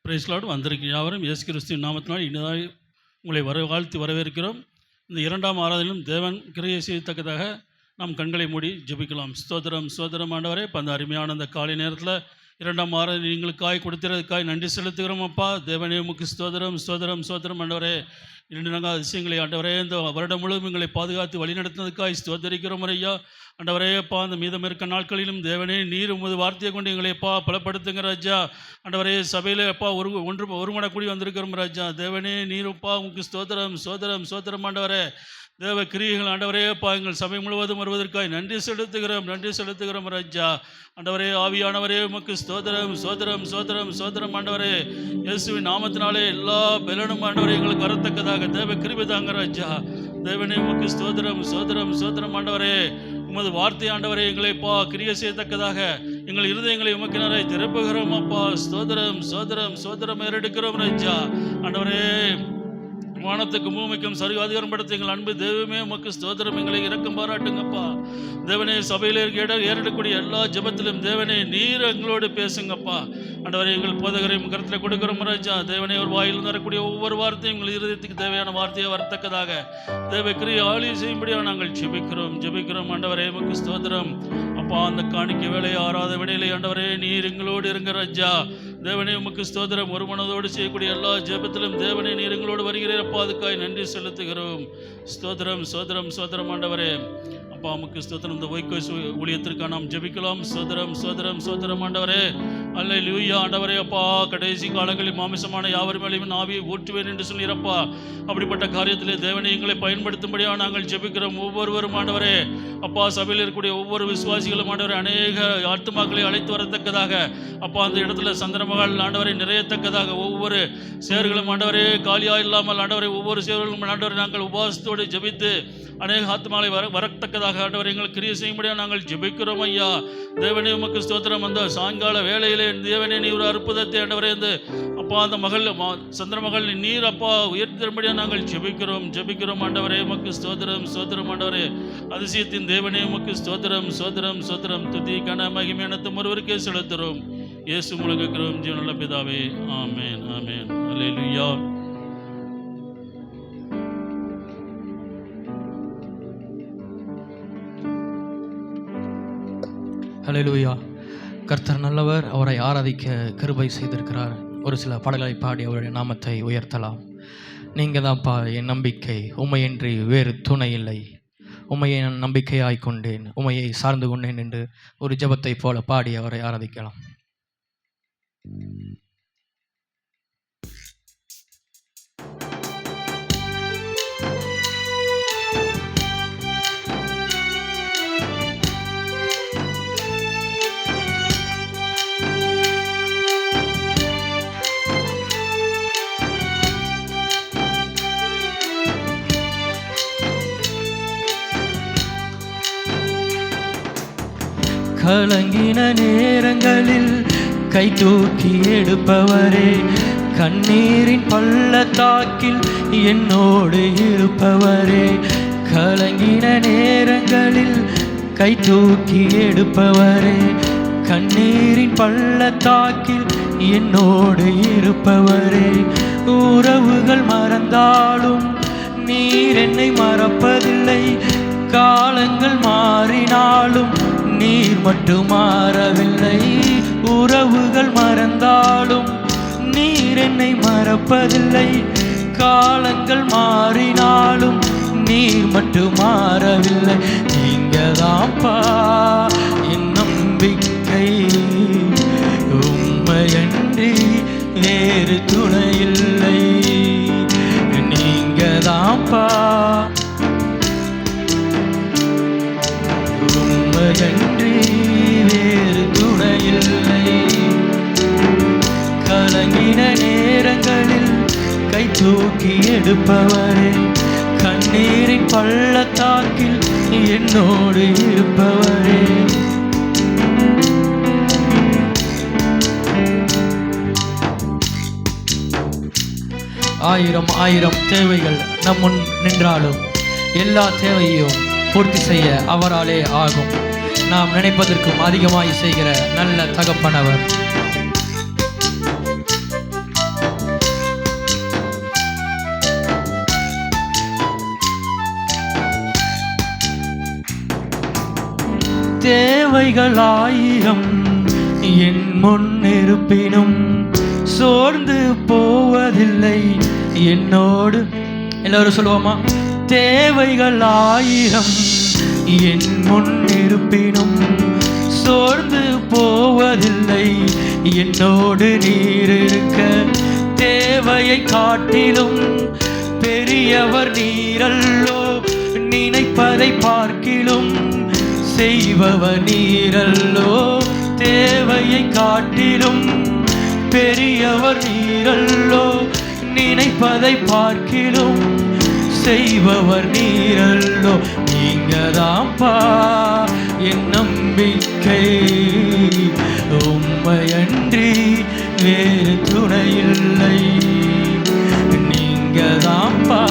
Price Lord. வந்திருக்க யாவரும் இயேசு கிறிஸ்துவின் நாமத்தினால் இனிதாக உங்களை வாழ்த்து வரவேற்கிறோம். இந்த இரண்டாம் ஆராதனையிலும் தேவன் கிரியை செய்யத்தக்கதாக நாம் கண்களை மூடி ஜெபிக்கலாம். ஸ்தோத்திரம் ஸ்தோத்திரம் ஆண்டவரே. இப்போ அந்த அருமையான அந்த காலை நேரத்தில் இரண்டாம் ஆராதனை எங்களுக்காய் கொடுத்துறதுக்காய் நன்றி செலுத்துகிறோம் அப்பா. தேவனே உமக்கு ஸ்தோத்திரம் ஸ்தோத்திரம் ஸ்தோத்திரம் ஆண்டவரே. 2 நாங்கள் அதிசயங்களை ஆண்டவரே இந்த வருடம் முழுவதும் எங்களை பாதுகாத்து வழிநடத்தினதுக்காய் ஸ்தோத்தரிக்கிறோம் ஐயா. ஆண்டவரே அப்பா, அந்த மீதம் இருக்க நாட்களிலும் தேவனே நீர் உமது வார்த்தையை கொண்டு எங்களை அப்பா பலப்படுத்துங்க ராஜா. ஆண்டவரே சபையில் அப்பா ஒருமனக்கூடி வந்திருக்கிறோம் ராஜா. தேவனே நீர் அப்பா உங்களுக்கு ஸ்தோத்திரம் ஸ்தோத்திரம் ஸ்தோத்திரம் ஆண்டவரே. தேவ கிரியைகள் ஆண்டவரே அப்பா எங்கள் சபை முழுவதும் வருவதற்காக நன்றி செலுத்துகிறோம் ராஜா. ஆண்டவரே ஆவியானவரே உமக்கு ஸ்தோத்திரம் ஸ்தோத்திரம் ஸ்தோத்திரம் ஸ்தோத்திரம் ஆண்டவரே. இயேசுவின் நாமத்தினாலே எல்லா பலனும் ஆண்டவரே எங்களுக்கு வரத்தக்கதாக தேவ கிருபை தாங்க ராஜா. தேவனே உமக்கு ஸ்தோத்திரம் ஸ்தோத்திரம் ஸ்தோத்திரம் ஆண்டவரே. உமது வார்த்தை ஆண்டவரே எங்களை அப்பா கிரியை செய்யத்தக்கதாக எங்கள் இருதயங்களை உமக்கு நிறைய திறப்புகிறோம் அப்பா. ஸ்தோத்திரம் ஸ்தோத்திரம் ஸ்தோத்திரம் ஏறெடுக்கிறோம் ராஜா. ஆண்டவரே வானத்துக்கு பூமிக்கும் சரி அதிகாரம் படுத்த எங்கள் அன்பு தெய்வமே உமக்கு ஸ்தோத்திரம். எங்களை இரக்கம் பாராட்டுங்கப்பா. தேவனே சபையில் ஏறெடுக்கக்கூடிய எல்லா ஜெபத்திலும் தேவனே நீர் எங்களோடு பேசுங்கப்பா. ஆண்டவரே எங்கள் போதகரை கருத்தில் கொடுக்கிறோம் ராஜா. தேவனே ஒரு வாயிலிருந்து வரக்கூடிய ஒவ்வொரு வார்த்தையும் எங்கள் இருதயத்துக்கு தேவையான வார்த்தையை வரத்தக்கதாக தேவ கிரியை ஆளி செய்யும்படியாக நாங்கள் ஜெபிக்கிறோம் ஆண்டவரே உமக்கு ஸ்தோத்திரம் அப்பா. அந்த காணிக்க வேலையை ஆறாத விடையிலே ஆண்டவரே நீர் எங்களோடு இருங்க ராஜா. தேவனே உமக்கு ஸ்தோத்திரம். ஒரு மனதோடு செய்யக்கூடிய எல்லா ஜெபத்திலும் தேவனே நீர் எங்களோடு வருகிறீரப்பா. அதுக்காய் நன்றி செலுத்துகிறோம். ஸ்தோத்திரம் ஸ்தோத்திரம் ஸ்தோத்திரம் ஆண்டவரே அப்பா உமக்கு ஸ்தோத்திரம். இந்த வைக்கோஸ் ஊழியத்திற்காக நாம் ஜெபிக்கலாம். ஸ்தோத்திரம் ஸ்தோத்திரம் ஸ்தோத்திரம் ஆண்டவரே. அல்லேலூயா ஆண்டவரே அப்பா. கடைசி காலங்களில் மாமிசமான யாவர் மேலேயும் ஆவியை ஊற்றுவேன் என்று சொல்லியிருப்பா. அப்படிப்பட்ட காரியத்திலே தேவனை எங்களை பயன்படுத்தும்படியாக நாங்கள் ஜெபிக்கிறோம். ஒவ்வொருவரும் ஆண்டவரே அப்பா சபையில் இருக்கக்கூடிய ஒவ்வொரு விசுவாசிகளும் ஆண்டவரே அநேக ஆத்துமாக்களை அழைத்து வரத்தக்கதாக அப்பா அந்த இடத்துல சந்திரமகள் ஆண்டவரை நிறையத்தக்கதாக ஒவ்வொரு சேர்களும் ஆண்டவரே காலியாக இல்லாமல் ஆண்டவரை ஒவ்வொரு சேர்களும் ஆண்டவரை நாங்கள் உபவாசத்தோடு ஜெபித்து அநேக ஆத்மாவை வரத்தக்கதாக ஆண்டவரை எங்கள் கிரியை செய்யும்படியாக நாங்கள் ஜெபிக்கிறோம் ஐயா. தேவனே உமக்கு ஸ்தோத்திரம். அந்த சாயங்கால வேளையிலே தேவனே நீ ஒரு அற்புதத்தை ஆண்டவரே இந்த அப்பா அந்த மகள் சந்திரமகள் நீர் அப்பா உயர்த்திரும்படியாக நாங்கள் ஜெபிக்கிறோம் ஆண்டவரே உமக்கு ஸ்தோத்திரம் ஸ்தோத்திரம் ஆண்டவரே. அதிசயத்தின் தேவனே உமக்கு ஸ்தோத்திரம் ஸ்தோத்திரம் ஸ்தோத்திரம். துதி கன மகிமையானத்தும் ஒருவருக்கே செலுத்துகிறோம். இயேசு முழுங்குகிறோம் ஜீவனுள்ள பிதாவே. ஆமென் ஆமென். அல்லேலூயா. ஹல்லேலூயா. கர்த்தர் நல்லவர், அவரை ஆராதிக்க கிருபை செய்திருக்கிறார். ஒரு சில பாடல்களை பாடி அவருடைய நாமத்தை உயர்த்தலாம். நீங்கள் தான்ப்பா என் நம்பிக்கை, உம்மையின்றி வேறு துணை இல்லை. உம்மையை நான் நம்பிக்கையாய் கொண்டேன், உம்மையை சார்ந்து கொண்டேன் என்று ஒரு ஜெபத்தை போல பாடி அவரை ஆராதிக்கலாம். கலங்கின நேரங்களில் கை தூக்கி எடுப்பவரே, கண்ணீரின் பள்ளத்தாக்கில் என்னோடு இருப்பவரே. கலங்கின நேரங்களில் கை தூக்கி எடுப்பவரே, கண்ணீரின் பள்ளத்தாக்கில் என்னோடு இருப்பவரே. உறவுகள் மறந்தாலும் நீர் என்னை மறப்பதில்லை. காலங்கள் மாறினாலும் நீர் மட்டும் மாறவில்லை. உறவுகள் மறந்தாலும் நீர் என்னை மறப்பதில்லை. காலங்கள் மாறினாலும் நீர் மட்டும் மாறவில்லை. நீங்கதான்ப்பா என் நம்பிக்கை, உம்மையன்றி வேறு துணை இல்லை. நீங்கதான்ப்பா உம்மையன்றி வேறு துணை இல்லை. கலங்கின நேரங்களில் கை தூக்கி எடுப்பவரே, கண்ணீரின் பள்ளத்தாக்கில் என்னோடு இருப்பவரே. ஆயிரம் ஆயிரம் தேவைகள் நம் முன் நின்றாலும் எல்லா தேவையையும் பூர்த்தி செய்ய அவராலே ஆகும். நாம் நினைப்பதற்கும் அதிகமாய் செய்கிற நல்ல தகப்பனவர். தேவைகள் ஆயிரம் என் முன் இருப்பினும் சோர்ந்து போவதில்லை என்னோடு. எல்லாரும் சொல்லுவோமா? தேவைகள் ஆயிரம் என் முன் இருப்பினும் சோர்ந்து போவதில்லை என்னோடு நீர் இருக்க. தேவையை காட்டிலும் பெரியவர் நீரல்லோ, நினைப்பதை பார்க்கிலும் செய்பவர் நீரல்லோ. தேவையை காட்டிலும் பெரியவர் நீரல்லோ, நினைப்பதை பார்க்கிலும் செய்பவர் நீரல்லோ. நீங்கதாம்பா என் நம்பிக்கை, உம்மையன்றி வேறு துணையில்லை. நீங்கதாம்பா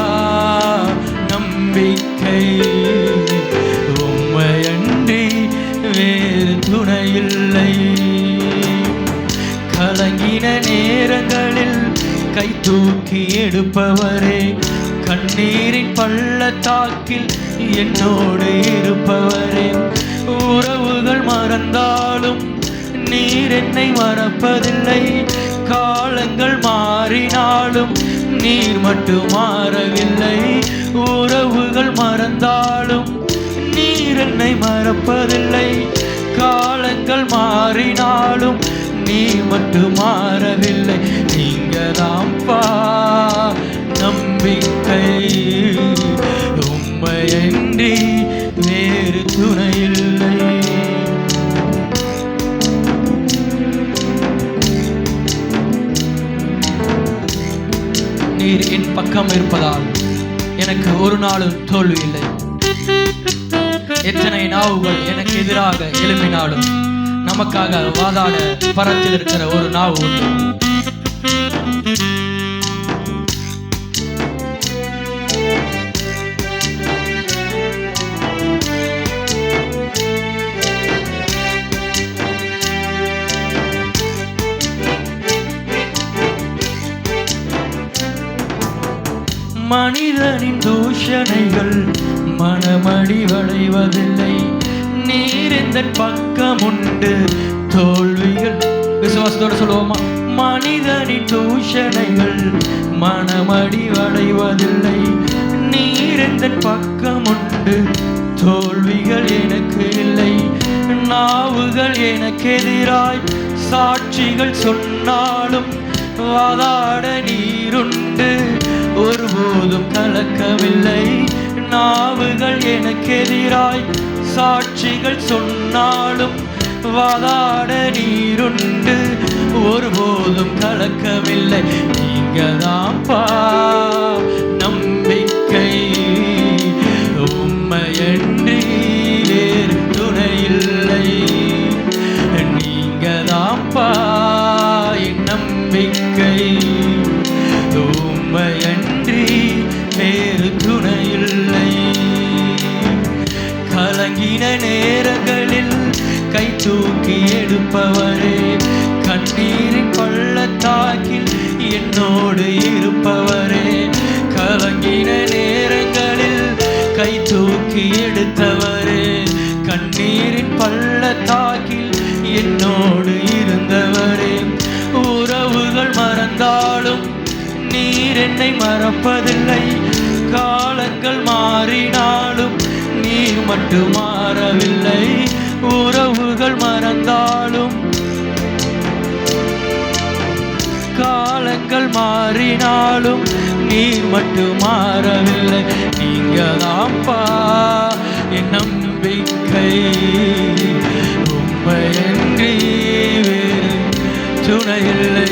நம்பிக்கை, உம்மையன்றி வேறு துணையில்லை. கலங்கின நேரங்களில் கை தூக்கி எடுப்பவரே, கண்ணீரின் பள்ளத்தாக்கில் என்னோடு இருப்பவரே. உறவுகள் மறந்தாலும் நீர் என்னை மறப்பதில்லை, காலங்கள் மாறினாலும் நீர் மட்டும் மாறவில்லை. உறவுகள் மறந்தாலும் நீர் என்னை மறப்பதில்லை, காலங்கள் மாறினாலும் நீர் மட்டும் மாறவில்லை. நீங்கதாம்பா நம்பிக்கை, உம்மையன்றி வேறு துணையில்லை. நீர் என் பக்கம் இருப்பதால் எனக்கு ஒரு நாளும் தோல்வி இல்லை. எத்தனை நாவுகள் எனக்கு எதிராக எழுப்பினாலும் நமக்காக வாதாட பரத்தில் இருக்கிற ஒரு நாவு உண்டு. மனிதனின் தூஷணைகள் மனமடி வளைவதில்லை, நீர் இந்த பக்கம் உண்டு தோல்விகள். விசுவாசத்தோடு சொல்லுவோமா? மனிதனின் தூஷணைகள் மனமடி வளைவதில்லை, நீர் இந்த பக்கம் உண்டு தோல்விகள் எனக்கு இல்லை. நாவுகள் எனக்கு எதிராய் சாட்சிகள் சொன்னாலும் வாதாட நீருண்டு, ஒருபோதும் கலக்கவில்லை. நாவுகள் எனக்கு எதிராய் சாட்சிகள் சொன்னாலும் வாதாட நீருண்டு, ஒருபோதும் கலக்கவில்லை. நீங்கதாம்பா நம்பிக்கை, உம்மையன்றி வேறு துணையில்லை. நீங்கதாம்பா என் நம்பிக்கை, உம்மையன்றி வேறு துணையில்லை. கலங்கின நேரங்களில் கை தூக்கி எடுப்பவரே, கண்ணீரின் பள்ளத்தாக்கில் என்னோடு இருப்பவரே. கலங்கின நேரங்களில் கை தூக்கி எடுத்தவரே, கண்ணீரின் பள்ளத்தாக்கில் என்னோடு இருந்தவரே. உறவுகள் மறந்தாலும் நீர் என்னை மறப்பதில்லை, காலங்கள் மாறினாலும் நீர் மட்டும் மாறவில்லை. உறவுகள் மறந்தாலும் காலங்கள் மாறினாலும் நீர் மட்டும் மாறவில்லை. நீங்கதாம்பா என் நம்பிக்கை, உம்மையன்றி வேறு துணையில்லை.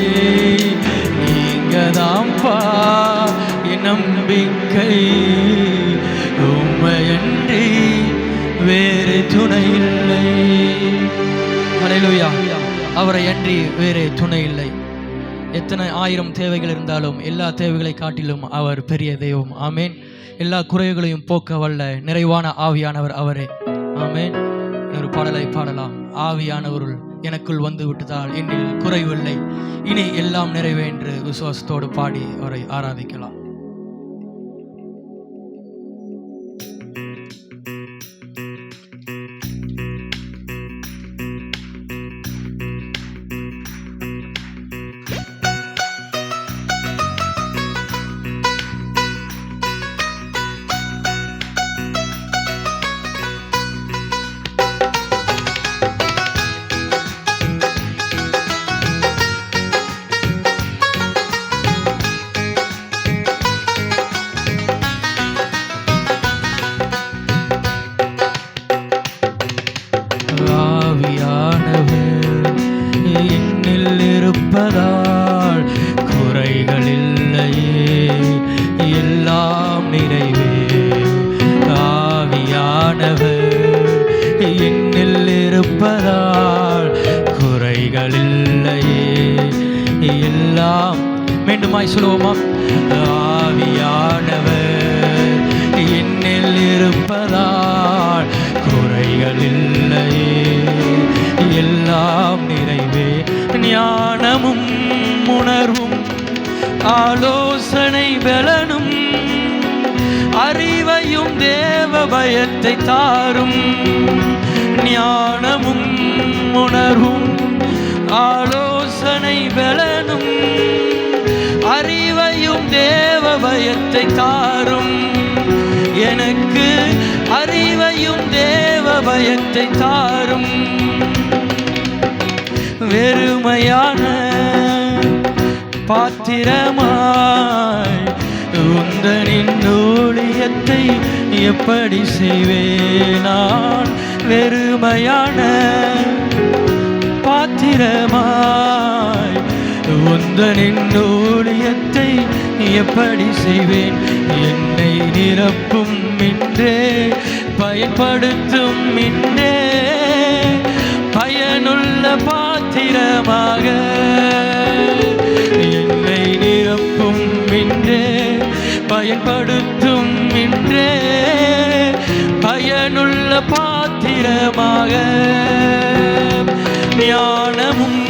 நீங்கதாம்பா என் நம்பிக்கை, உம்மையன்றி வேறு துணையில்லை. ஹல்லேலூயா. அவரை அன்றி வேறு துணை இல்லை. எத்தனை ஆயிரம் தேவைகள் இருந்தாலும் எல்லா தேவைகளை காட்டிலும் அவர் பெரிய தெய்வம். ஆமேன். எல்லா குறைகளையும் போக்க வல்ல நிறைவான ஆவியானவர் அவரே. ஆமேன். ஒரு பாடலை பாடலாம். ஆவியானவருள் எனக்குள் வந்து விட்டதால் என்னில் குறைவில்லை, இனி எல்லாம் நிறைவே என்று விசுவாசத்தோடு பாடி அவரை ஆராதிக்கலாம். மீண்டுமாய் சொல்லுவோமா? ஆவியானவர் என்னில் இருப்பதால் குறைகள் இல்லையே, எல்லாம் நிறைவே. ஞானமும் உணர்வும் ஆலோசனை பலனும் அறிவையும் தேவ பயத்தை தாரும். ஞானமும் உணர்வும் ஆலோசனை பலனும் அறிவையும் தேவ பயத்தை தாரும். எனக்கு அறிவையும் தேவ பயத்தை தாரும். வெறுமையான பாத்திரமாய் உந்தனின் ஊழியத்தை எப்படி செய்வேன் நான்? வெறுமையான பாத்திரமாய் உந்தனின் ஊழியத்தை எப்படி செய்வேன்? என்னை நிரப்பும் இன்றே, பயன்படுத்தும் இன்றே, பயனுள்ள பாத்திரமாக என்னை நிரப்பும் இன்றே, பயன்படுத்தும் இன்றே, பயனுள்ள பாத்திரமாக. ஞானமும்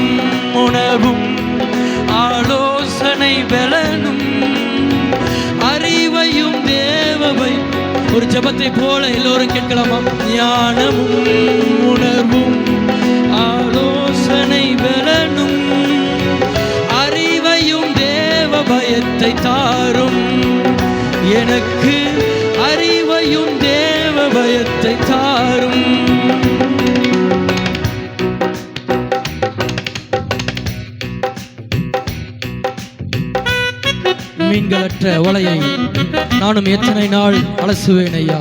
உணர்வும் ஆலோசனை பலனும் அறிவையும் தேவவை. ஒரு ஜெபத்தை போல எல்லோரும் கேட்கலாமா? ஞானமும் உணர்வும் ஆலோசனை பலனும் அறிவையும் தேவ பயத்தை தாரும். எனக்கு அறிவையும் தேவ பயத்தை தாரும். மீன்களற்ற வலையை நானும் எத்தனை நாள் அலசுவேன் ஐயா.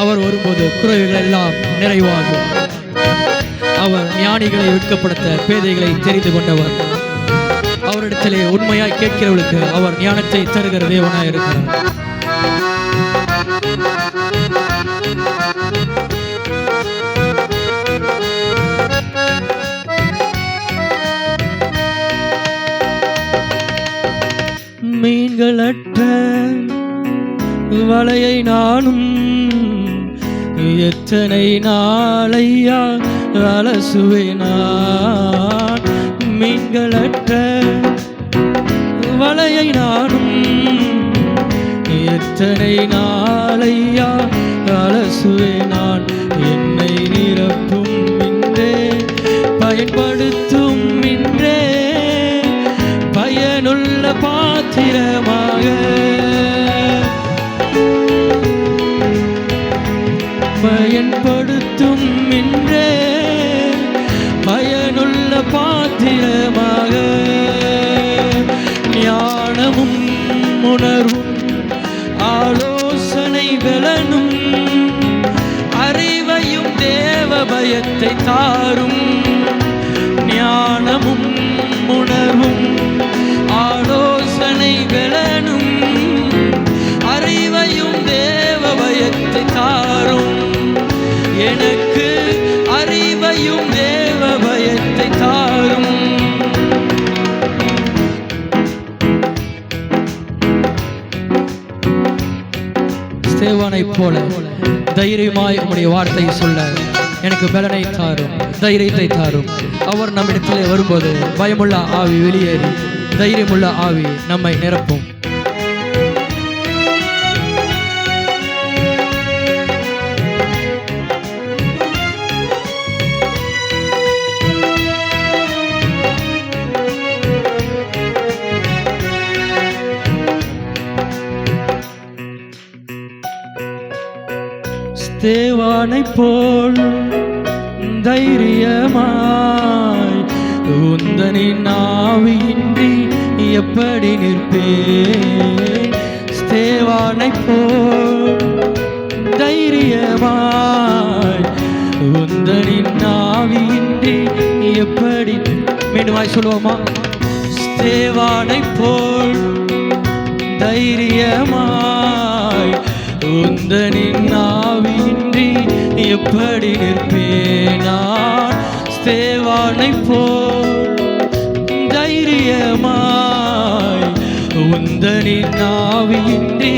அவர் வரும்போது குறைவுகள் எல்லாம் நிறைவாகும். அவர் ஞானிகளை வெட்கப்படுத்த பேதைகளை தெரிந்து கொண்டவர். அவரிடத்திலே உண்மையாய் கேட்கிறவர்களுக்கு அவர் ஞானத்தை தருகிற தேவனாய் இருக்கிறார். மீன்களற்ற வலையை நானும் எத்தனை நாளையா அலசுவேனான். மீன்களற்ற வலையை நானும் எத்தனை நாளையா அலசுவேனான். என்னை நிரப்பும் இன்றே, பயன்படுத்தும் இன்றே, பயனுள்ள பாத்திரமாக பயன்படுத்தும் இன்றே, பயனுள்ள பாத்திரமாக. ஞானமும் உணர்வும் ஆலோசனை பலனும் அறிவையும் தேவ பயத்தை தாரும். ஞானமும் உணர்வும் ஆலோசனை பலனும் அறிவையும் தேவ பயத்தை தாரும். எனக்கு அறிவையும் தேவ பயத்தை தாரும். ஸ்தேவானைப் போல தைரியமாய் உம்முடைய வார்த்தை சொல்ல எனக்கு பலனை தாரும், தைரியத்தை தாரும். அவர் நம்மிடத்திலே வரும்போது பயமுள்ள ஆவி வெளியேறி தைரியமுள்ள ஆவி நம்மை நிரப்பும். ஸ்தேவானைப் போல் தைரியமாய் உந்தனின் ஆவியின்றி எப்படி நிற்பேன்? ஸ்தேவானைப் போல் தைரியமாய் உந்தனின் ஆவியின்றி எப்படி. மீண்டுமாய் சொல்லுவோமா? ஸ்தேவானைப் போல் தைரியமாய் உந்தனின் ஆவியின்றி எப்படி நிற்பேன்? ஸ்தேவானைப் போல் தைரியமாய் உந்தனின் ஆவியின்றி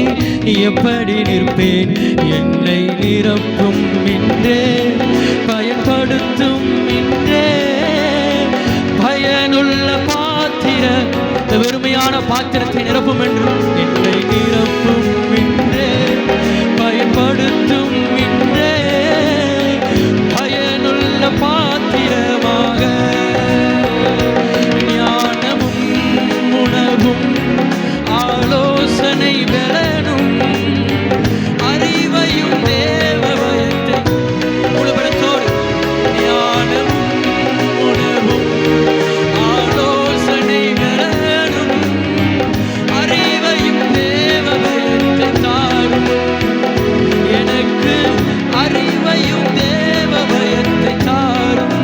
எப்படி நிற்பேன்? என்னை நிரப்பும் என்றே, பயன்படுத்தும் என்றே, பயனுள்ள பாத்திர, இந்த வெறுமையான பாத்திரத்தை நிரப்பும் என்று, என்னை நிரப்பும் என்றே, பயன்படுத்தும் என்றே, பயனுள்ள பாத்திரமாக ஞானமும் உணவும் ஆலோசனை பலனும் அறிவையும் தேவ பயத்தை முழுபலத்தோடு ஞானமும் உணவும் ஆலோசனை பலனும் அறிவையும் தேவ பயத்தை தாரும் எனக்கு, அறிவையும் தேவ பயத்தை தாரும்.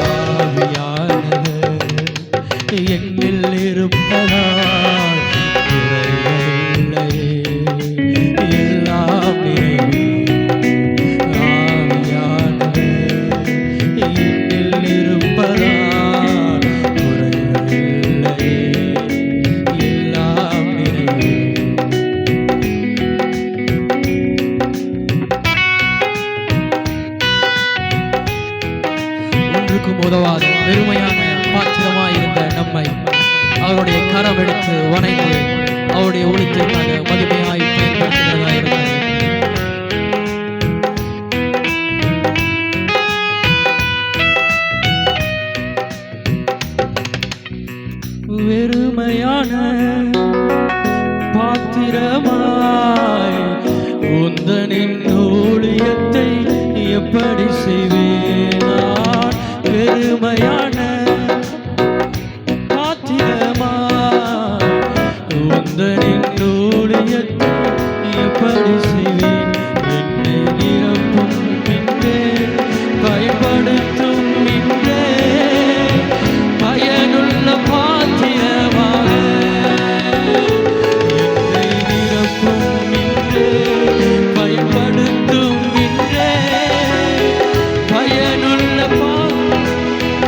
ஆவியானவர் என்னில் இருப்பதால் குறைவில்லையே, எல்லாம் நிறைவே. ஆவியானவர் என்னில் இருப்பதால் குறைவில்லையே, எல்லாம் நிறைவே. ஒன்றுக்கும் உதவாத வெறுமையான பாத்திரமாயிருந்த நம்மை அவருடைய கரம் எடுத்து வணங்கி அவருடைய ஊழியத்திற்காக மகிமையாய் பயன்படுத்துகிறதாயிருக்கிறது. வெறுமையான பாத்திரமாய் உந்தனின் ஊழியத்தை எப்படி செய்வேன்? நான் வெறுமையான பாத்திரமாய் உந்தனின் ஊழியத்தை எப்படி செய்வேன்? என்னை நிரப்பும் என்றே, பயன்படுத்தும் என்றே, பயனுள்ள பாத்திரமாக என்னை நிரப்பும் என்றே, பயன்படுத்தும் என்றே, பயனுள்ள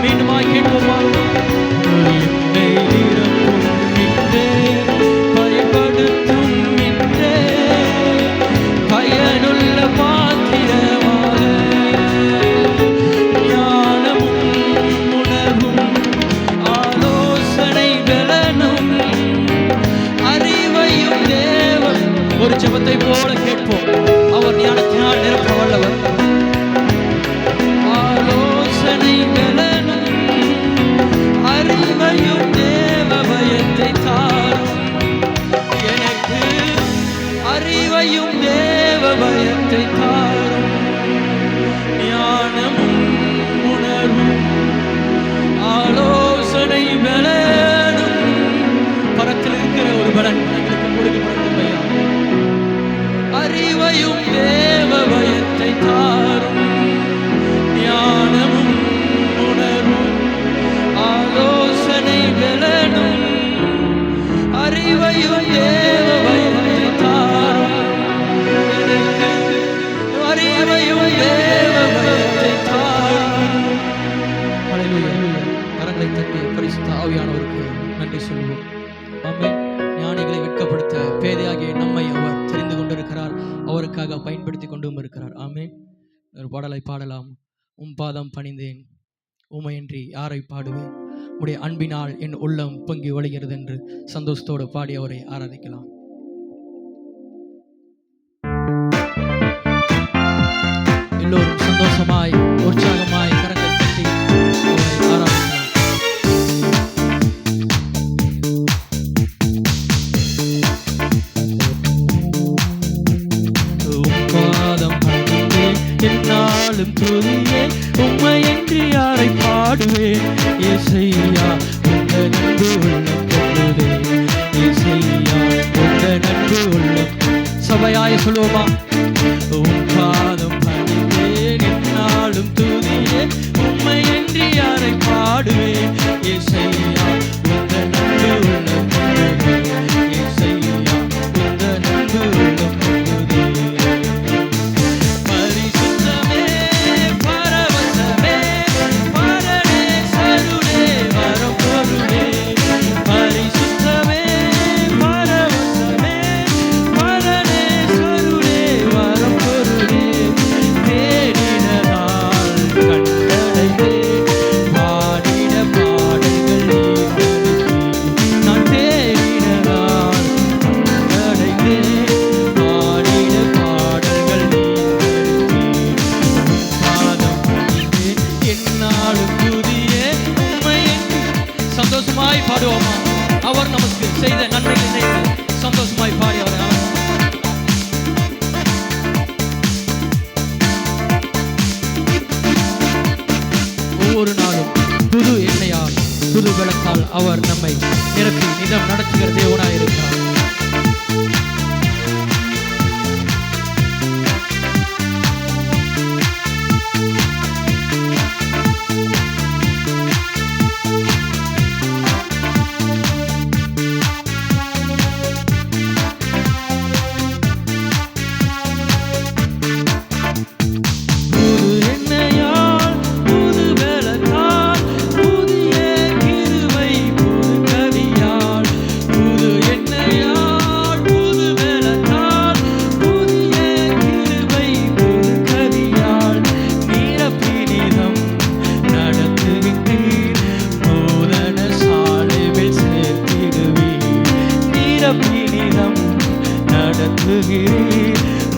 மீண்டுமாய் கேட்போமா? என்னை நிரப்பும் என்றே, பயன்படுத்தும் என்றே, பயனுள்ள பாத்திரமாக ஞானமும் உணவும் ஆலோசனை பலனும் அறிவையும் தேவன். ஒரு ஜெபத்தை போல கேட்போம். அவர் ஞானத்தினால் நிரப்ப வல்லவர். ஆலோசனை பலனும் அறிவையும் தேவ பயத்தை தாரும் எனக்கு, அறிவையும் தேவ பயத்தை தாரும். ஞானமும் உணர்வும் ஆலோசனை பலனும் பரத்தில் இருக்கிற ஒரு பலன் எங்களுக்கு கொடுக்கப்படும் ஐயா. அறிவையும் தேவ பயத்தை தாரும். ஞானமும் உணர்வும் ஆலோசனை பலனும் அறிவையும் தேவ பயத்தை தாரும் எனக்கு, அறிவையும் தேவ பயத்தை தாரும். ஹல்லேலூயா. கரங்களை தட்டி பரிசுத்த ஆவியானவருக்கு நன்றி சொல்லுவோம். ஆமென். ஞானிகளை வெட்கப்படுத்த பேதையாகிய நம்மை அவர் தெரிந்து கொண்டிருக்கிறார், அவருக்காக பயன்படுத்தி கொண்டும் இருக்கிறார். ஆமென். ஒரு பாடலை பாடலாம். பாதம் பணிந்தேன், உமையின்றி யாரை பாடுவேன், உடைய அன்பினால் என் உள்ளம் பொங்கி ஒழுகிறது என்று சந்தோஷத்தோடு பாடி அவரை ஆராதிக்கலாம். எல்லோரும் சந்தோஷமாய் உற்சாகமாய் கரங்கள் தட்டி அவரை ஆராதிக்கலாம். பாதம் பணிந்தேன், என்னாலும் துதியே, உம்மையின்றி யாரை பாடுவேன். இயேசையா உந்த நன்பு உள்ளம் கொள்ளுதே, இயேசையா உந்த நன்பு உள்ளம். சபையாய் சொல்லுவோமா? உம் பாதம் பணிந்தேன், என்னாலும் துதியே, உம்மையின்றி யாரை பாடுவேன். இயேசையா உந்த நன்பு உள்ளம் கொள்ளுதே, இயேசையா உந்த நன்பு உள்ளம் கொள்ளுதே. பரிசுத்தமே பரவசமே பரனே சருளே வரப்பொருளே, பரிசுத்தமே சந்தோஷமாய் பாடுவோமா? அவர் நமக்கு செய்த நன்மைகளை நினைத்து சந்தோஷமாய் பாடி அவரை ஒவ்வொரு நாளும் புது எண்ணெயால் புது பலத்தால் அவர் நம்மை நிரப்பி நிதம் நடத்துகிற தேவனாயிருக்கிறார்.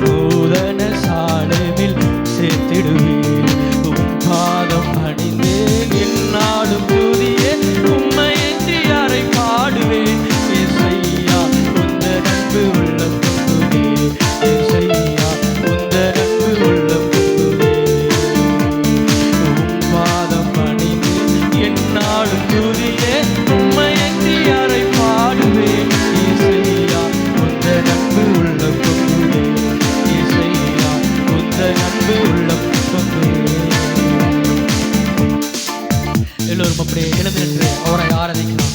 நூதன சாலைவில் சேர்த்திடுவீர். உம் பாதம் அணிந்தேன் என்னாலும் துதியே உம்மையன்றி யாரை பாடுவேன். ஏசையா உந்த நட்பு உள்ளம் பொங்குவே. ஏசையா உந்த நட்பு உள்ளம் பொங்குவே. உம் பாதம் அணிந்தேன் என்னாலும் துதியே உம்மையன்றி யாரை பாடுவேன். ஏசையா உந்த நட்பு உள்ளம் பொங்குவே. ஏசையா உந்த நட்பு உள்ளம் பொங்குவே. எல்லோரும் அப்படியே எழுந்து நின்று அவரை ஆராதிக்கலாம்.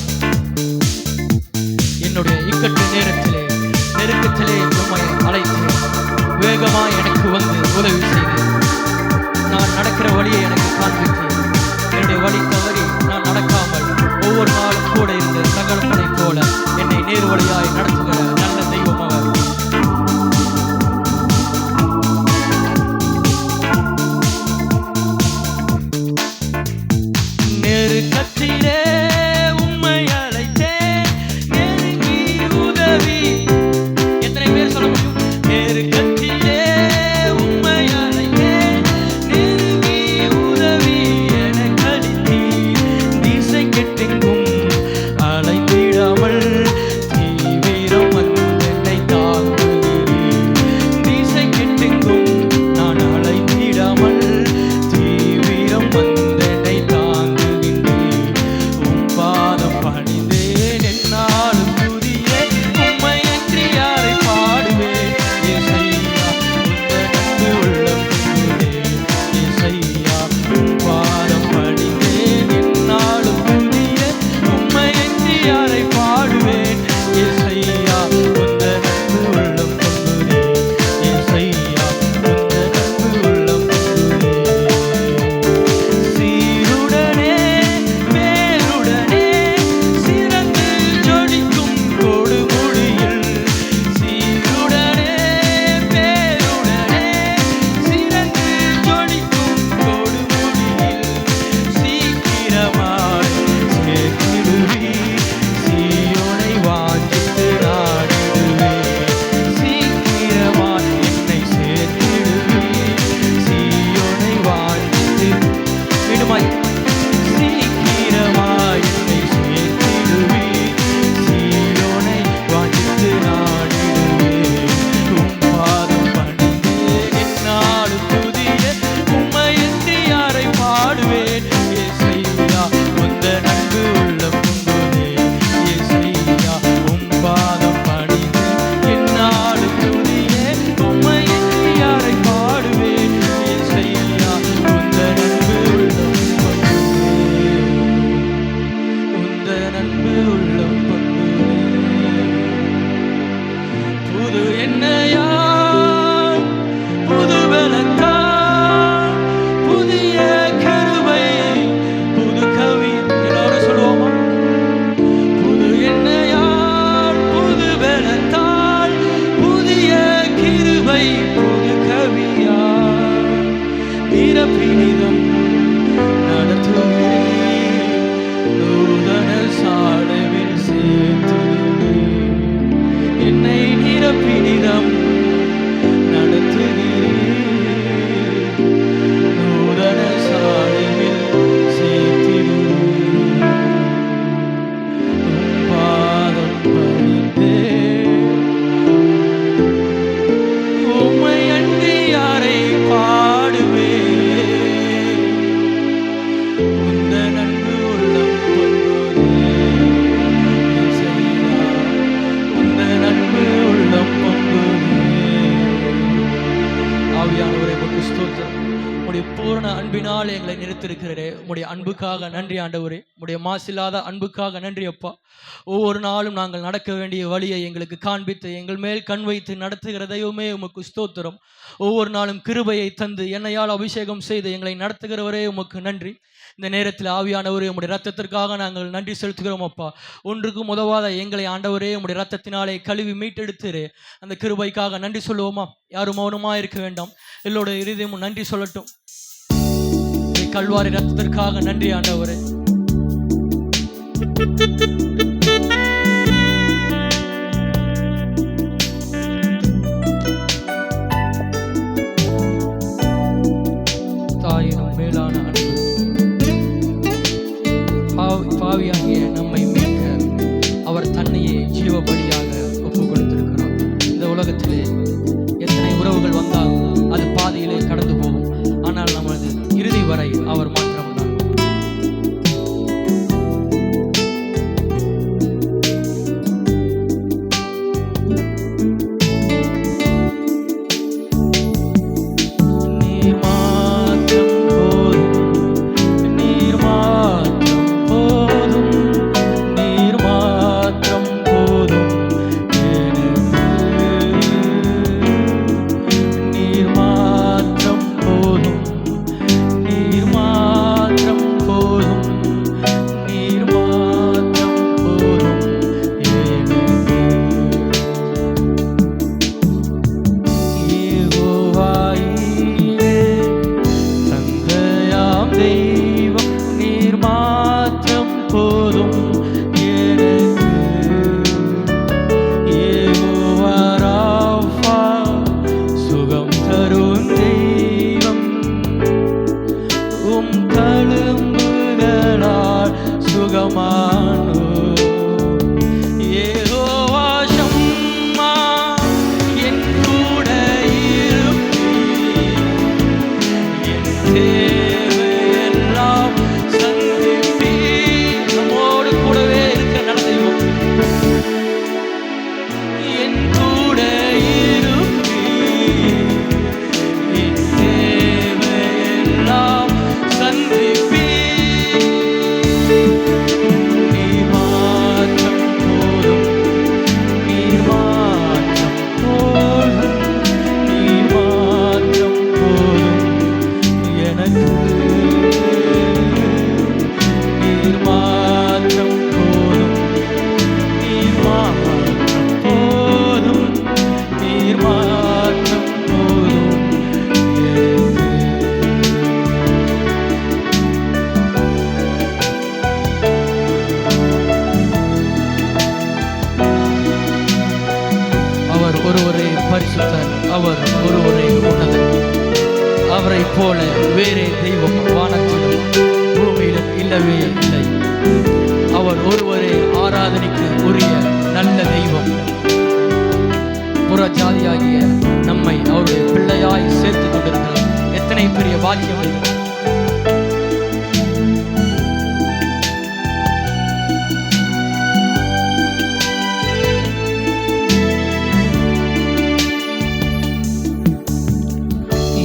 என்னுடைய இக்கட்டு நேரத்திலே நெருக்கத்திலே உம்மை அழைத்து வேகமாய் எனக்கு வந்து உதவி செய்து நான் நடக்கிற வழியை எனக்கு காண்பித்து என்னுடைய வழி தவறி நான் நடக்காமல் ஒவ்வொரு நாளும் கூட இருந்து தகப்பனை போல என்னை நேரு வழியாய் நடத்துகிற நல்ல தெய்வம் அவர். நெருக்கத்திலே உம்மை அழைத்தேன் நெருங்கி உதவி. எத்தனை பேர் சொல்ல முடியும்? நெருக்கத்திலே உம்மை அழைத்தேன் நெருங்கி உதவி எனக்கு அளித்தீர். திசை கெட்டெங்கும் அலைந்திடாமல் தீவிர வைத்திருக்கிறே. உம்முடைய அன்புக்காக நன்றி ஆண்டவரே. உம்முடைய மாசில்லாத அன்புக்காக நன்றி அப்பா. ஒவ்வொரு நாளும் நாங்கள் நடக்க வேண்டிய வழியை எங்களுக்கு காண்பித்து எங்கள் மேல் கண் வைத்து நடத்துகிற தெய்வமே உமக்கு ஸ்தோத்திரம். ஒவ்வொரு நாளும் கிருபையை தந்து என்னையால் அபிஷேகம் செய்து எங்களை நடத்துகிறவரே உமக்கு நன்றி. இந்த நேரத்தில் ஆவியானவரே உம்முடைய இரத்தத்திற்காக நாங்கள் நன்றி செலுத்துகிறோம் அப்பா. ஒன்றுக்கும் உதவாத எங்களை ஆண்டவரே உம்முடைய இரத்தத்தினாலே கழுவி மீட்டெடுத்து அந்த கிருபைக்காக நன்றி சொல்லுவோமா? யாரும் மௌனமாக இருக்க வேண்டாம், எல்லோருடைய இருதயமும் நன்றி சொல்லட்டும். கல்வாரி இரத்தத்திற்காக நன்றி ஆண்டவரே. தாயினும் மேலான அன்பு பாவியாகிய நம்மை மீட்க அவர் தன்னையே ஜீவ பலியாக ஒப்பு கொடுத்திருக்கிறார். இந்த உலகத்திலே எத்தனை உறவுகள் வந்தால் அது பாதியிலே கடந்து போகும். ஆனால் நமது இறுதி வரை அவர் மாத்திரம்தான். ஒருவரே பரிசுத்தர், அவர் ஒருவரே உன்னதர். அவரை போல வேறே தெய்வம் வானத்திலும் பூமியிலும் இல்லவே இல்லை. அவர் ஒருவரே ஆராதனைக்கு உரிய நல்ல தெய்வம். புற ஜாதியாகிய நம்மை அவருடைய பிள்ளையாய் சேர்த்து கொண்டிருக்கிறார். எத்தனை பெரிய பாக்கியம் இது!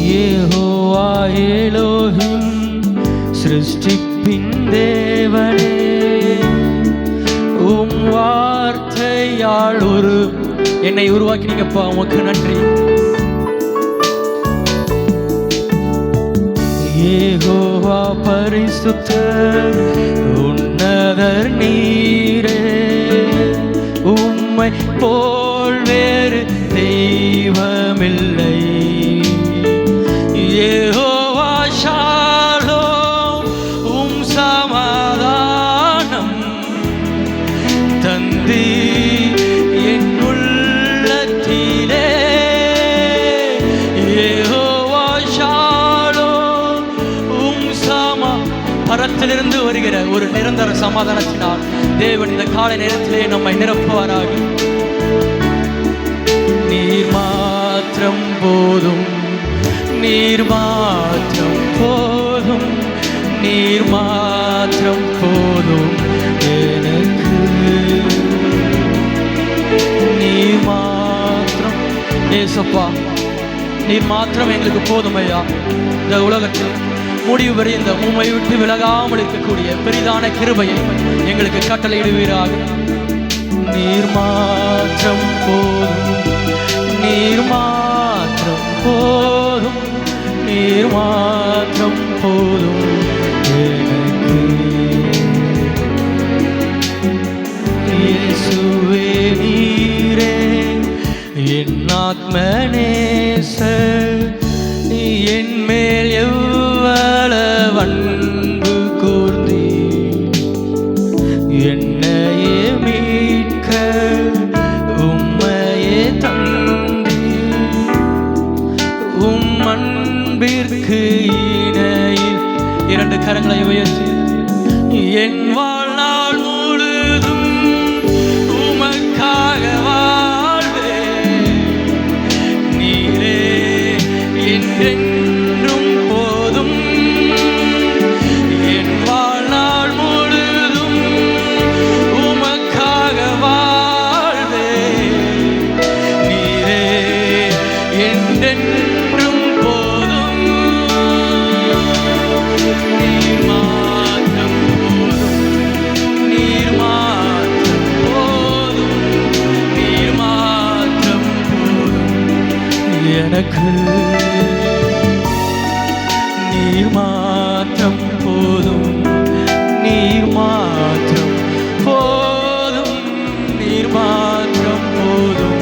யெகோவா எலோஹிம் சிருஷ்டிப்பின் தேவனே, உம் வார்த்தையால் என்னை உருவாக்கினீங்கப்பா, உமக்கு நன்றி. யெகோவா பரிசுத்தர், உன்னதர் நீரே, உம்மை போல் வேறு தெய்வமில்லை. யெகோவா ஷாலோம், உம் சமாதானம் தந்தி என் உள்ளத்திலே. யெகோவா ஷாலோம், உம் பரத்திலிருந்து வருகிற ஒரு நிரந்தர சமாதானத்தினால் தேவன் இந்த காலை நேரத்திலே நம்மை நிரப்புவாராக. நீர் மாத்திரம் போதும், நீர் மாத்திரம் போதும், நீர் மாத்திரம் போதும் எனக்கு. நீர் மாத்திரம் ஏசப்பா, நீர் மாத்திரம் எங்களுக்கு போதும் ஐயா. இந்த உலகத்தில் முடிவு வரை இந்த உம்மை விட்டு விலகாமல் இருக்கக்கூடிய பெரிதான கிருபையை எங்களுக்கு கட்டளையிடுவீராக. நீர் மாற்றம் போதும், நீர் மாற்றம் போதும், நீர் மாற்றம் போதும் எனக்கு. இயேசுவே நீரே என் ஆத்மநேசர், நீ என் மேல் எவ்வளவு அன்பு கூர்ந்தீர். என்னையே மீட்க உம்மையே தந்தீர். உம் அன்பிற்கு இணையில் இரண்டு கரங்களை உயர்த்தி என் வாழ்நாள் முழுதும் உமக்காக வாழ்வேன். நீரே என்றென்றும் போதும். என் வாழ்நாள் முழுதும் உமக்காக வாழ்வேன். நீரே என்றென்றும் போதும். நீர் மாற்றம் போதும், நீர் மாற்றம் போதும், நீர் மாற்றம் போதும் எனக்கு. நீர் மாற்றம் போதும், நீர் மாற்றம் போதும், நீர் மாற்றம் போதும்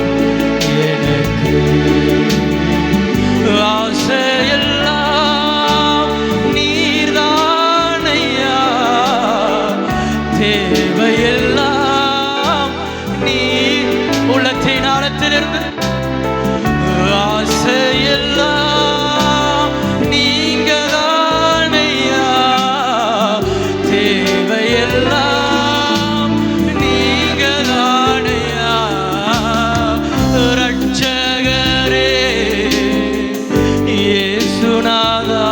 எனக்கு. ஆசையெல்லாம் நீர்தானையா, தேவையெல்லாம் நீர். உள்ளத்தின் ஆழத்திலிருந்து ஆசையெல்லாம் நீங்கதானையா, தேவையெல்லாம் நீங்கதானையா. ரட்சகரே இயேசுநாதா,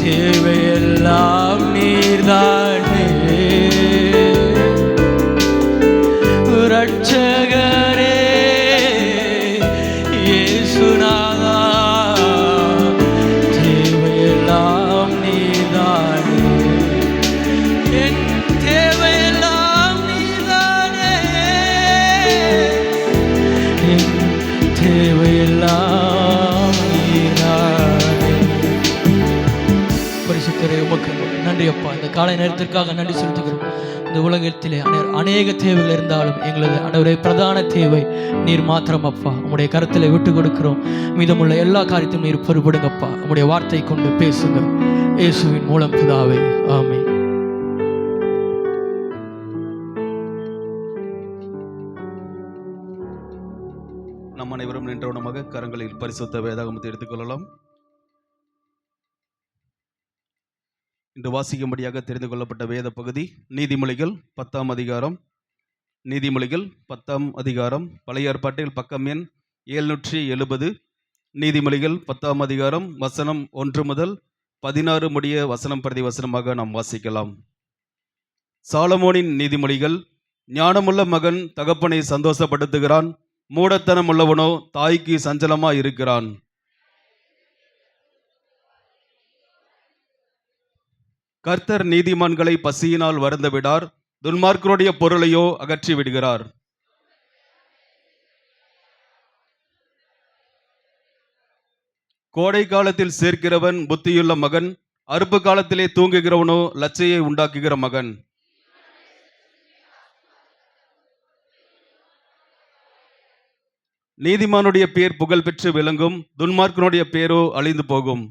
தேவையெல்லாம் நீர்தானே. ரட்சகரே இயேசுநாதா, தேவையெல்லாம் நீர்தானே. என் தேவையெல்லாம் நீர்தானே. என் தேவையெல்லாம் நீர்தானே. பரிசுத்தரே உமக்கு நன்றி அப்பா. இந்த காலை நேரத்திற்காக நன்றி செலுத்துகிறோம். இந்த உலகத்திலே அநேக தேவைகள் இருந்தாலும் எங்களது ஆண்டவரே பிரதான தேவை நீர் மாத்திரம் அப்பா. உம்முடைய கருத்தில் விட்டு கொடுக்கிறோம். மீதமுள்ள எல்லா காரியத்தையும் நீர் பொறுப்படுங்கப்பா. உம்முடைய வார்த்தை கொண்டு பேசுங்க. இயேசுவின் மூலம் பிதாவே, ஆமென். நம் அனைவரும் நின்றவனமாக கரங்களில் பரிசுத்த வேதாகமத்தை எடுத்துக்கொள்ளலாம். இன்று வாசிக்கும்படியாக தெரிந்து கொள்ளப்பட்ட வேத பகுதி நீதிமொழிகள் 10ஆம் அதிகாரம். நீதிமொழிகள் 10ஆம் அதிகாரம் பழைய ஏற்பாட்டில் பக்கம் எண் 770. நீதிமொழிகள் 10ஆம் அதிகாரம் வசனம் 1 முதல் 16 முடிய வசனம் பிரதி வசனமாக நாம் வாசிக்கலாம். சாலமோனின் நீதிமொழிகள். ஞானமுள்ள மகன் தகப்பனை சந்தோஷப்படுத்துகிறான், மூடத்தனம் உள்ளவனோ தாய்க்கு சஞ்சலமா இருக்கிறான். கர்த்தர் நீதிமான்களை பசியினால் வருந்த விடார், துன்மார்க்கருடைய பொருளையோ அகற்றி விடுகிறார். கோடை காலத்தில் சேர்க்கிறவன் புத்தியுள்ள மகன், அறுப்பு காலத்திலே தூங்குகிறவனோ லச்சையை உண்டாக்குகிற மகன். நீதிமானுடைய பேர் புகழ் பெற்று விளங்கும், துன்மார்க்கனுடைய பேரோ அழிந்து போகும்.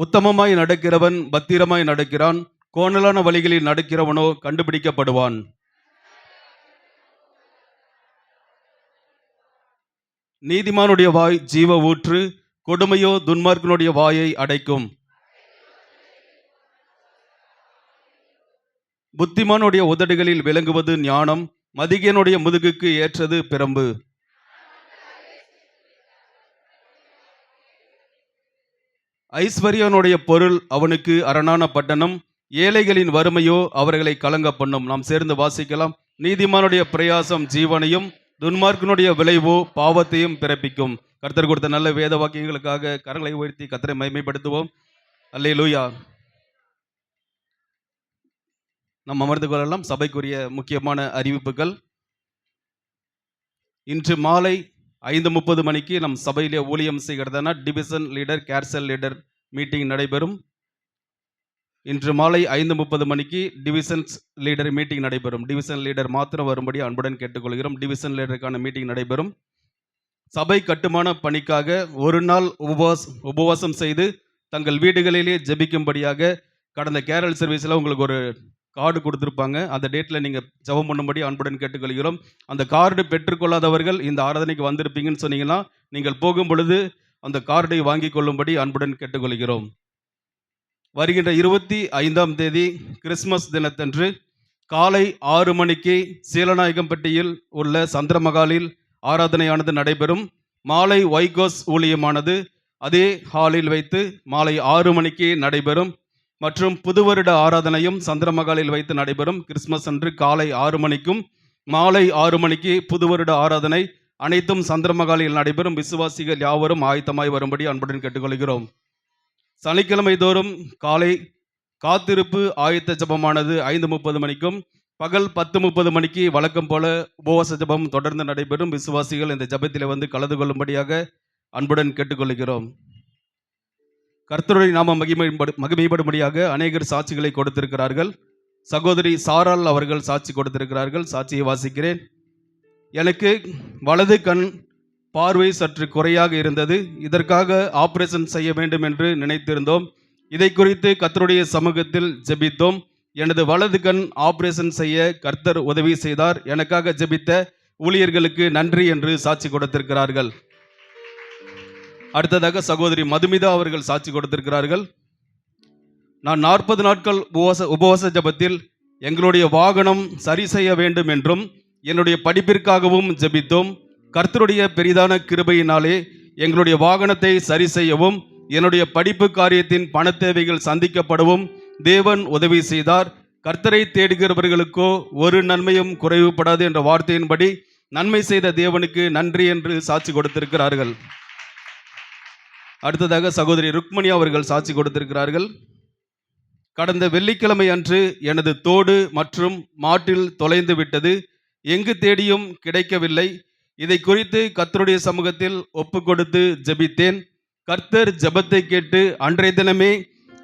உத்தமமாய் நடக்கிறவன் பத்திரமாய் நடக்கிறான், கோணலான வழிகளில் நடக்கிறவனோ கண்டுபிடிக்கப்படுவான். நீதிமானுடைய வாய் ஜீவ ஊற்று, கொடுமையோ துன்மார்க்கனுடைய வாயை அடைக்கும். புத்திமானுடைய உதடுகளில் விளங்குவது ஞானம், மதிகனுடைய முதுகுக்கு ஏற்றது பிரம்பு. ஐஸ்வர்யனுடைய பொருள் அவனுக்கு அரணான பட்டணம், ஏழைகளின் வறுமையோ அவர்களை கலங்க பண்ணும். நாம் சேர்ந்து வாசிக்கலாம். நீதிமானுடைய பிரயாசம் ஜீவனையும், துன்மார்க்கனுடைய விளைவோ பாவத்தையும் பிறப்பிக்கும். கர்த்தர் கொடுத்த நல்ல வேத வாக்கியங்களுக்காக கரங்களை உயர்த்தி கர்த்தரை மகிமைப்படுத்துவோம். அல்லேலூயா. நாம் அமர்ந்து கொள்ளலாம். சபைக்குரிய முக்கியமான அறிவிப்புகள். இன்று மாலை 5:30 மணிக்கு நம் சபையிலே ஊழியம் செய்கிறதான டிவிஷன் லீடர் கேர்சல் லீடர் மீட்டிங் நடைபெறும். இன்று மாலை 5:30 மணிக்கு டிவிஷன்ஸ் லீடர் மீட்டிங் நடைபெறும். டிவிஷன் லீடர் மாத்திரம் வரும்படி அன்புடன் கேட்டுக்கொள்கிறோம். டிவிஷன் லீடருக்கான மீட்டிங் நடைபெறும். சபை கட்டுமான பணிக்காக ஒரு நாள் உபவாசம் செய்து தங்கள் வீடுகளிலே ஜெபிக்கும்படியாக கடந்த கேரல் சர்வீஸில் உங்களுக்கு ஒரு கார்டு கொடுத்துருப்பாங்க. அந்த டேட்டில் நீங்கள் ஜெபம் பண்ணும்படி அன்புடன் கேட்டுக்கொள்கிறோம். அந்த கார்டு பெற்றுக்கொள்ளாதவர்கள் இந்த ஆராதனைக்கு வந்திருப்பீங்கன்னு சொன்னீங்கன்னா நீங்கள் போகும் பொழுது அந்த கார்டை வாங்கி கொள்ளும்படி அன்புடன் கேட்டுக்கொள்கிறோம். வருகின்ற 25ஆம் தேதி கிறிஸ்மஸ் தினத்தன்று காலை 6 மணிக்கு சீலநாயக்கம்பட்டியில் உள்ள சந்திரமகாலில் ஆராதனையானது நடைபெறும். மாலை வைகோஸ் ஊழியமானது அதே ஹாலில் வைத்து மாலை 6 மணிக்கு நடைபெறும். மற்றும் புதுவருட ஆராதனையும் சந்திரமகாலில் வைத்து நடைபெறும். கிறிஸ்மஸ் அன்று காலை 6 மணிக்கும் மாலை 6 மணிக்கு புதுவருட ஆராதனை அனைத்தும் சந்திரமகாலில் நடைபெறும். விசுவாசிகள் யாவரும் ஆயத்தமாய் வரும்படி அன்புடன் கேட்டுக்கொள்கிறோம். சனிக்கிழமை தோறும் காலை காத்திருப்பு ஆயத்த ஜபமானது 5:30 மணிக்கும் பகல் 10:30 மணிக்கு வழக்கம் போல உபவாச ஜபம் தொடர்ந்து நடைபெறும். விசுவாசிகள் இந்த ஜபத்தில் வந்து கலந்து கொள்ளும்படியாக அன்புடன் கேட்டுக்கொள்கிறோம். கர்த்தருடைய நாமம் மகிமைப்படும்படியாக அநேகர் சாட்சிகளை கொடுத்திருக்கிறார்கள். சகோதரி சாரால் அவர்கள் சாட்சி கொடுத்திருக்கிறார்கள். சாட்சியை வாசிக்கிறேன். எனக்கு வலது கண் பார்வை சற்று குறையாக இருந்தது. இதற்காக ஆபரேஷன் செய்ய வேண்டும் என்று நினைத்திருந்தோம். இதை குறித்து கர்த்தருடைய சமூகத்தில் ஜெபித்தோம். எனது வலது கண் ஆபரேஷன் செய்ய கர்த்தர் உதவி செய்தார். எனக்காக ஜெபித்த ஊழியர்களுக்கு நன்றி என்று சாட்சி கொடுத்திருக்கிறார்கள். அடுத்ததாக சகோதரி மதுமிதா அவர்கள் சாட்சி கொடுத்திருக்கிறார்கள். நான் 40 நாட்கள் உபவாச ஜபத்தில் எங்களுடைய வாகனம் சரி செய்ய வேண்டும் என்றும் என்னுடைய படிப்பிற்காகவும் ஜெபித்தோம். கர்த்தருடைய பெரிதான கிருபையினாலே எங்களுடைய வாகனத்தை சரி செய்யவும் என்னுடைய படிப்பு காரியத்தின் பண தேவைகள் சந்திக்கப்படவும் தேவன் உதவி செய்தார். கர்த்தரை தேடுகிறவர்களுக்கோ ஒரு நன்மையும் குறைவுபடாது என்ற வார்த்தையின்படி நன்மை செய்த தேவனுக்கு நன்றி என்று சாட்சி கொடுத்திருக்கிறார்கள். அடுத்ததாக சகோதரி ருக்மணி அவர்கள் சாட்சி கொடுத்திருக்கிறார்கள். கடந்த வெள்ளிக்கிழமை அன்று எனது தோடு மற்றும் மாட்டில் தொலைந்து விட்டது. எங்கு தேடியும் கிடைக்கவில்லை. இதை குறித்து கர்த்தருடைய சமூகத்தில் ஒப்பு கொடுத்து ஜெபித்தேன். கர்த்தர் ஜெபத்தை கேட்டு அன்றைய தினமே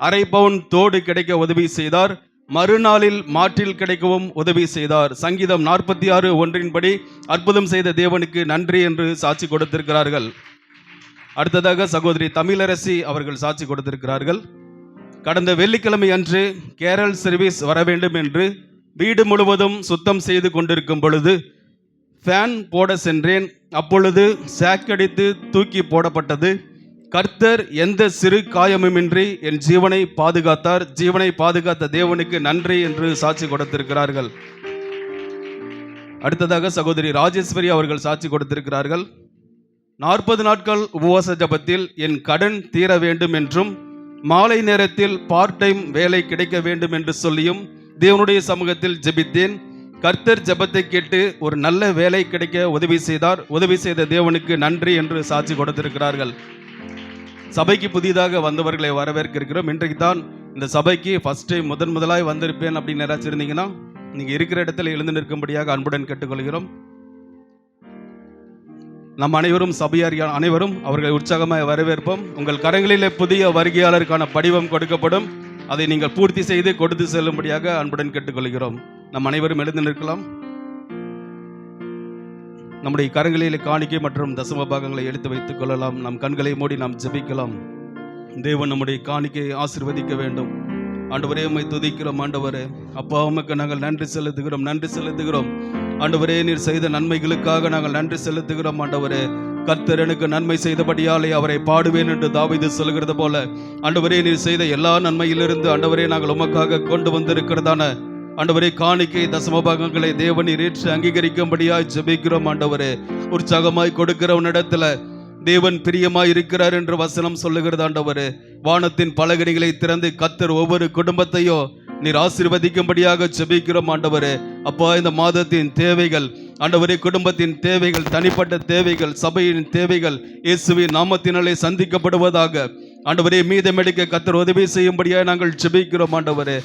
1/2 பவுன் தோடு கிடைக்க உதவி செய்தார். மறுநாளில் மாற்றில் கிடைக்கவும் உதவி செய்தார். சங்கீதம் 46:1 அற்புதம் செய்த தேவனுக்கு நன்றி என்று சாட்சி கொடுத்திருக்கிறார்கள். அடுத்ததாக சகோதரி தமிழரசி அவர்கள் சாட்சி கொடுத்திருக்கிறார்கள். கடந்த வெள்ளிக்கிழமை அன்று கேரல் சர்வீஸ் வர வேண்டும் என்று வீடு முழுவதும் சுத்தம் செய்து கொண்டிருக்கும் பொழுது ஃபேன் போட சென்றேன். அப்பொழுது சாக்கடித்து தூக்கி போடப்பட்டது. கர்த்தர் எந்த சிறு காயமுமின்றி என் ஜீவனை பாதுகாத்தார். ஜீவனை பாதுகாத்த தேவனுக்கு நன்றி என்று சாட்சி கொடுத்திருக்கிறார்கள். அடுத்ததாக சகோதரி ராஜேஸ்வரி அவர்கள் சாட்சி கொடுத்திருக்கிறார்கள். 40 நாட்கள் உபவாச ஜபத்தில் என் கடன் தீர வேண்டும் என்றும் மாலை நேரத்தில் பார்ட் டைம் வேலை கிடைக்க வேண்டும் என்று சொல்லியும் தேவனுடைய சமூகத்தில் ஜெபித்தேன். கர்த்தர் ஜெபத்தை கேட்டு ஒரு நல்ல வேலை கிடைக்க உதவி செய்தார். உதவி செய்த தேவனுக்கு நன்றி என்று சாட்சி கொடுத்திருக்கிறார்கள். சபைக்கு புதிதாக வந்தவர்களை வரவேற்க இருக்கிறோம். இன்றைக்கு தான் இந்த சபைக்கு ஃபர்ஸ்ட் டைம் முதலாய் வந்திருப்பேன் அப்படின்னு யாராச்சும் இருந்தீங்கன்னா நீங்கள் இருக்கிற இடத்துல எழுந்து நிற்கும்படியாக அன்புடன் கேட்டுக்கொள்கிறோம். நம் அனைவரும் சபையார் அனைவரும் அவர்களை உற்சாகமாக வரவேற்போம். உங்கள் கரங்களிலே புதிய வருகையாளருக்கான படிவம் கொடுக்கப்படும். அதை நீங்கள் பூர்த்தி செய்து கொடுத்து செல்லும்படியாக அன்புடன் கேட்டுக்கொள்கிறோம். நம் அனைவரும் எழுந்து நிற்கலாம். நம்முடைய கரங்களிலே காணிக்கை மற்றும் தசம பாகங்களை எடுத்து வைத்துக் கொள்ளலாம். நம் கண்களை மூடி நாம் ஜெபிக்கலாம். தேவன் நம்முடைய காணிக்கையை ஆசீர்வதிக்க வேண்டும். ஆண்டவரே உம்மை துதிக்கிறோம். ஆண்டவரே அப்பா உமக்கு நாங்கள் நன்றி செலுத்துகிறோம். ஆண்டவரே நீர் செய்த நன்மைகளுக்காக நாங்கள் நன்றி செலுத்துகிறோம். ஆண்டவரே கர்த்தர் எனக்கு நன்மை செய்தபடியாலே அவரை பாடுவேன் என்று தாவீது சொல்கிறது போல ஆண்டவரே நீர் செய்த எல்லா நன்மையிலிருந்து ஆண்டவரே நாங்கள் உமக்காக கொண்டு வந்திருக்கிறதான ஆண்டவரே காணிக்கை தசமபாகங்களை தேவனீர் ஏற்று அங்கீகரிக்கும்படியாய் ஜெபிக்கிறோம். ஆண்டவரே உற்சாகமாய் கொடுக்கிறவனிடத்துல தேவன் பிரியமாய் இருக்கிறார் என்று வசனம் சொல்லுகிறது. ஆண்டவரே வானத்தின் பலகணிகளை திறந்து கர்த்தர் ஒவ்வொரு குடும்பத்தையும் நீர் ஆசீர்வதிக்கும்படியாக ஜெபிக்கிறோம். ஆண்டவரே அப்பா இந்த மாதத்தின் தேவைகள் ஆண்டவரே, குடும்பத்தின் தேவைகள், தனிப்பட்ட தேவைகள், சபையின் தேவைகள் இயேசுவின் நாமத்தினாலே சந்திக்கப்படுவதாக. ஆண்டவரே, மீதமெடுக்க கர்த்தர் உதவி செய்யும்படியாக நாங்கள் ஜெபிக்கிறோம். ஆண்டவரே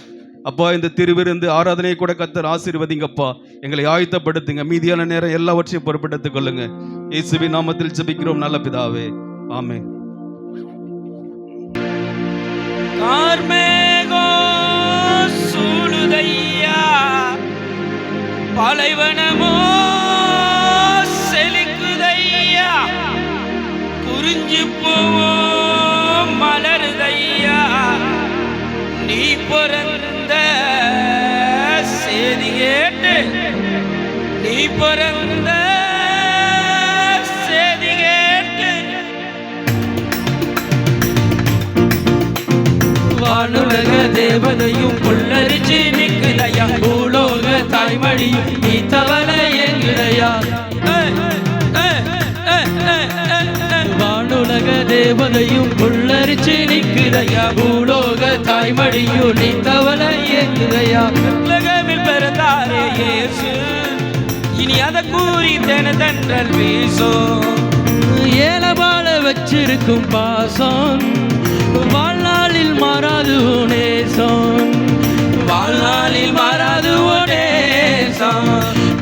அப்பா, இந்த திருவிருந்து ஆராதனையை கூட கர்த்தர் ஆசீர்வதிங்கப்பா. எங்களை ஆயத்தப்படுத்துங்க. மீதியான நேரம் எல்லாவற்றையும் பொறுப்பெடுத்துக் கொள்ளுங்க. இயேசுவின் நாமத்தில் ஜெபிக்கிறோம் நல்ல பிதாவே, ஆமென். கார்மேகோ சூழுதையா, பாலைவனமோ செழிக்குதையா, குறிஞ்சி பூவோ மலருதையா, நீ பிறந்த செய்தி கேட்டு, நீ பிறந்த செய்தி கேட்டு, வானுலக தேவதையும் புல்லரிச்சு நிற்குதையா, பூலோக தாய்மடியும் நீ தவற எங்குதையா. வானுலக தேவதையும் புல்லரிச்சு நிற்குதையா, பூலோக தாய்மடியும் நீ தவற எங்குதையா. உலகமில் பிறந்தாரே இயேசு, இனி அதை கூறி தென்றல் வீசும். ஏலபால வச்சிருக்கும் பாசம் வாழ்நாளில் மாறாது நேசம், வாழ்நாளில் மாறாது நேசம்.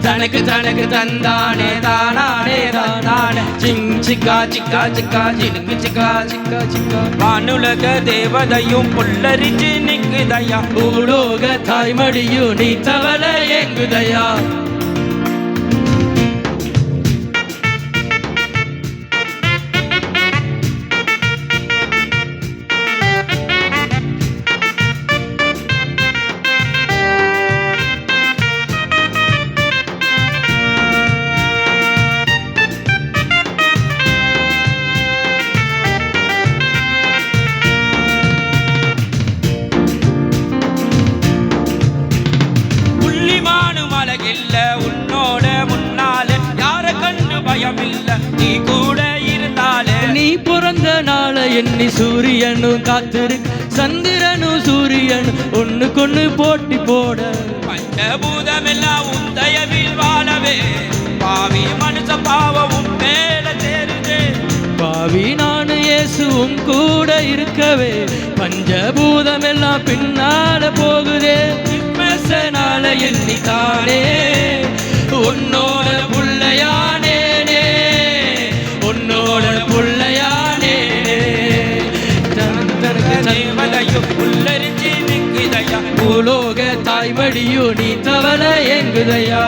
தனக்கு தனக்கு தந்தானே தானானே தானானே, சிங் சிக்கா சிக்கா சிக்கா சினுக்கு சிக்கா சிக்கா சிக்கா. வானுலக தேவதையும் புல்லரிச்சு நிற்குதையா, பூலோக தாய்மடியும் நீ தவற எங்குதையா. உன்னோட முன்னாலே யார கண்டு பயமில்ல, நீ கூட இருந்தாலே. நீ பிறந்த நாள எண்ணி சூரியனும் காத்திருக்கு, சந்திரனும் சூரியனும் ஒண்ணுக்கொண்ணு போட்டி போட. பஞ்சபூதமெல்லாம் உன் தயவில் வாழவே, பாவி மனுஷ பாவமும் மேல தேருதே. பாவி நானு இயேசுவும் கூட இருக்கவே, பஞ்சபூதமெல்லாம் பின்னால போகுதே. நாள எண்ணித்தானே உன்னோட புள்ளையானேனே, உன்னோட புள்ளையானே. தேவதையும் புல்லரிச்சு நிற்குதையா, பூலோக தாய்மடியும் நீ தவற எங்குதையா.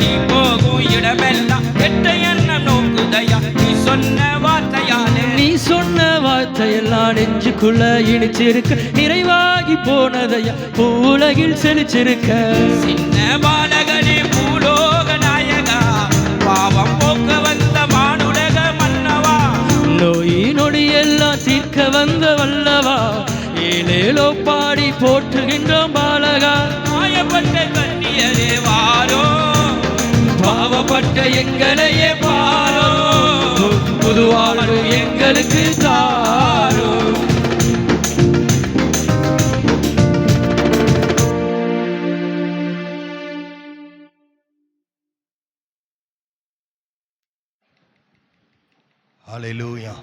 நீ போகும் இடமெல்லாம் கெட்ட எண்ணம் நோக்குதையா, நீ சொன்ன வார்த்தையாலே. நீ சொன்ன வார்த்தையெல்லாம் நெஞ்சுக்குள்ள இனிச்சிருக்க, நிறைவாகி போனதையா பூலகில் செழிச்சிருக்க. சின்ன பாலகனே பூலோக நாயகா, பாவம் போக்க வந்த மானுலக மன்னவா, நோய் நொடி எல்லாம் தீர்க்க வந்த வல்லவா, ஏலேலோ பாடி போற்றுகின்றோம் பாலகா. மாயப்பட்ட கண்ணியரே வாரோ, பாவப்பட்ட எங்களையே பாரோ, புது வாழ்வு எங்களுக்கு தாரோ. ஹல்லேலூயா.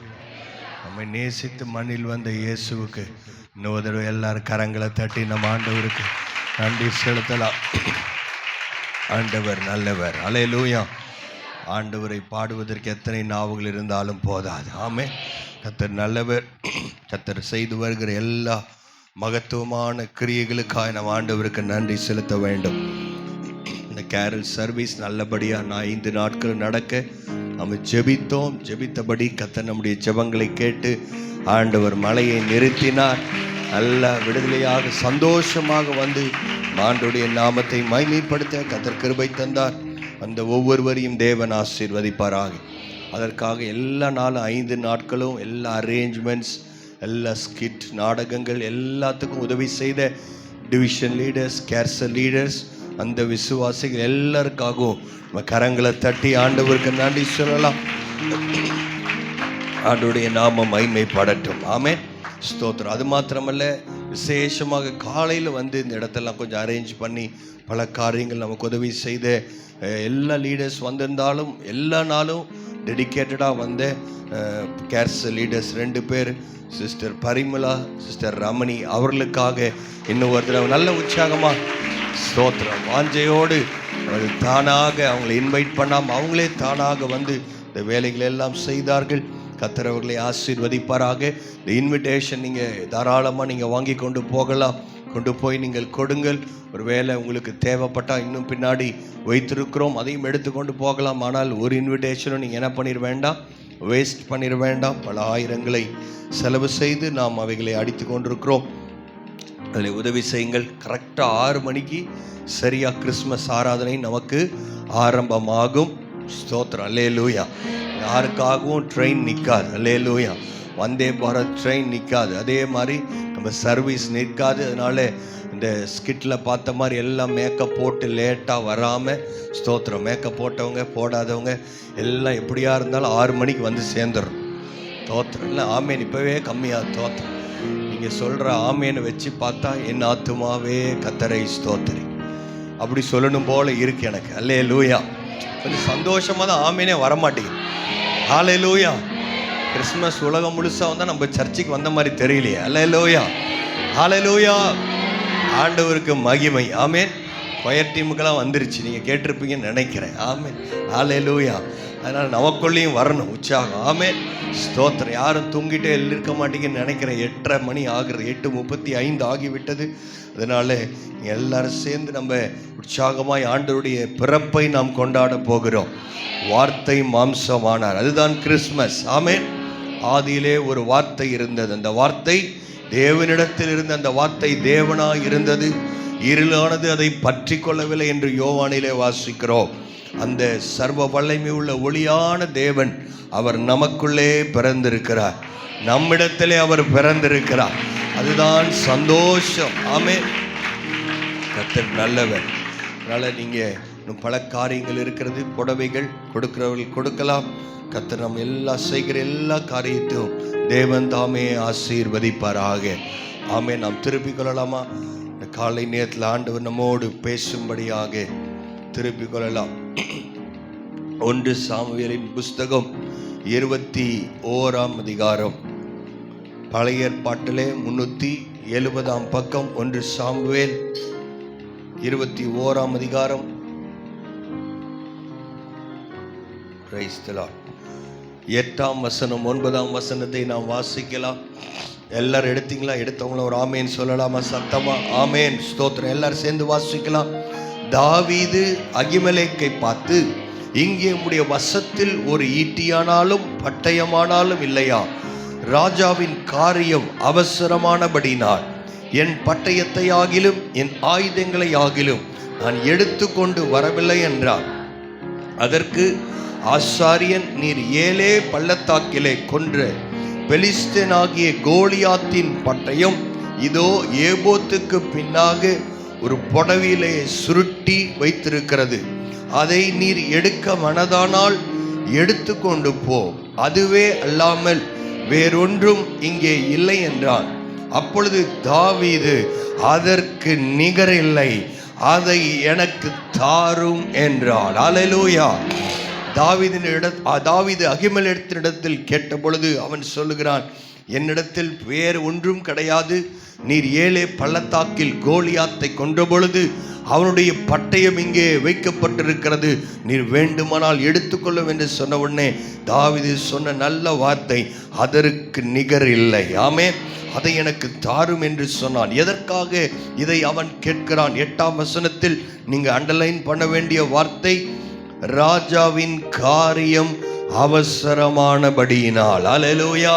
நம்மை நேசித்து மண்ணில் வந்த இயேசுவுக்கு இன்னொரு தடவை எல்லாரும் கரங்களை தட்டி நம்ம ஆண்டவருக்கு நன்றி செலுத்தலாம். ஆண்டவர் நல்லவர். ஹல்லேலூயா. ஆண்டவரை பாடுவதற்கு எத்தனை நாவுகள் இருந்தாலும் போதாது. ஆமென். கர்த்தர் நல்லவர். கர்த்தர் செய்து வருகிற எல்லா மகத்துவமான கிரியைகளுக்காக நம்ம ஆண்டவருக்கு நன்றி செலுத்த வேண்டும். இந்த கேரல் சர்வீஸ் நல்லபடியாக 5 நாட்கள் நடக்க நம்ம ஜெபித்தோம். ஜெபித்தபடி கர்த்தர் நம்முடைய ஜெபங்களை கேட்டு ஆண்டவர் மழையை நிறுத்தினார். நல்ல விடுதலையாக சந்தோஷமாக வந்து ஆண்டவருடைய நாமத்தை மகிமைப்படுத்த கர்த்தர் கிருபை தந்தார். அந்த ஒவ்வொருவரையும் தேவன் ஆசீர்வதிப்பாராக. அதற்காக எல்லா நாளும் 5 நாட்களும் எல்லா அரேஞ்ச்மெண்ட்ஸ் எல்லா ஸ்கிட் நாடகங்கள் எல்லாத்துக்கும் உதவி செய்த டிவிஷன் லீடர்ஸ், கேர்சல் லீடர்ஸ், அந்த விசுவாசிகள் எல்லாருக்காகவும் நம்ம கரங்களை தட்டி ஆண்டவருக்கு நன்றி சொல்லலாம். ஆண்டவருடைய நாமம் மகிமைப்படட்டும். ஆமென், ஸ்தோத்திரம். அது மாத்திரமல்ல, விசேஷமாக காலையில் வந்து இந்த இடத்தெல்லாம் கொஞ்சம் அரேஞ்ச் பண்ணி பல காரியங்கள் நமக்கு உதவி செய்த எல்லா லீடர்ஸ் வந்திருந்தாலும் எல்லா நாளும் டெடிக்கேட்டடாக வந்த கேர்ஸ் லீடர்ஸ் 2 பேர், சிஸ்டர் பரிமலா, சிஸ்டர் ரமணி, அவர்களுக்காக இன்னும் ஒரு தடவை நல்ல உற்சாகமாக ஸ்தோத்திரம் வாஞ்சையோடு அவர்கள் தானாக அவங்களை இன்வைட் பண்ணாமல் அவங்களே தானாக வந்து இந்த வேலைகளை எல்லாம் செய்தார்கள். கர்த்தர் அவர்களை ஆசீர்வதிப்பாராக. இந்த இன்விடேஷன் நீங்கள் தாராளமாக நீங்கள் வாங்கி கொண்டு போகலாம். கொண்டு போய் நீங்கள் கொடுங்கள். ஒரு வேளை உங்களுக்கு தேவைப்பட்டால் இன்னும் பின்னாடி வைத்திருக்கிறோம், அதையும் எடுத்துக்கொண்டு போகலாம். ஆனால் ஒரு இன்விடேஷனும் நீங்கள் என்ன பண்ணிட வேண்டாம், வேஸ்ட் பண்ணிட வேண்டாம். பல ஆயிரங்களை செலவு செய்து நாம் அவைகளை அடித்து கொண்டிருக்கிறோம். அதில் உதவி செய்யுங்கள். கரெக்டாக 6 மணிக்கு சரியாக கிறிஸ்மஸ் ஆராதனை நமக்கு ஆரம்பமாகும். ஸ்தோத்திரம், அல்லேலூயா. யாருக்காகவும் ட்ரெயின் நிற்காது, அல்லேலூயா. வந்தே பாரத் ட்ரெயின் நிற்காது, அதே மாதிரி நம்ம சர்வீஸ் நிற்காது. அதனால இந்த ஸ்கிட்டில் பார்த்த மாதிரி எல்லாம் மேக்கப் போட்டு லேட்டாக வராமல், ஸ்தோத்திரம், மேக்கப் போட்டவங்க போடாதவங்க எல்லாம் எப்படியா இருந்தாலும் 6 மணிக்கு வந்து சேர்ந்துடும். தோத்திரம் இல்லை, ஆமேன் இப்போவே கம்மியாக தோத்திரம். நீங்கள் சொல்கிற ஆமேனை வச்சு பார்த்தா என் ஆத்துமாவே கர்த்தரை ஸ்தோத்திரி அப்படி சொல்லணும் போல இருக்கு எனக்கு. அல்லேலூயா. கொஞ்சம் சந்தோஷமாக தான் ஆமேனே வரமாட்டேங்குது. ஹல்லேலூயா. கிறிஸ்மஸ் உலகம் முழுசாக வந்தால் நம்ம சர்ச்சுக்கு வந்த மாதிரி தெரியலையே. அல்லேலூயா, ஹல்லேலூயா. ஆண்டவருக்கு மகிமை. ஆமேன். கொயர் டீமுக்கெல்லாம் வந்துருச்சு, நீங்கள் கேட்டிருப்பீங்கன்னு நினைக்கிறேன். ஆமேன், ஹல்லேலூயா. அதனால் நமக்குள்ளேயும் வரணும் உற்சாகம். ஆமேன், ஸ்தோத்திரம். யாரும் தூங்கிட்டே இருக்க மாட்டீங்கன்னு நினைக்கிறேன். 8:30 மணி ஆகுறது, 8:35 ஆகிவிட்டது. அதனால எல்லாரும் சேர்ந்து நம்ம உற்சாகமாய் ஆண்டவருடைய பிறப்பை நாம் கொண்டாட போகிறோம். வார்த்தை மாம்சமானார், அதுதான் கிறிஸ்மஸ். ஆமேன். ஆதியிலே ஒரு வார்த்தை இருந்தது, அந்த வார்த்தை தேவனிடத்தில் இருந்த அந்த வார்த்தை தேவனாய் இருந்தது, இருளானது அதை பற்றி கொள்ளவில்லை என்று யோவானிலே வாசிக்கிறோம். அந்த சர்வ வல்லமை உள்ள ஒளியான தேவன் அவர் நமக்குள்ளே பிறந்திருக்கிறார், நம்மிடத்திலே அவர் பிறந்திருக்கிறார். அதுதான் சந்தோஷம். ஆமென். கர்த்தர் நல்லவர். அதனால் நீங்கள் இன்னும் பல காரியங்கள் இருக்கிறது, புடவைகள் கொடுக்கிறவர்கள் கொடுக்கலாம். கர்த்தர் நம்ம செய்கிற எல்லா காரியத்தையும் தேவன் தாமே ஆசீர்வதிப்பாராக. ஆமென். நாம் திருப்பிக் கொள்ளலாமா? இந்த காலை நேரத்தில் ஆண்டவர் நம்மோடு பேசும்படியாக திருப்பிக் கொள்ளலாம். 1 சாமுவேலின் புஸ்தகம் 21ஆம் அதிகாரம், பழைய ஏற்பாட்டிலே 370ஆம் பக்கம். 1 சாமுவேல் 21ஆம் அதிகாரம். Praise the Lord. 8ஆம் வசனம் 9ஆம் வசனத்தை நாம் வாசிக்கலாம். எல்லாரும் எடுத்தீங்களா? எடுத்தவங்களும் ஒரு ஆமேன் சொல்லலாமா சத்தமா? ஆமேன், ஸ்தோத்திரம். எல்லாரும் சேர்ந்து வாசிக்கலாம். தாவீது அகிமெலேக்கை பார்த்து, இங்கே உம்முடைய வசத்தில் ஒரு ஈட்டியானாலும் பட்டயமானாலும் இல்லையா? ராஜாவின் காரியம் அவசரமானபடினால் என் பட்டயத்தை ஆகிலும் என் ஆயுதங்களை ஆகிலும் நான் எடுத்துக்கொண்டு வரவில்லை என்றார். அதற்கு ஆசாரியன், நீர் ஏலே பள்ளத்தாக்கிலே கொன்ற பெலிஸ்தனாகிய கோலியாத்தின் பட்டயம் இதோ ஏபோத்துக்கு பின்னாக ஒரு புடவிலே சுருட்டி வைத்திருக்கிறது, அதை நீர் எடுக்க மனதானால் எடுத்துக்கொண்டு போ, அதுவே அல்லாமல் வேறொன்றும் இங்கே இல்லை என்றான். அப்பொழுது தாவீது, அதற்கு நிகரில்லை, அதை எனக்கு தாரும் என்றான். அல்லேலூயா. தாவீது அகிமெலேக்கினிடத்தில் கேட்ட பொழுது அவன் சொல்லுகிறான், என்னிடத்தில் வேறு ஒன்றும் கிடையாது. நீர் ஏலே பள்ளத்தாக்கில் கோலியாத்தை கொன்ற பொழுது அவனுடைய பட்டயம் இங்கே வைக்கப்பட்டிருக்கிறது, நீர் வேண்டுமானால் எடுத்துக்கொள்ளும் என்று சொன்ன உடனே தாவீது சொன்ன நல்ல வார்த்தை, அதற்கு நிகர் இல்லை. ஆமென். அதை எனக்கு தாரும் என்று சொன்னான். எதற்காக இதை அவன் கேட்கிறான்? 8ஆம் வசனத்தில் நீங்க அண்டர்லைன் பண்ண வேண்டிய வார்த்தை, ராஜாவின் காரியம் அவசரமானபடியினால். ஹல்லேலூயா,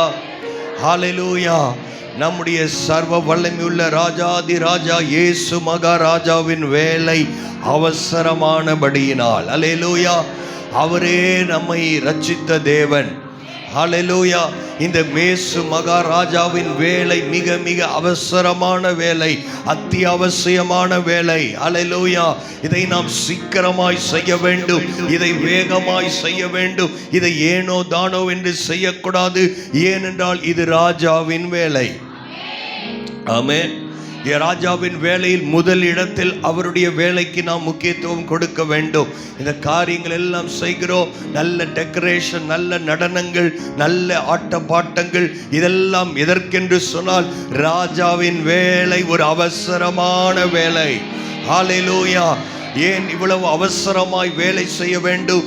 ஹல்லேலூயா. நம்முடைய சர்வ வல்லமையுள்ள ராஜாதி ராஜா இயேசு மகாராஜாவின் வேலை அவசரமானபடியினால். அல்லேலூயா. அவரே நம்மை ரட்சித்த தேவன், ஹல்லேலூயா. இந்த மேசு மகாராஜாவின் வேலை மிக மிக அவசரமான வேலை, அத்தியாவசியமான வேலை. ஹல்லேலூயா. இதை நாம் சீக்கிரமாய் செய்ய வேண்டும், இதை வேகமாய் செய்ய வேண்டும். இதை ஏனோ தானோ என்று செய்யக்கூடாது. ஏனென்றால் இது ராஜாவின் வேலை. ஆமென். ராஜாவின் வேலையில் முதல் இடத்தில் அவருடைய வேலைக்கு நாம் முக்கியத்துவம் கொடுக்க வேண்டும். இந்த காரியங்கள் எல்லாம் செய்கிறோம். நல்ல டெக்கரேஷன், நல்ல நடனங்கள், நல்ல ஆட்ட பாட்டங்கள், இதெல்லாம் எதற்கென்று சொன்னால் ராஜாவின் வேலை ஒரு அவசரமான வேலை. ஹல்லேலூயா. ஏன் இவ்வளவு அவசரமாய் வேலை செய்ய வேண்டும்?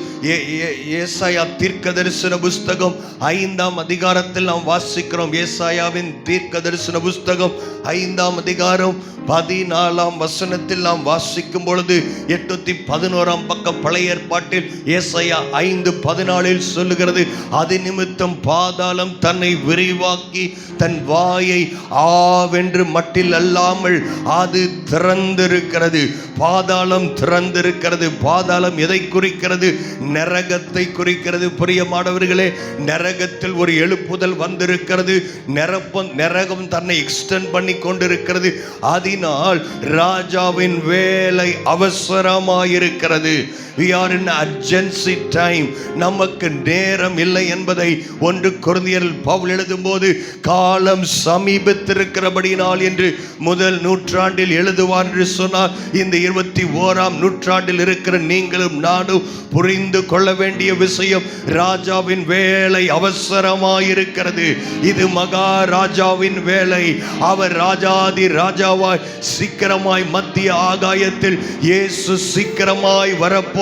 ஏசாயா தீர்க்கதரிசன புஸ்தகம் 5ஆம் அதிகாரத்தில் நாம் வாசிக்கிறோம். ஏசாயாவின் தீர்க்கதரிசன புஸ்தகம் 5ஆம் அதிகாரம் 14ஆம் வசனத்தில் நாம் வாசிக்கும் பொழுது 811ஆம் பக்கம் பழைய ஏற்பாட்டில் ஏசாயா 5:14 சொல்லுகிறது, அது நிமித்தம் பாதாளம் தன்னை விரிவாக்கி தன் வாயை ஆவென்று மட்டில் அல்லாமல் அது திறந்திருக்கிறது. பாதாளம் திறந்திருக்கிறது. பாதாளம் எதை குறிக்கிறது? நரகத்தை குறிக்கிறது. பிரியமானவர்களே, நரகத்தில் ஒரு எழுப்புதல் வந்திருக்கிறது. நரகம் தன்னை எக்ஸ்டெண்ட் பண்ணி கொண்டிருக்கிறது. அதனால் ராஜாவின் வேலை அவசரமாயிருக்கிறது. We are in urgency time. நமக்கு நேரம் இல்லை என்பதை 1 கொரிந்தியரில் பவுல் எழுதும்போது காலம் சமீபத்திருக்கிறபடினால் என்று முதல் நூற்றாண்டில் எழுதுவார் என்று சொன்னார். இந்த 21ஆம் நூற்றாண்டில் இருக்கிற நீங்களும் நானும் புரிந்து கொள்ள வேண்டிய விஷயம், ராஜாவின் வேலை அவசரமாயிருக்கிறது. இது மகாராஜாவின் வேலை. அவர் ராஜாதி ராஜாவாய் சீக்கிரமாய் மத்திய ஆகாயத்தில் இயேசு சீக்கிரமாய் வரப்போ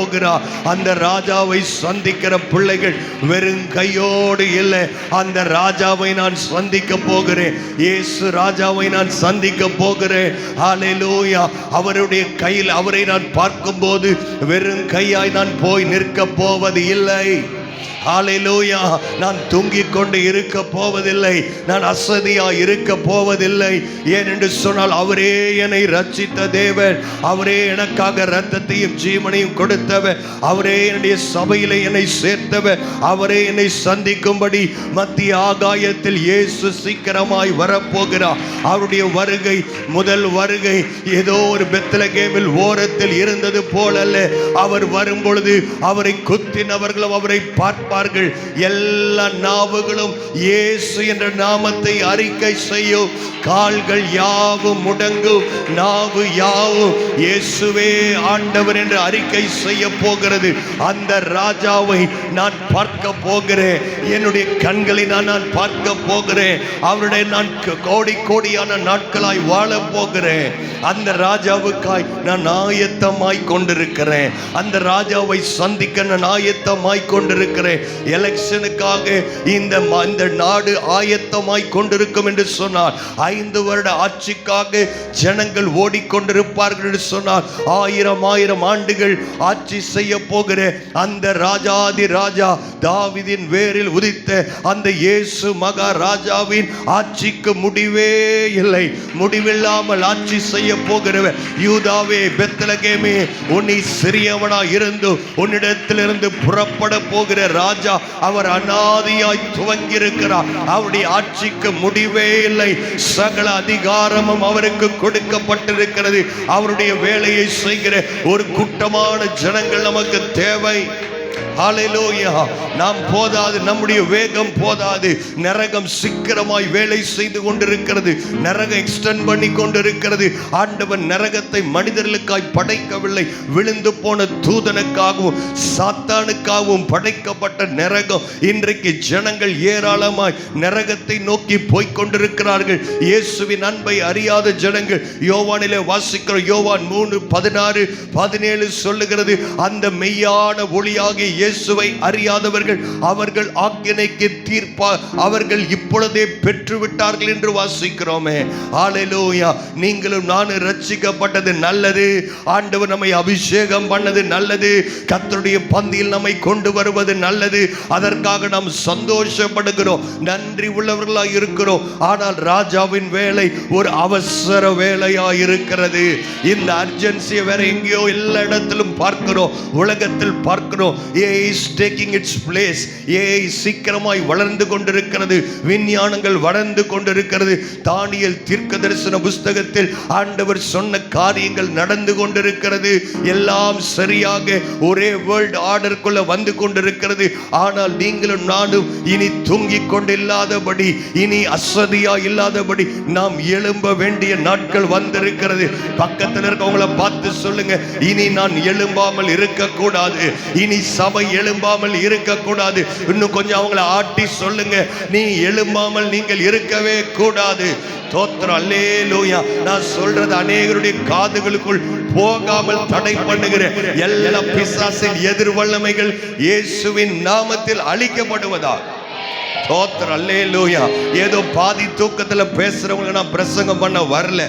அந்த ராஜாவை சந்திக்கிற பிள்ளைகள் வெறும் கையோடு இல்லை. அந்த ராஜாவை நான் சந்திக்க போகிறேன். இயேசு ராஜாவை நான் சந்திக்க போகிறேன். ஹல்லேலூயா. அவருடைய கையில் அவரை நான் பார்க்கும்போது வெறும் கையாய் நான் போய் நிற்க போவது இல்லை. ஹல்லேலூயா. நான் தூங்கிக் கொண்டு இருக்க போவதில்லை. நான் அசதியா இருக்க போவதில்லை. ஏனென்று சொன்னால் அவரே என்னை ரட்சித்த தேவன். அவரே எனக்காக இரத்தத்தையும் ஜீவனையும் கொடுத்தவர். அவரே என்னுடைய சபையிலே என்னை சேர்த்தவர். அவரே என்னை சந்திக்கும்படி மத்திய ஆகாயத்தில் இயேசு சீக்கிரமாய் வரப்போகிறார். அவருடைய வருகை, முதல் வருகை ஏதோ ஒரு பெத்லகேமில் ஓரத்தில் இருந்தது போலல்ல. அவர் வரும் பொழுது அவரை குத்தினவர்களும் அவரை பார்ப்பார்கள். எல்லா நாவுகளும் இயேசு என்ற நாமத்தை அறிக்கை செய்யும். கால்கள் யாவும் முடங்கும், நாவு யாவும் இயேசுவே ஆண்டவர் என்று அறிக்கை செய்ய போகிறது. அந்த ராஜாவை நான் பார்க்க போகிறேன். என்னுடைய கண்களை நான் பார்க்க போகிறேன். அவருடைய நான் கோடி கோடியான நாட்களாய் வாழ போகிறேன். அந்த ராஜாவுக்காய் நான் ஆயத்தமாய் கொண்டிருக்கிறேன். அந்த ராஜாவை சந்திக்க நான் ஆயத்தமாய் கொண்டிருக்கிறேன். எலெக்ஷனுக்காக இந்த நாடு ஆயத்தமாய் கொண்டிருக்கும் என்று சொன்னார். 5 வருட ஆட்சிக்காக ஜனங்கள் ஓடிக்கொண்டிருப்பார்கள் என்று சொன்னார். 1000 ஆண்டுகள் ஆட்சி செய்ய போகிற அந்த ராஜாதி ராஜா தாவீதின் வேரில் உதித்த அந்த இயேசு மகாராஜாவின் ஆட்சிக்கு முடிவே இல்லை. முடிவில்லாமல் ஆட்சி செய்ய போகிறவர். யூதாவே, பெத்லகேமே, உன்னை சிறியவனா இருந்து உன்னிடத்திலிருந்து புறப்பட போகிற ராஜா அவர் அநாதியாய் துவங்கி இருக்கிறார். அவருடைய ஆட்சிக்கு முடிவே இல்லை. சகல அதிகாரமும் அவருக்கு கொடுக்கப்பட்டிருக்கிறது. அவருடைய வேலையை செய்கிற ஒரு கூட்டமான ஜனங்கள் நமக்கு தேவை. ஹல்லேலூயா. நாம் போதாது, நம்முடைய வேகம் போதாது. நரகம் சீக்கிரமாய் வேலை செய்து கொண்டிருக்கிறது. நரகம் எக்ஸ்டெண்ட் பண்ணி கொண்டிருக்கிறது. ஆண்டவன் நரகத்தை மனிதர்களுக்காய் படைக்கவில்லை. விழுந்து போன தூதனுக்காகவும் சாத்தானுக்காகவும் படைக்கப்பட்ட நரகம். இன்றைக்கு ஜனங்கள் ஏராளமாய் நரகத்தை நோக்கி போய்கொண்டிருக்கிறார்கள். இயேசுவின் அன்பை அறியாத ஜனங்கள். யோவானிலே வாசிக்கிற யோவான் 3:16-17 சொல்லுகிறது, அந்த மெய்யான ஒளியாகிய இயேசுவை அறியாதவர்கள் அவர்கள் ஆக்கினைக்கு தீர்ப்பா அவர்கள் இப்பொழுதே பெற்றுவிட்டார்கள் என்று வாசிக்கிறோமே. ஹல்லேலூயா. நீங்களும் நானும் ரட்சிக்கப்பட்டது நல்லது. ஆண்டவர் நம்மை அபிஷேகம் பண்ணது நல்லது. கர்த்தருடைய பந்தியில் நம்மை கொண்டு வருவது நல்லது. அதற்காக நாம் சந்தோஷப்படுகிறோம், நன்றி உள்ளவர்களாய் இருக்கிறோம். ஆனால் ராஜாவின் வேலை ஒரு அவசர வேலையாய் இருக்கிறது. இந்த அர்ஜென்சியை வேற எங்கேயோ எல்லா இடத்திலும் பார்க்கிறோம், உலகத்தில் பார்க்கிறோம். is taking its place. AI சீக்கிரமாய் வளர்ந்து கொண்டிருக்கிறது. விஞ்ஞானங்கள் வளர்ந்து கொண்டிருக்கிறது. தானியேல் தீர்க்கதரிசன புஸ்தகத்தில் ஆண்டவர் சொன்ன காரியங்கள் நடந்து கொண்டிருக்கிறது. எல்லாம் சரியாக ஒரே வேர்ல்ட் ஆர்டருக்குள்ள வந்து கொண்டிருக்கிறது. ஆனால் நீங்களும் நானும் இனி தூங்கிக் கொண்டில்லாதபடி, இனி அசதியா இல்லாதபடி நாம் எழும்ப வேண்டிய நாட்கள் வந்திருக்கிறது. பக்கத்தில் இருக்கவங்கள பார்த்து சொல்லுங்க, இனி நான் எழும்பாமல் இருக்கக்கூடாது, இனி சபை எழும்பாமல் இருக்கக்கூடாது. இன்னும் கொஞ்சம் அவங்கள ஆட்டி சொல்லுங்க, நீ எழும்பாமல் நீங்கள் இருக்கவே கூடாது. தோத்திரம், அல்லேலூயா. நான் சொல்றது அநேகருடைய காதுகளுக்குள் போகாமல் தடை பண்ணுகிற எல்லா பிசாசின் எதிர்வல்லமைகள் இயேசுவின் நாமத்தில் அழிக்கப்படுவதா. தோத்திரம், அல்லேலூயா. ஏதோ பாதி தூக்கத்துல பேசுறவங்க நான் பிரசங்கம் பண்ண வரல.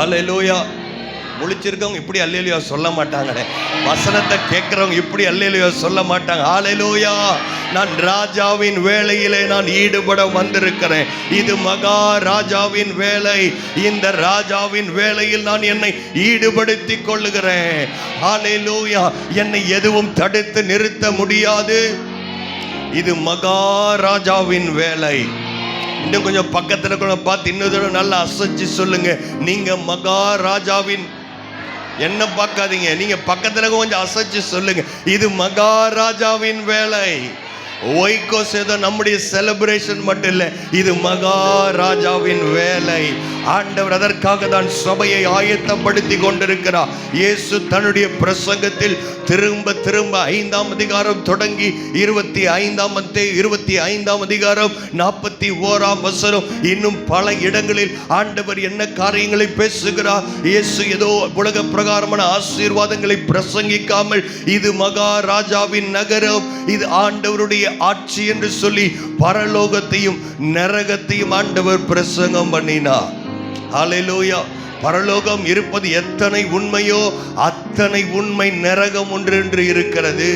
அல்லேலூயா. முழிச்சிருக்கவங்க இப்படி அல்லேலூயா சொல்ல மாட்டாங்களே. வசனத்தை கேட்கிறவங்க இப்படி அல்லேலூயா சொல்ல மாட்டாங்க. அல்லேலூயா. நான் ராஜாவின் வேலையிலே நான் ஈடுபட வந்திருக்கிறேன். இது மகா ராஜாவின் வேலை. இந்த ராஜாவின் வேலையில் நான் என்னை ஈடுபடுத்திக் கொள்ளுகிறேன். அல்லேலூயா. என்னை எதுவும் தடுத்து நிறுத்த முடியாது. இது மகா ராஜாவின் வேலை. இன்னும் கொஞ்சம் பக்கத்துல கூட பார்த்து இன்னொரு நல்லா அசைச்சு சொல்லுங்க, நீங்க மகா ராஜாவின். என்ன பார்க்காதீங்க, நீங்க பக்கத்துல கொஞ்சம் அசைச்சு சொல்லுங்க, இது மகா ராஜாவின் வேலை. ஒய்கோஸ் ஏதோ நம்முடைய செலிப்ரேஷன் மட்டும் இல்லை, இது மகா ராஜாவின் வேலை. ஆண்டவர் அதற்காக தான் சபையை ஆயத்தப்படுத்தி கொண்டிருக்கிறார். இயேசு தன்னுடைய பிரசங்கத்தில் திரும்ப திரும்ப 5ஆம் அதிகாரம் தொடங்கி 25ஆம் அதிகாரம் 41ஆம் வசனம் இன்னும் பல இடங்களில் ஆண்டவர் என்ன காரியங்களை பேசுகிறார். இயேசு ஏதோ உலக பிரகாரமான ஆசீர்வாதங்களை பிரசங்கிக்காமல், இது மகா ராஜாவின் நகரம், இது ஆண்டவருடைய ஆட்சி என்று சொல்லி பரலோகத்தையும் நரகத்தையும் ஆண்டவர் பிரசங்கம் பண்ணினார். ஹல்லேலூயா. பரலோகம் இருப்பது எத்தனை உண்மையோ அத்தனை உண்மை நரகம் ஒன்று இருக்கிறது.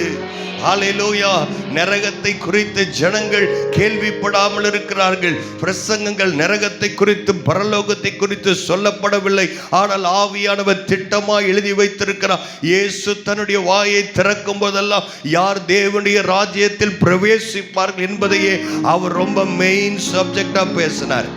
ஹல்லேலூயா. நரகத்தை குறித்து ஜனங்கள் கேள்விப்படாமல் இருக்கிறார்கள். பிரசங்கங்கள் நரகத்தை குறித்து பரலோகத்தை குறித்து சொல்லப்படவில்லை. ஆனால் ஆவியானவர் திட்டமாய் எழுதி வைத்திருக்கிறார். இயேசு தன்னுடைய வாயை திறக்கும் போதெல்லாம் யார் தேவனுடைய ராஜ்யத்தில் பிரவேசிப்பார்கள் என்பதையே அவர் ரொம்ப மெயின் சப்ஜெக்டா பேசினார்.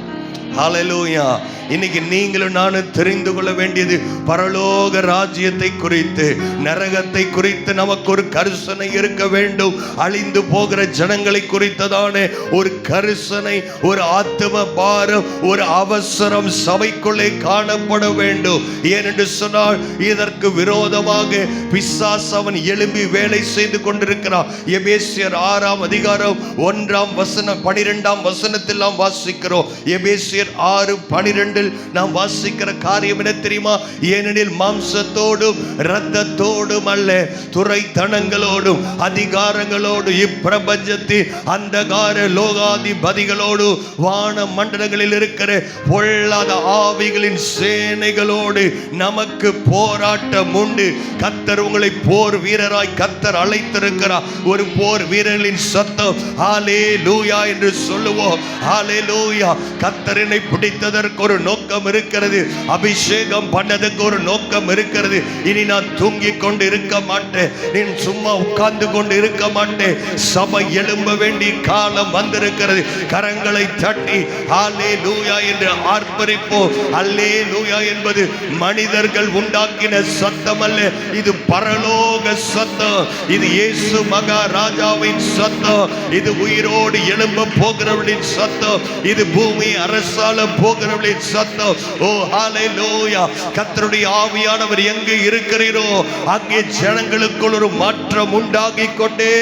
ஹல்லேலூயா. இன்னைக்கு நீங்களும் நானும் தெரிந்து கொள்ள வேண்டியது பரலோக ராஜ்யத்தை குறித்து, நரகத்தை குறித்து நமக்கு ஒரு கரிசனை இருக்க வேண்டும். அழிந்து போகிற ஜனங்களை குறித்ததான ஒரு கரிசனை, ஒரு ஆத்தும பாரம், ஒரு அவசரம் சபைக்குள்ளே காணப்பட வேண்டும். ஏனென்று சொன்னால் இதற்கு விரோதமாக பிசாசு அவன் எழும்பி வேலை செய்து கொண்டிருக்கிறான். எபேசியர் 6ஆம் அதிகாரம் 1ஆம் வசனம் 12ஆம் வசனத்தில் நாம் வாசிக்கிறோம். எபேசியர் 6:12 நாம் வாசிக்கிற காரியம் என்ன தெரியுமா? ஏனெனில் மாம்சத்தோடும் இரத்தத்தோடும் அல்ல, துரைத்தனங்களோடும் அதிகாரங்களோடு இப்பிரபஞ்சத்தின் அந்தகார லோகாதிபதிகளோடு வான மண்டலங்களில் இருக்கிற பொல்லாத ஆவிகளின் சேனைகளோடு நமக்கு போராட்டம் உண்டு. கர்த்தர் உங்களை போர் வீரராய் கர்த்தர் அழைத்திருக்கிறார். ஒரு போர் வீரர்களின் சத்தம் ஹல்லேலூயா என்று சொல்லுவோம். ஹல்லேலூயா. கர்த்தரினை பிடித்ததற்கு ஒரு நோக்கம் இருக்கிறது. அபிஷேகம் பண்ணதுக்கு ஒரு நோக்கம் இருக்கிறது. இனி நான் தூங்கிக் கொண்டு இருக்க மாட்டேன், நீ சும்மா உட்கார்ந்து கொண்டு இருக்க மாட்டேன். சபை எழும்ப வேண்டிய காலம் வந்திருக்கிறது. கரங்களை தட்டி ஹல்லேலூயா என்று ஆர்ப்பரிப்போம். ஹல்லேலூயா என்பது மனிதர்கள் உண்டாக்கின சத்தம் அல்ல, இது பரலோக சத்தம். இது இயேசு மகா ராஜாவின் சத்தம். இது உயிரோடு எழும்ப போகிறவர்களின் சத்தம். இது பூமி அரசால போகிறவர்களின் சத்தம். ஓ ஹல்லேலூயா. கர்த்தருடைய ஆவியானவர் எங்கு இருக்கிறீரோ அங்கே ஜனங்களுக்குள் ஒரு மாற்றம் உண்டாகிக் கொண்டே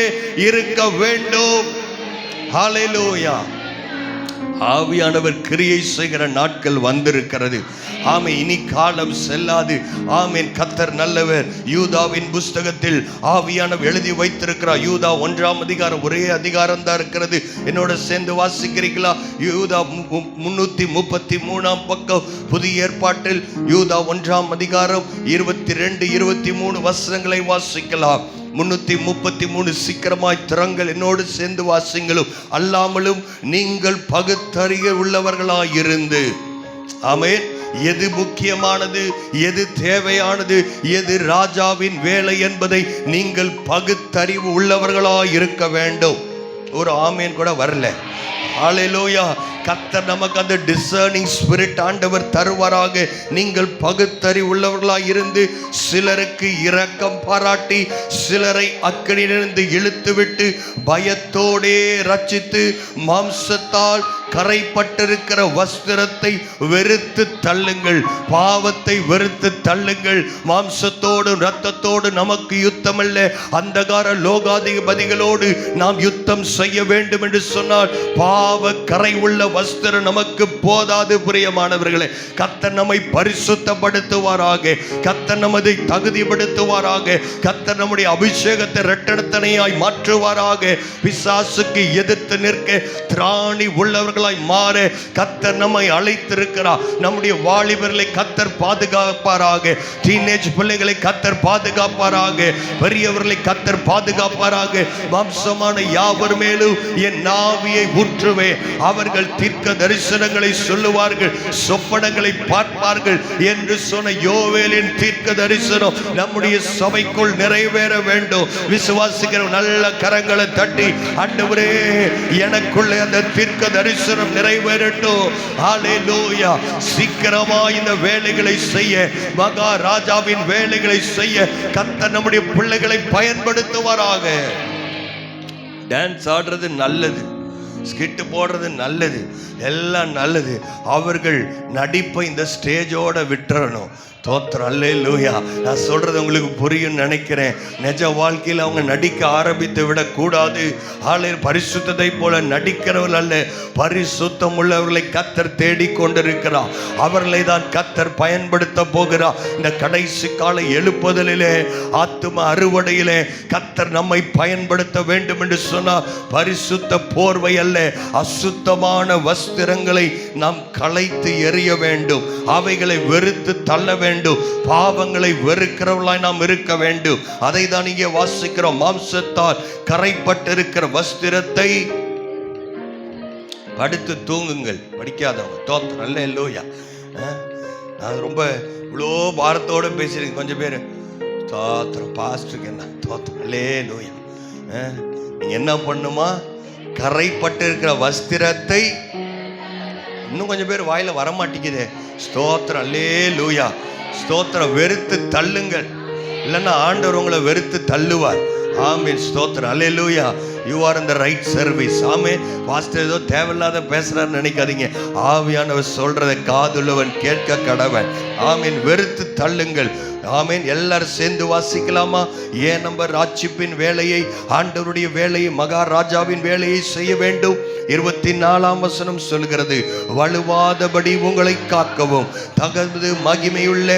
இருக்க வேண்டும். ஹல்லேலூயா. ஆவியானவர் கிரியை செய்கிற நாட்கள் வந்திருக்கிறது. ஆமே, இனி காலம் செல்லாது. ஆமேன். கர்த்தர் நல்லவர். யூதாவின் புஸ்தகத்தில் ஆவியானவர் எழுதி வைத்திருக்கிறார். யூதா 1ஆம் அதிகாரம் ஒரே அதிகாரம் தான் இருக்கிறது. என்னோட சேர்ந்து வாசிக்கிறீங்களா? யூதா 333ஆம் பக்கம் புதிய ஏற்பாட்டில் யூதா 1ஆம் அதிகாரம் 22-23 வசனங்களை வாசிக்கலாம். 333 சீக்கிரமாய் திறங்கள், என்னோடு சேர்ந்து வாசிங்களும். அல்லாமலும் நீங்கள் பகுத்தறிய உள்ளவர்களாயிருந்து, ஆமென், எது முக்கியமானது, எது தேவையானது, எது ராஜாவின் வேலை என்பதை நீங்கள் பகுத்தறிவு உள்ளவர்களாய் இருக்க வேண்டும். ஒரு ஆமேன் கூட வரல. ஹல்லேலூயா. கர்த்தர் நமக்கு அந்த டிசர்னிங் ஸ்பிரிட் ஆண்டவர் தருவாராக. நீங்கள் பகுத்தறிவு உள்ளவர்களாய் இருந்து சிலருக்கு இரக்கம் பாராட்டி சிலரை அக்கடியிலிருந்து இழுத்துவிட்டு பயத்தோடே ரட்சித்து மாம்சத்தால் கரைப்பட்டிருக்கிற வஸ்திரத்தை வெறுத்து தள்ளுங்கள். பாவத்தை வெறுத்து தள்ளுங்கள். மாம்சத்தோடு இரத்தத்தோடு நமக்கு யுத்தமல்ல, அந்தகார லோகாதிபதிகளோடு நாம் யுத்தம் செய்ய வேண்டும் என்று சொன்னால் பாவ கரை உள்ள வஸ்திரம் நமக்கு போதாது. பிரியமானவர்களே, கர்த்தர் நம்மை பரிசுத்தப்படுத்துவாராக. கர்த்தர் நமதை தகுதிப்படுத்துவாராக. கர்த்தர் நம்முடைய அபிஷேகத்தை இரட்டத்தனையாய் மாற்றுவாராக. பிசாசுக்கு எதிர்த்து நிற்க திராணி உள்ளவர்களாய் மாற கர்த்தர் நம்மை அழைத்திருக்கிறார். நம்முடைய வாலிபர்களை கர்த்தர் பாதுகாப்பாராக. டீனேஜ் பிள்ளைகளை கர்த்தர் பாதுகாப்பாராக. பெரியவர்களை கர்த்தர் பாதுகாப்பாராக. வம்சமான யாவர் மேலும் என் நாவியை ஊற்றுவேன். அவர்கள் தீர்க்க தரிசனங்களை சொல்லுவார்கள், சொப்பனங்களை பார்ப்பார்கள் என்று சொன்ன யோவேலின் தீர்க்க தரிசனம் நம்முடைய சபைக்குள் நிறைவேற வேண்டும். விசுவாசிக்கிற நல்ல கரங்களை தட்டி, ஆண்டவரே எனக்குள்ளே அந்த தீர்க்க தரிசனம் நிறைவேறட்டும். ஹல்லேலூயா. சீக்கிரமா இந்த வேலைகளை செய்ய, மகாராஜாவின் வேலைகளை செய்ய கர்த்தர் நம்முடைய பிள்ளைகளை பயன்படுத்துவாராக. டான்ஸ் ஆடுறது நல்லது, ஸ்கிட்டு போடுறது நல்லது, எல்லாம் நல்லது. அவர்கள் நடிப்பை இந்த ஸ்டேஜோட விட்டுறணும். தோத்திரம். அல்லேலூயா. நான் சொல்றது உங்களுக்கு புரியும் நினைக்கிறேன். நிஜ வாழ்க்கையில் அவங்க நடிக்க ஆரம்பித்து விடக்கூடாது. பரிசுத்தத்தை போல நடிக்கிறவர்கள் அல்ல, பரிசுத்தம் உள்ளவர்களை கர்த்தர் தேடிக்கொண்டிருக்கிறார். அவர்களை தான் கர்த்தர் பயன்படுத்த போகிறார். இந்த கடைசி கால எழுப்புதலிலே, ஆத்தும அறுவடையிலே கர்த்தர் நம்மை பயன்படுத்த வேண்டும் என்று சொன்னார். பரிசுத்த போர்வை அல்ல, அசுத்தமான வஸ்திரங்களை நாம் களைத்து எறிய வேண்டும். அவைகளை வெறுத்து தள்ள வேண்டும். பாவங்களை வெறுக்கிறவர்களாய் நாம் இருக்க வேண்டும். அதை தான் இங்கே வாசிக்கிறோம். மாம்சத்தால் கரைப்பட்டிருக்கிற வஸ்திரத்தை படுத்து தூங்குங்கள். படிக்காதவங்க தோத்திரம். அல்லேலூயா. நான் ரொம்ப இவ்வளோ பாரத்தோடு பேசுறேன். கொஞ்சம் பேர் தோத்திரம் பாஸ்டருக்கு என்ன தோத்திரம். அல்லேலூயா. நீங்க என்ன பண்ணுமா, கரைப்பட்டு இருக்கிற வஸ்திரத்தை, இன்னும் கொஞ்சம் பேர் வாயில வரமாட்டேங்குது. ஸ்தோத்திரம். அல்லேலூயா. ஸ்தோத்திரம். வெறுத்து தள்ளுங்கள், இல்லைன்னா ஆண்டவர் உங்களை வெறுத்து தள்ளுவார். ஆமென். ஸ்தோத்திரம். அல்லேலூயா. You are in the right service. ஆமென். பாஸ்டர் ஏதோ தேவையில்லாத பேசுறாருன்னு நினைக்காதீங்க. ஆவியானவர் சொல்றதை காதுள்ளவன் கேட்க கடவன். ஆமென். வெறுத்து தள்ளுங்கள். ஆமென். எல்லாரும் சேர்ந்து வாசிக்கலாமா? ஏன் நம்ம ராட்சிப்பின் வேலையை, ஆண்டவருடைய வேலையை, மகாராஜாவின் வேலையை செய்ய வேண்டும். 24ஆம் வசனம் சொல்கிறது, வலுவாதபடி உங்களை காக்கவும் தகது மகிமையுள்ள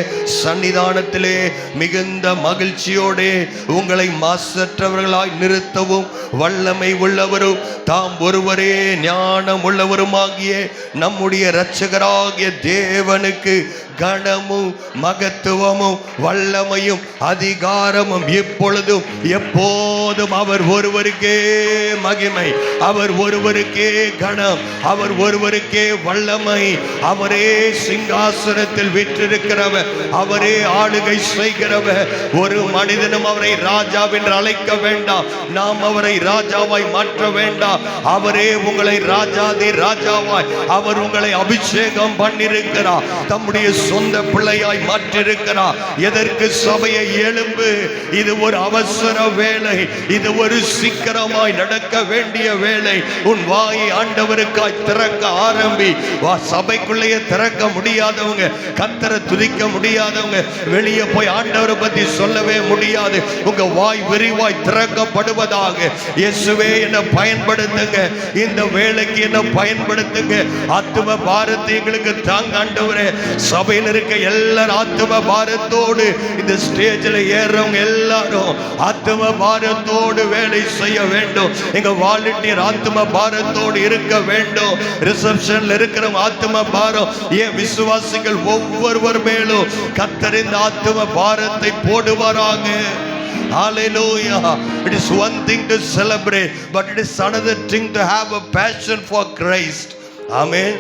சன்னிதானத்திலே மிகுந்த மகிழ்ச்சியோடே உங்களை மாசற்றவர்களாய் நிறுத்தவும் வல்லமை உள்ளவரும் தாம் ஒருவரே ஞானம் உள்ளவருமாகிய நம்முடைய இரட்சகராகிய தேவனுக்கு கனமும் மகத்துவமும் வல்லமையும் அதிகாரமும் இப்பொழுதும் எப்போதும் அவர் ஒருவருக்கே மகிமை, அவர் ஒருவருக்கே கனம், அவர் ஒருவருக்கே வல்லமை. அவரே சிங்காசனத்தில் வீற்றிருக்கிறவர், அவரே ஆளுகை செய்கிறவர். ஒரு மனிதனும் அவரை ராஜாவென்று அழைக்க வேண்டாம். நாம் அவரை ராஜாவாய் மாற்ற வேண்டாம். அவரே உங்களை ராஜாதி ராஜாவாய் அவர் உங்களை அபிஷேகம் பண்ணிருக்கிறார். தம்முடைய சொந்த பிள்ளையாய் மாற்றிருக்கிறார். எதற்கு சபையை எழும்பு? இது ஒரு அவசர வேலை, இது ஒரு சீக்கிரமாய் நடக்க வேண்டிய வேலை. உன் வாயை ஆண்டவருக்காய் திறக்க ஆரம்பி. சபைக்குள்ளேயே திறக்க முடியாதவங்க, கர்த்தரை துதிக்க முடியாதவங்க, வெளியே போய் ஆண்டவரை பத்தி சொல்லவே முடியாது. உங்க வாய் விரிவாய் திறக்கப்படுவதாக. இயேசுவே என்னை பயன்படுத்துங்க, இந்த வேலைக்கு என்ன பயன்படுத்துங்க. ஆத்தும பாரத்தை எங்களுக்கு தாங்க ஆண்டவரே. சபையில் இருக்க எல்லாரும் ஆத்தும பாரத்தோடு, இந்த ஸ்டேஜில் ஏறவங்க எல்லாரும் ஆத்தும பாரத்தோடு வேலை செய்ய வேண்டும். எங்க வாலண்டியர் ஆத்தும பாரத்தோடு இருக்க வேண்டும். ரிசப்ஷன்ல இருக்கிற ஆத்தும பாரம், ஏன் விசுவாசிகள் ஒவ்வொருவர் மேலும் கர்த்தரின் ஆத்தும பாரத்தை போடுவாராக. Hallelujah. It is one thing to celebrate, but it is another thing to have a passion for Christ. Amen.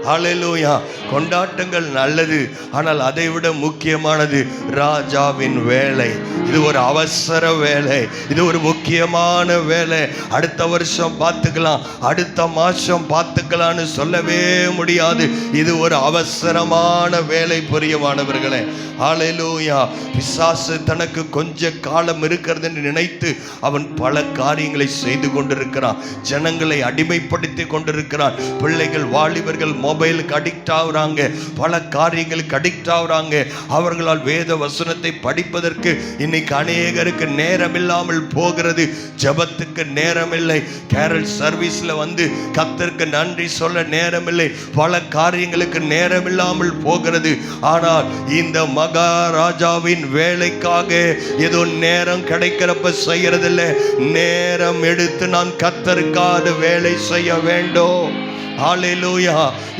ஹல்லேலூயா. கொண்டாட்டங்கள் நல்லது, ஆனால் அதை விட முக்கியமானது ராஜாவின் வேலை. இது ஒரு அவசர வேலை, இது ஒரு முக்கியமான வேலை. அடுத்த வருஷம் பார்த்துக்கலாம், அடுத்த மாசம் பார்த்துக்கலான்னு சொல்லவே முடியாது. இது ஒரு அவசரமான வேலை. பிரியமானவர்களே, ஹல்லேலூயா. பிசாசு தனக்கு கொஞ்ச காலம் இருக்கிறது என்று நினைத்து அவன் பல காரியங்களை செய்து கொண்டிருக்கிறான். ஜனங்களை அடிமைப்படுத்தி கொண்டிருக்கிறான். பிள்ளைகள், வாலிபர்கள் மொபைலுக்கு அடிக்ட் ஆகுறாங்க, பல காரியங்களுக்கு அடிக்ட் ஆகுறாங்க. அவர்களால் வேத வசனத்தை படிப்பதற்கு இன்னைக்கு அநேகருக்கு நேரம் இல்லாமல் போகிறது. ஜெபத்துக்கு நேரம் இல்லை, கேரல் சர்வீஸ்ல வந்து கர்த்தருக்கு நன்றி சொல்ல நேரம் இல்லை, பல காரியங்களுக்கு நேரம் இல்லாமல் போகிறது. ஆனால் இந்த மகாராஜாவின் வேலைக்காக ஏதோ நேரம் கிடைக்கிறப்ப செய்யறதில்லை. நேரம் எடுத்து நான் கர்த்தருக்காக வேலை செய்ய வேண்டும். ஹல்லேலூயா.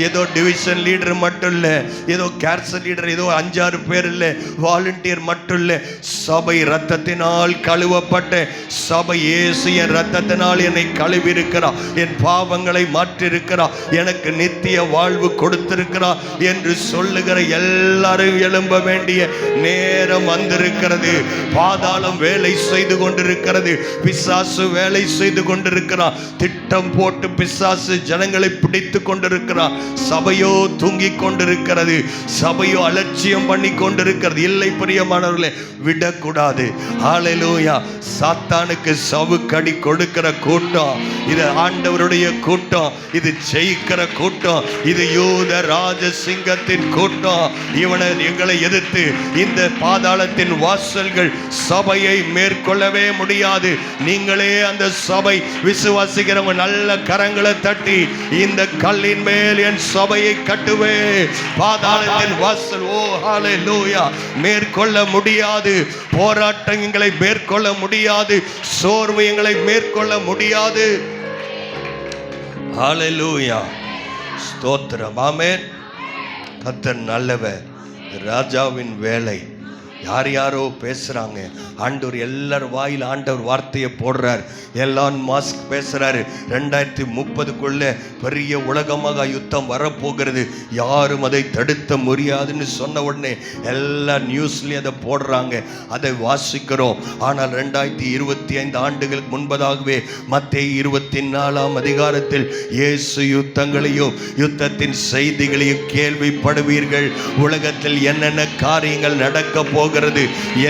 ஏதோ டிவிஷன் லீடர் மட்டும் இல்லை, ஏதோ கேர்சல் லீடர், ஏதோ 5-6 பேர் இல்லை, வாலண்டியர் மட்டும் இல்லை. சபை இரத்தத்தினால் கழுவப்பட்ட சபை இயேசு என் இரத்தத்தினால் என்னை கழுவி இருக்கிறார், என் பாவங்களை மாற்றிருக்கிறார், எனக்கு நித்திய வாழ்வு கொடுத்திருக்கிறார் என்று சொல்லுகிற எல்லாரும் எழும்ப வேண்டிய நேரம் வந்திருக்கிறது. பாதாளம் வேலை செய்து கொண்டிருக்கிறது, பிசாசு வேலை செய்து கொண்டிருக்கிறார். திட்டம் போட்டு பிசாசு ஜனங்களை பிடித்து கொண்டிருக்கிறார். சபையோ தூங்கிக் கொண்டிருக்கிறது, சபையோ அலட்சியம் பண்ணி கொண்டிருக்கிறது. இல்லை பிரியமானவர்களே, விடக்கூடாது. ஹல்லேலூயா. சாத்தானுக்கு சவுக்கடி கொடுக்கிற கூட்டம் இது ஆண்டவருடைய கூட்டம், இது ஜெயிக்கிற கூட்டம், இது யூத ராஜசிங்கத்தின் கூட்டம். எங்களை எதிர்த்து இந்த பாதாளத்தின் வாசல்கள் சபையை மேற்கொள்ளவே முடியாது. நீங்களே அந்த சபை விசுவாசிக்கிறவங்க நல்ல கரங்களை தட்டி, இந்த கல்லின் மேல் என் சபையை கட்டுவே, பாதாளத்தின் வாசல் ஓ ஹல்லேலூயா மேற்கொள்ள முடியாது. போராட்டம் எங்களை மேற்கொள்ள முடியாது, சோர்வு எங்களை மேற்கொள்ள முடியாது. ஹல்லேலூயா. ஸ்தோத்திரம். ஆமென். கர்த்தர் நல்லவர். ராஜாவின் வேலை. யார் யாரோ பேசுறாங்க, ஆண்டவர் எல்லார் வாயில் ஆண்டவர் வார்த்தையை போடுறார். எலான் மாஸ்க் பேசுறாரு, 2030க்குள்ள பெரிய உலகமாக யுத்தம் வரப்போகிறது, யாரும் அதை தடுத்த முடியாதுன்னு சொன்ன உடனே எல்லா நியூஸ்லயும் அதை போடுறாங்க, அதை வாசிக்கிறோம். ஆனால் 2025 ஆண்டுகளுக்கு முன்பதாகவே மத்தேயு 24ஆம் அதிகாரத்தில் இயேசு யுத்தங்களையும் யுத்தத்தின் செய்திகளையும் கேள்விப்படுவீர்கள். உலகத்தில் என்னென்ன காரியங்கள் நடக்க போகிறது,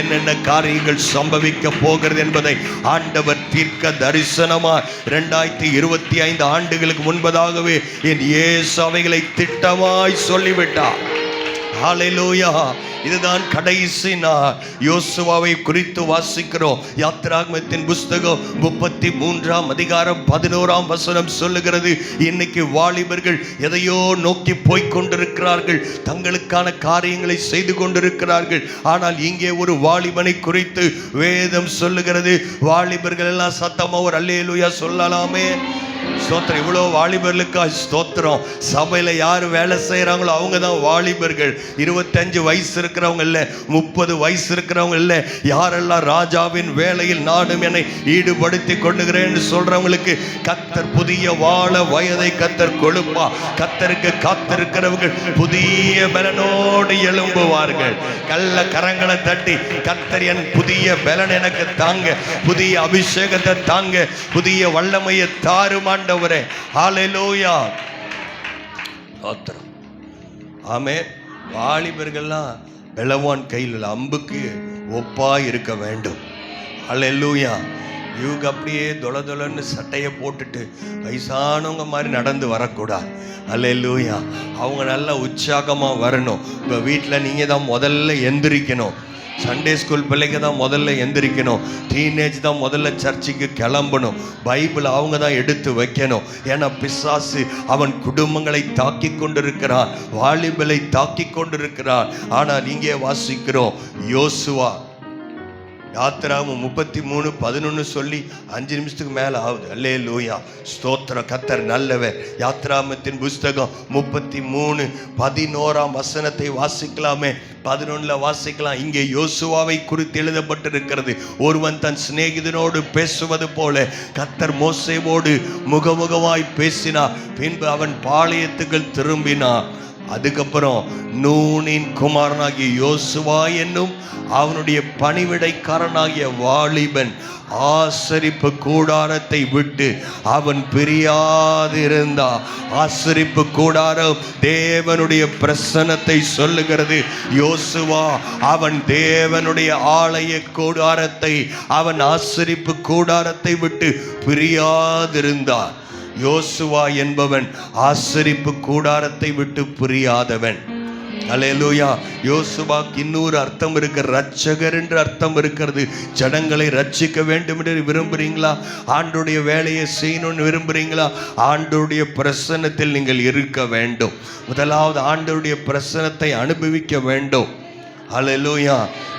என்னென்ன காரியங்கள் சம்பவிக்க போகிறது என்பதை ஆண்டவர் தீர்க்க தரிசனமா 2025 ஆண்டுகளுக்கு முன்பதாகவே என் இயேசு அவைகளை திட்டமாய் சொல்லிவிட்டார். ஹல்லேலூயா. இதுதான் கடைசி நாள். யோசுவாவை குறித்து வாசிக்கிறோம். யாத்திராகமத்தின் புஸ்தகம் 33ஆம் அதிகாரம் 11ஆம் வசனம் சொல்லுகிறது, இன்னைக்கு வாலிபர்கள் எதையோ நோக்கி போய்கொண்டிருக்கிறார்கள், தங்களுக்கான காரியங்களை செய்து கொண்டிருக்கிறார்கள். ஆனால் இங்கே ஒரு வாலிபனை குறித்து வேதம் சொல்லுகிறது. வாலிபர்கள் எல்லாம் சத்தமா ஒரு அல்லேலூயா சொல்லலாமே. ஸ்தோத்திரம். இவ்வளோ வாலிபர்களுக்கு ஸ்தோத்திரம். சபையில் யார் வேலை செய்கிறாங்களோ அவங்க தான் வாலிபர்கள். 25 வயசு இருக்கிறவங்க இல்லை, 30 வயசு இருக்கிறவங்க இல்லை. யாரெல்லாம் ராஜாவின் வேலையில் நானும் என்னை ஈடுபடுத்தி கொண்டுகிறேன்னு சொல்றவங்களுக்கு கர்த்தர் புதிய வாழ வயதை கர்த்தர் கொடுப்பா. கர்த்தருக்கு காத்திருக்கிறவங்க புதிய பலனோடு எழும்புவார்கள். கள்ள கரங்களை தட்டி, கர்த்தர் என் புதிய பலன் எனக்கு தாங்க, புதிய அபிஷேகத்தை தாங்க, புதிய வல்லமையை தாரும் ஆண்டவரே. ஹல்லேலூயா. ஸ்தோத்திரம். ஆமென். வாலிபர்கள்லாம் பெலவான் கையில் அம்புக்கு ஒப்பா இருக்க வேண்டும். ஹல்லேலூயா. இவங்க அப்படியே தொலைன்னு சட்டையை போட்டுட்டு வயசானவங்க மாதிரி நடந்து வரக்கூடாது. ஹல்லேலூயா. அவங்க நல்லா உற்சாகமாக வரணும். உங்கள் வீட்டில் நீங்கள் தான் முதல்ல எந்திரிக்கணும். சண்டே ஸ்கூல் பிள்ளைங்க தான் முதல்ல எந்திரிக்கணும். டீனேஜ் தான் முதல்ல சர்ச்சுக்கு கிளம்பணும். பைபிள் அவங்க தான் எடுத்து வைக்கணும். ஏன்னா பிசாசு அவன் குடும்பங்களை தாக்கி கொண்டிருக்கிறான், வாலிபலை தாக்கி கொண்டிருக்கிறான். ஆனால் இங்கே வாசிக்கிறோம், யோசுவா யாத்திராமம் 33:11 சொல்லி 5 நிமிஷத்துக்கு மேலே ஆகுது. அல்லேலூயா, ஸ்தோத்திரம். கர்த்தர் நல்லவர். யாத்திராமத்தின் புஸ்தகம் 33:11 வசனத்தை வாசிக்கலாமே. 11 வாசிக்கலாம். இங்கே யோசுவாவை குறித்து எழுதப்பட்டிருக்கிறது. ஒருவன் தன் சிநேகிதனோடு பேசுவது போல கர்த்தர் மோசேவோடு முகமுகமாய் பேசினார். பின்பு அவன் பாளையத்துக்கு திரும்பினான். அதுக்கப்புறம் நூனின் குமாரனாகிய யோசுவா என்னும் அவனுடைய பணிவிடைக்காரனாகிய வாலிபன் ஆசரிப்பு கூடாரத்தை விட்டு அவன் பிரியாதிருந்தான். ஆசரிப்பு கூடாரம் தேவனுடைய பிரசன்னத்தை சொல்லுகிறது. யோசுவா அவன் தேவனுடைய ஆலய கூடாரத்தை, அவன் ஆசரிப்பு கூடாரத்தை விட்டு பிரியாதிருந்தான். யோசுவா என்பவன் ஆசரிப்பு கூடாரத்தை விட்டு பிரியாதவன். அல்லேலூயா. யோசுவாக்கு இன்னொரு அர்த்தம் இருக்கு. ரட்சகர் என்று அர்த்தம் இருக்கிறது. ஜனங்களை ரட்சிக்க வேண்டும் என்று விரும்புறீங்களா? ஆண்டோடைய வேலையை செய்யணும்னு விரும்புறீங்களா? ஆண்டோடைய பிரசன்னத்தில் நீங்கள் இருக்க வேண்டும். முதலாவது ஆண்டோடைய பிரசன்னத்தை அனுபவிக்க வேண்டும். அல்லேலூயா.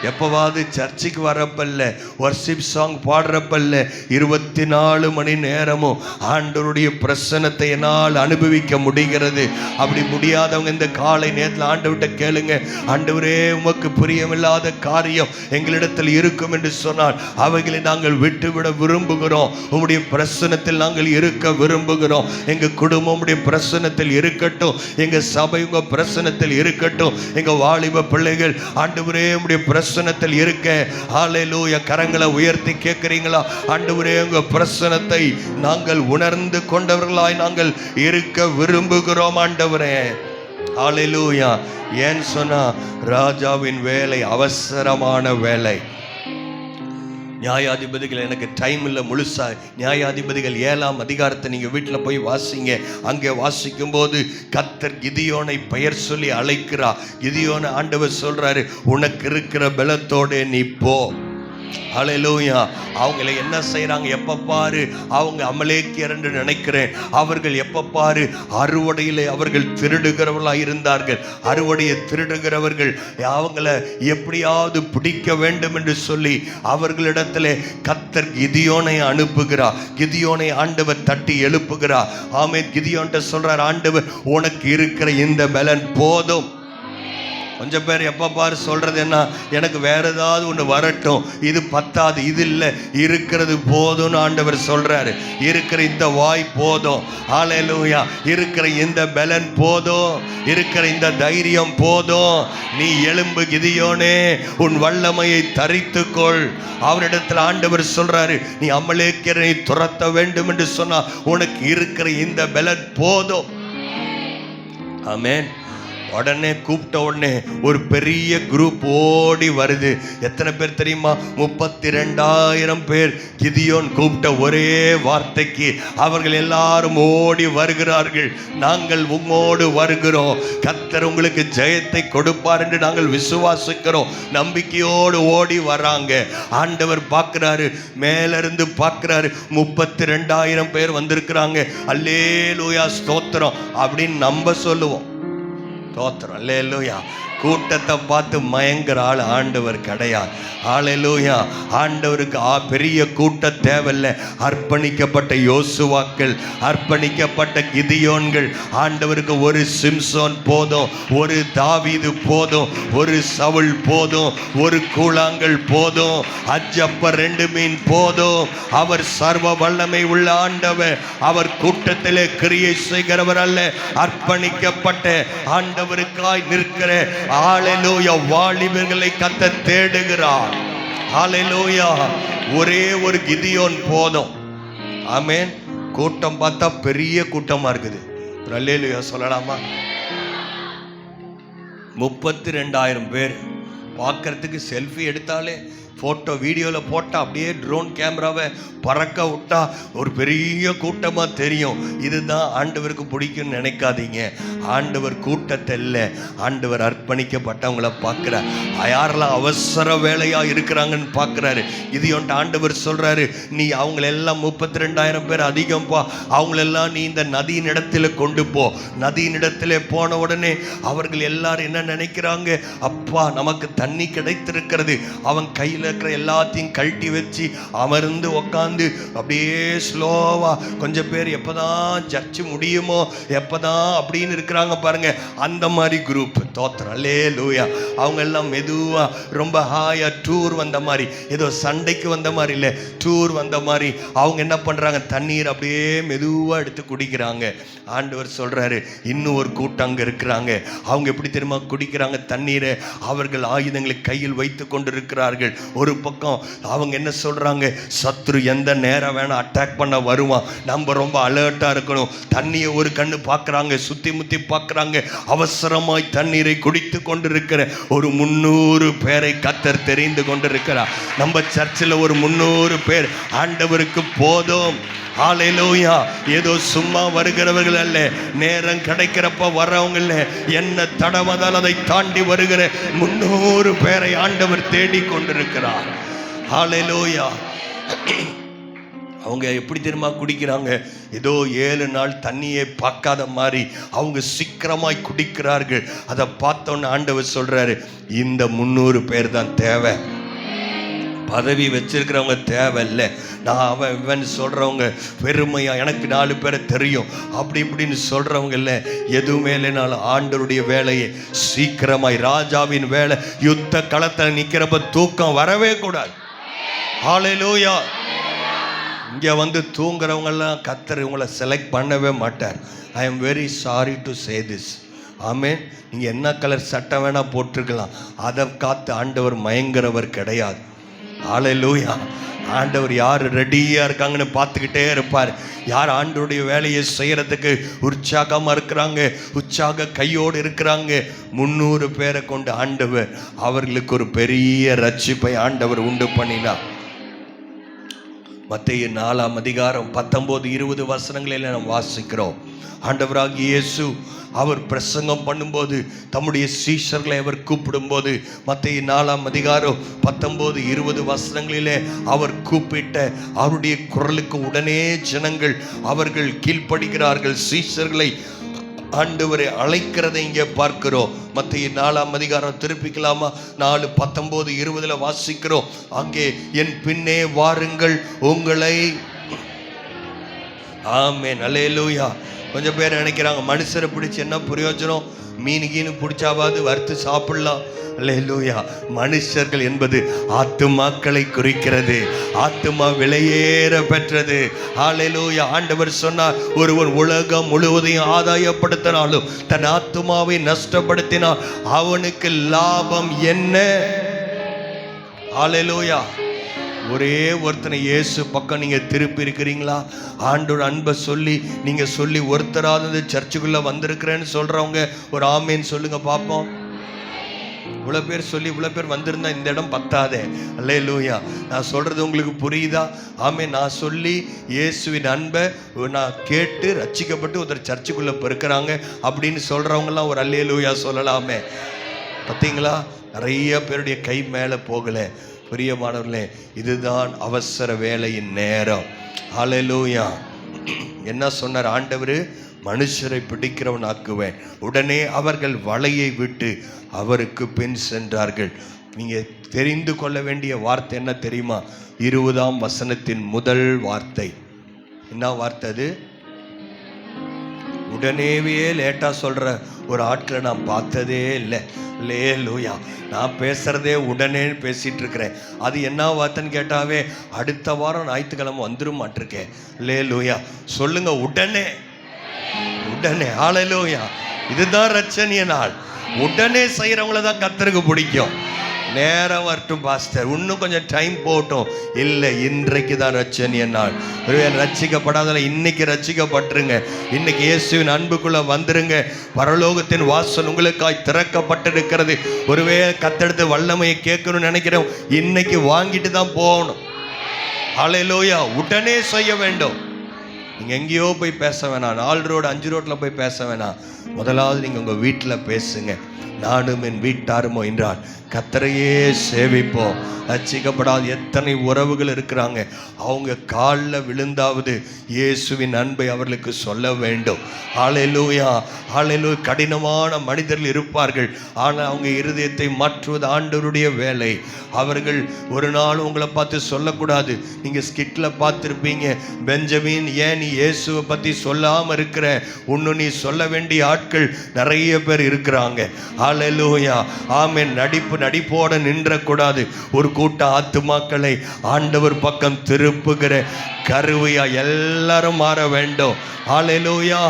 எப்போவாது சர்ச்சுக்கு வரப்பல்ல, வர்ஷிப் சாங் பாடுறப்பல்ல, 24 மணி நேரமும் ஆண்டவருடைய பிரசன்னத்தை என்னால் அனுபவிக்க முடிகிறது. அப்படி முடியாதவங்க இந்த காலை நேரத்தில் ஆண்டவர்கிட்ட கேளுங்க. ஆண்டவரே, உமக்கு பிரியமில்லாத காரியம் எங்களிடத்தில் இருக்கும் என்று சொன்னால் அவைகளை நாங்கள் விட்டுவிட விரும்புகிறோம். உம்முடைய பிரசன்னத்தில் நாங்கள் இருக்க விரும்புகிறோம். எங்கள் குடும்பம் உம்முடைய பிரசன்னத்தில் இருக்கட்டும். எங்கள் சபை உங்க பிரசன்னத்தில் இருக்கட்டும். எங்கள் வாலிப பிள்ளைகள் ஆண்டவரே உம்முடைய பிரசன்னத்தில் இருக்க. ஹல்லேலூயா. கரங்களை உயர்த்தி கேட்கிறீங்களா? ஆண்டவரே, உங்க பிரசன்னத்தை நாங்கள் உணர்ந்து கொண்டவர்களாய் நாங்கள் இருக்க விரும்புகிறோம் ஆண்டவரே. ஹல்லேலூயா. ஏன் சொன்னா ராஜாவின் வேலை அவசரமான வேலை. நியாயாதிபதிகள், எனக்கு டைம் இல்லை முழுசா. நியாயாதிபதிகள் 7ஆம் அதிகாரத்தை நீங்கள் வீட்டில் போய் வாசிங்க. அங்கே வாசிக்கும் போது கர்த்தர் கிதியோனை பெயர் சொல்லி அழைக்கிறார். கிதியோனை ஆண்டவர் சொல்றாரு, உனக்கு இருக்கிற பலத்தோட நீ போ. ஹல்லேலூயா. அவங்கள என்ன செய்கிறாங்க? எப்போ பாரு அவங்க அமலேக்கியர் என்று நினைக்கிறேன். அவர்கள் எப்போ பாரு அறுவடையிலே அவர்கள் திருடுகிறவர்களாக இருந்தார்கள். அறுவடையை திருடுகிறவர்கள் அவங்கள எப்படியாவது பிடிக்க வேண்டும் என்று சொல்லி அவர்களிடத்தில் கர்த்தர் கிதியோனை அனுப்புகிறார். கிதியோனை ஆண்டவர் தட்டி எழுப்புகிறார். ஆமென். கிதியோன்ட்ட சொல்றார், ஆண்டவர் உனக்கு இருக்கிற இந்த பலன் போதும். கொஞ்சம் பேர் எப்போ பாரு சொல்கிறது என்ன? எனக்கு வேற ஏதாவது ஒன்று வரட்டும், இது பத்தாது, இது இல்லை, இருக்கிறது போதும்னு ஆண்டவர் சொல்கிறாரு. இருக்கிற இந்த வாய் போதும். ஹல்லேலூயா. இருக்கிற இந்த பலன் போதும். இருக்கிற இந்த தைரியம் போதும். நீ எழும்பு கிதியோனே, உன் வல்லமையை தரித்துக்கொள். அவரிடத்தில் ஆண்டவர் சொல்கிறாரு, நீ அமலேக்கியரை துரத்த வேண்டும் என்று சொன்னா உனக்கு இருக்கிற இந்த பலன் போதும். ஆமென். உடனே கூப்பிட்ட உடனே ஒரு பெரிய குரூப் ஓடி வருது. எத்தனை பேர் தெரியுமா? 32,000 பேர். கிதியோன் கூப்பிட்ட ஒரே வார்த்தைக்கு அவர்கள் எல்லாரும் ஓடி வருகிறார்கள். நாங்கள் உம்மோடு வருகிறோம், கர்த்தர் உங்களுக்கு ஜெயத்தை கொடுப்பார் என்று நாங்கள் விசுவாசிக்கிறோம். நம்பிக்கையோடு ஓடி வராங்க. ஆண்டவர் பார்க்கிறாரு, மேலிருந்து பார்க்கிறாரு. 32,000 பேர் வந்திருக்கிறாங்க. அல்லேலூயா, ஸ்தோத்திரம் அப்படின்னு நம்ம சொல்லுவோம். ஸ்தோத்திரம். அல்லேலூயா. கூட்டத்தை பார்த்து மயங்குற ஆள் ஆண்டவர் கிடையாது. ஹல்லேலூயா. ஆண்டவருக்கு பெரிய கூட்டம் தேவையில்லை. அர்ப்பணிக்கப்பட்ட யோசுவாக்கள், அர்ப்பணிக்கப்பட்ட கிதியோன்கள். ஆண்டவருக்கு ஒரு சிம்சோன் போதும், ஒரு தாவீது போதும், ஒரு சவுல் போதும், ஒரு கூழாங்கல் போதும், அஜப்பர் 2 மீன் போதும். அவர் சர்வ வல்லமை உள்ள ஆண்டவர். அவர் கூட்டத்திலே கிரியை செய்கிறவர் அல்ல. அர்ப்பணிக்கப்பட்ட ஆண்டவருக்காய் நிற்கிற ஹல்லேலூயா வாலிபர்களை கர்த்தர் தேடுகிறார். ஹல்லேலூயா. ஒரே ஒரு கிதியோன் போதும். ஆமென். கூட்டம் பார்த்தா பெரிய கூட்டமா இருக்குது. அல்லேலூயா சொல்லலாமா? 32,000 பேர். பார்க்கறதுக்கு செல்ஃபி எடுத்தாலே, ஃபோட்டோ வீடியோவில் போட்டால் அப்படியே ட்ரோன் கேமராவை பறக்க விட்டா ஒரு பெரிய கூட்டமாக தெரியும். இதுதான் ஆண்டவருக்கு பிடிக்கும்னு நினைக்காதீங்க. ஆண்டவர் கூட்டத்தை இல்லை, ஆண்டவர் அர்ப்பணிக்கப்பட்டவங்கள பார்க்குறார். யாரெல்லாம் அவசர வேலையாக இருக்கிறாங்கன்னு பார்க்குறாரு. இது ஒன்று ஆண்டவர் சொல்கிறாரு, நீ அவங்களெல்லாம் 32,000 பேர் அதிகம்ப்பா, அவங்களெல்லாம் நீ இந்த நதியின் இடத்துல கொண்டு போ. நதியின் இடத்துல போன உடனே அவர்கள் எல்லாரும் என்ன நினைக்கிறாங்க? அப்பா நமக்கு தண்ணி கிடைத்திருக்கிறது. அவன் கையில் வீட்டில் இருக்கிற எல்லாத்தையும் கழட்டி வச்சு அமர்ந்து உக்காந்து அப்படியே ஸ்லோவாக கொஞ்சம் பேர் எப்போதான் சர்ச்சு முடியுமோ எப்போதான் அப்படின்னு இருக்கிறாங்க பாருங்க. அந்த மாதிரி குரூப் தோத்திரம் அல்லேலூயா. அவங்க எல்லாம் மெதுவாக ரொம்ப ஹாயா டூர் வந்த மாதிரி, ஏதோ சண்டைக்கு வந்த மாதிரி இல்லை, டூர் வந்த மாதிரி அவங்க என்ன பண்ணுறாங்க, தண்ணீர் அப்படியே மெதுவாக எடுத்து குடிக்கிறாங்க. ஆண்டவர் சொல்கிறாரு இன்னும் ஒரு கூட்டம் அங்கே இருக்கிறாங்க. அவங்க எப்படி தெரியுமா குடிக்கிறாங்க தண்ணீரை? அவர்கள் ஆயுதங்களை கையில் வைத்து கொண்டிருக்கிறார்கள். ஒரு பக்கம் அவங்க என்ன சொல்கிறாங்க, சத்ரு எந்த நேரம் வேணால் அட்டாக் பண்ண வருவான், நம்ம ரொம்ப அலர்ட்டாக இருக்கணும். தண்ணியை ஒரு கண்ணு பார்க்குறாங்க, சுற்றி முற்றி பார்க்குறாங்க. அவசரமாய் தண்ணீரை குடித்து கொண்டிருக்கிற ஒரு 300 பேரை கர்த்தர் தெரிந்து கொண்டிருக்கிறார். நம்ம சர்ச்சில் ஒரு 300 பேர் ஆண்டவருக்கு போதும். ஹல்லேலூயா. ஏதோ சும்மா வருகிறவர்கள் அல்ல, நேரம் கிடைக்கிறப்ப வர்றவங்க இல்லை, என்ன தடவதால் அதை தாண்டி வருகிற 300 பேரை ஆண்டவர் தேடி கொண்டிருக்கிறார். ஹல்லேலூயா. அவங்க எப்படி தெரியுமா குடிக்கிறாங்க, ஏதோ 7 நாள் தண்ணியை பார்க்காத மாதிரி அவங்க சீக்கிரமாய் குடிக்கிறார்கள். அதை பார்த்தோன்னு ஆண்டவர் சொல்றாரு இந்த 300 பேர் தான் தேவை. பதவி வச்சிருக்கிறவங்க தேவையில்லை. நான் அவன் இவன் சொல்கிறவங்க, பெருமையா எனக்கு 4 பேரை தெரியும் அப்படி இப்படின்னு சொல்கிறவங்க இல்லை, எதுவுமே இல்லைனாலும் ஆண்டவருடைய வேலையை சீக்கிரமாய், ராஜாவின் வேலை யுத்த களத்தில் நிற்கிறப்ப தூக்கம் வரவே கூடாது. ஹல்லேலூயா. இங்கே வந்து தூங்குறவங்கெல்லாம் கர்த்தர் இவங்களை செலக்ட் பண்ணவே மாட்டார். I am very sorry to say this. ஆமென். நீங்கள் என்ன கலர் சட்டை வேணால் போட்டிருக்கலாம், அதை காத்து ஆண்டவர் மயங்குறவர் கிடையாது. ஹல்லேலூயா. ஆண்டவர் யார் ரெடியாக இருக்காங்கன்னு பார்த்துக்கிட்டே இருப்பார். யார் ஆண்டவருடைய வேலையை செய்கிறதுக்கு உற்சாகமாக இருக்கிறாங்க, உற்சாக கையோடு இருக்கிறாங்க, 300 பேரை கொண்டு ஆண்டவர் அவர்களுக்கு ஒரு பெரிய ரட்சிப்பை ஆண்டவர் உண்டு பண்ணினார். மத்தேயு 4ஆம் அதிகாரம் 19-20 வசனங்களில் நாம் வாசிக்கிறோம். ஆண்டவராகிய இயேசு அவர் பிரசங்கம் பண்ணும்போது, தம்முடைய சீஷர்களை அவர் கூப்பிடும்போது, மத்தேயு 4ஆம் அதிகாரம் 19-20 வசனங்களிலே அவர் கூப்பிட்ட அவருடைய குரலுக்கு உடனே ஜனங்கள் அவர்கள் கீழ்ப்படுகிறார்கள். சீஷர்களை ஆண்டவரை அழைக்கிறதை இங்கே பார்க்கிறோம். மத்தேயு 4ஆம் அதிகாரம் திருப்பிக்கலாமா? 4:19-20 வாசிக்கிறோம். அங்கே என் பின்னே வாருங்கள் உங்களை. ஆமென். அல்லேலூயா. கொஞ்சம் பேர் நினைக்கிறாங்க மனுஷரை பிடிச்சி என்ன பிரயோஜனம், மீனுகீனு பிடிச்சாவது வறுத்து சாப்பிடலாம். அல்லேலூயா. மனுஷர்கள் என்பது ஆத்துமாக்களை குறிக்கிறது, ஆத்துமா விலையேற பெற்றது. அல்லேலூயா. ஆண்டவர் சொன்னார், ஒருவர் உலகம் முழுவதையும் ஆதாயப்படுத்தினாலும் தன் ஆத்துமாவை நஷ்டப்படுத்தினால் அவனுக்கு லாபம் என்ன? அல்லேலூயா. ஒரே ஒருத்தனை இயேசு பக்கம் நீங்கள் திருப்பி இருக்கிறீங்களா? ஆண்டோட அன்பை சொல்லி நீங்கள் சொல்லி ஒருத்தராவது சர்ச்சுக்குள்ளே வந்திருக்கிறேன்னு சொல்கிறவங்க ஒரு ஆமேன்னு சொல்லுங்க பார்ப்போம். இவ்வளோ பேர் சொல்லி இவ்வளோ பேர் வந்திருந்தா இந்த இடம் பத்தாதே. அல்லேலூயா. நான் சொல்கிறது உங்களுக்கு புரியுதா? ஆமே. நான் சொல்லி இயேசுவின் அன்பை நான் கேட்டு ரட்சிக்கப்பட்டு ஒருத்தர் சர்ச்சுக்குள்ளே பெருக்கிறாங்க அப்படின்னு சொல்கிறவங்களாம் ஒரு அல்லேலூயா சொல்லலாமே. பார்த்தீங்களா? நிறைய பேருடைய கை மேலே போகலை. பிரியமானவர்களே, இதுதான் அவசர வேலையின் நேரம். ஹல்லேலூயா. என்ன சொன்னார் ஆண்டவர்? மனுஷரை பிடிக்கிறவன் ஆக்குவேன். உடனே அவர்கள் வலையை விட்டு அவருக்கு பின் சென்றார்கள். நீங்கள் தெரிந்து கொள்ள வேண்டிய வார்த்தை என்ன தெரியுமா? 20ஆம் வசனத்தின் முதல் வார்த்தை என்ன வார்த்தை அது? உடனேவே லேட்டாக சொல்கிற ஒரு ஆட்களை நான் பார்த்ததே இல்லை. அல்லேலூயா. நான் பேசுகிறதே உடனே பேசிகிட்டு இருக்கிறேன். அது என்ன வார்த்தைன்னு கேட்டாவே அடுத்த வாரம் ஞாயிற்றுக்கிழமை வந்துடும் மாட்டிருக்கேன். அல்லேலூயா. சொல்லுங்க உடனே, உடனே. ஹல்லேலூயா. இதுதான் ரட்சணிய நாள். உடனே செய்கிறவங்கள தான் கர்த்தருக்கு பிடிக்கும். நேரம் வரட்டும் பாஸ்டர், இன்னும் கொஞ்சம் டைம் போகட்டும். இல்லை, இன்றைக்கு தான் ரட்சணிய நாள். ஒருவேளை ரட்சிக்கப்படாத இன்னைக்கு ரட்சிக்கப்பட்டுருங்க. இன்னைக்கு இயேசுவின் அன்புக்குள்ளே வந்துருங்க. பரலோகத்தின் வாசல் உங்களுக்காய் திறக்கப்பட்டிருக்கிறது. ஒருவேளை கத்தெடுத்து வல்லமையை கேட்கணும்னு நினைக்கிறோம், இன்னைக்கு வாங்கிட்டு தான் போகணும். ஹல்லேலூயா. உடனே செய்ய வேண்டும். நீங்கள் எங்கேயோ போய் பேச வேணாம், 4 ரோடு 5 ரோட்டில் போய் பேச வேணாம். முதலாவது நீங்கள் உங்கள் வீட்டில் பேசுங்க. நானும் என் வீட்டாருமோ என்றால் கர்த்தரையே சேவிப்போம். ரட்சிக்கப்படாத எத்தனை உறவுகள் இருக்கிறாங்க, அவங்க காலில் விழுந்தாவது இயேசுவின் அன்பை அவர்களுக்கு சொல்ல வேண்டும். ஹல்லேலூயா, ஹல்லேலூயா. கடினமான மனிதர்கள் இருப்பார்கள், ஆனால் அவங்க இருதயத்தை மாற்றுவது ஆண்டவருடைய வேலை. அவர்கள் ஒரு நாள் உங்களை பார்த்து சொல்லக்கூடாது. நீங்கள் ஸ்கிட்டில் பார்த்துருப்பீங்க, பெஞ்சமின் ஏன் நீ இயேசுவை பற்றி சொல்லாமல் இருக்கிற, இன்னும் நீ சொல்ல வேண்டிய ஆட்கள் நிறைய பேர் இருக்கிறாங்க. ஹல்லேலூயா, ஆமென். நடிப்போட நின்றக்கூடாது. ஒரு கூட்ட ஆத்துமாக்களை ஆண்டவர் பக்கம் திருப்புகிற கருவியா எல்லாரும் மாற வேண்டும். ஹல்லேலூயா.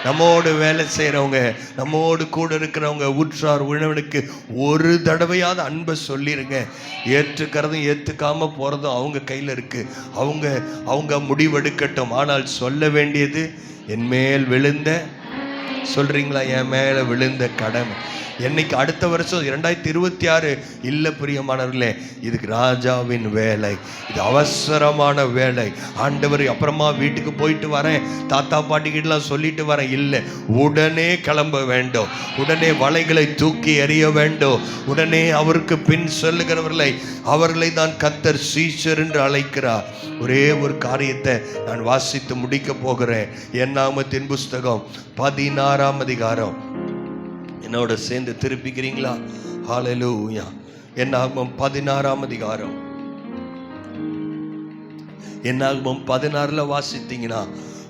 நம்மோடு வேலை செய்கிறவங்க, நம்மோடு கூட இருக்கிறவங்க, உற்றார் உறவினருக்கு ஒரு தடவையாவது அன்பை சொல்லிடுங்க. ஏற்றுக்கிறதும் ஏற்றுக்காம போகிறதும் அவங்க கையில் இருக்குது. அவங்க முடிவெடுக்கட்டும். ஆனால் சொல்ல வேண்டியது என் மேல் விழுந்த, சொல்கிறீங்களா, என் மேலே விழுந்த கடமை. என்னைக்கு அடுத்த வருஷம் 2026 இல்லை பிரியமானவர்களே, இதுக்கு ராஜாவின் வேலை, இது அவசரமான வேலை. ஆண்டவர் அப்புறமா வீட்டுக்கு போயிட்டு வரேன், தாத்தா பாட்டிக்கிட்டலாம் சொல்லிட்டு வரேன், இல்லை, உடனே கிளம்ப வேண்டும். உடனே வலைகளை தூக்கி எறிய வேண்டும். உடனே அவருக்கு பின் அவர்களை தான் கர்த்தர் சீஷர் என்று அழைக்கிறார். ஒரே ஒரு காரியத்தை நான் வாசித்து முடிக்க போகிறேன். என்னாகமத்தின் புஸ்தகம் 16ஆம் அதிகாரம். என்னோட சேர்ந்து திருப்பிக்கிறீங்களா? ஹல்லேலூயா. என்னாகமம் 16ஆம் அதிகாரம். என்னாகமம் 16ல் வாசித்தீங்கன்னா,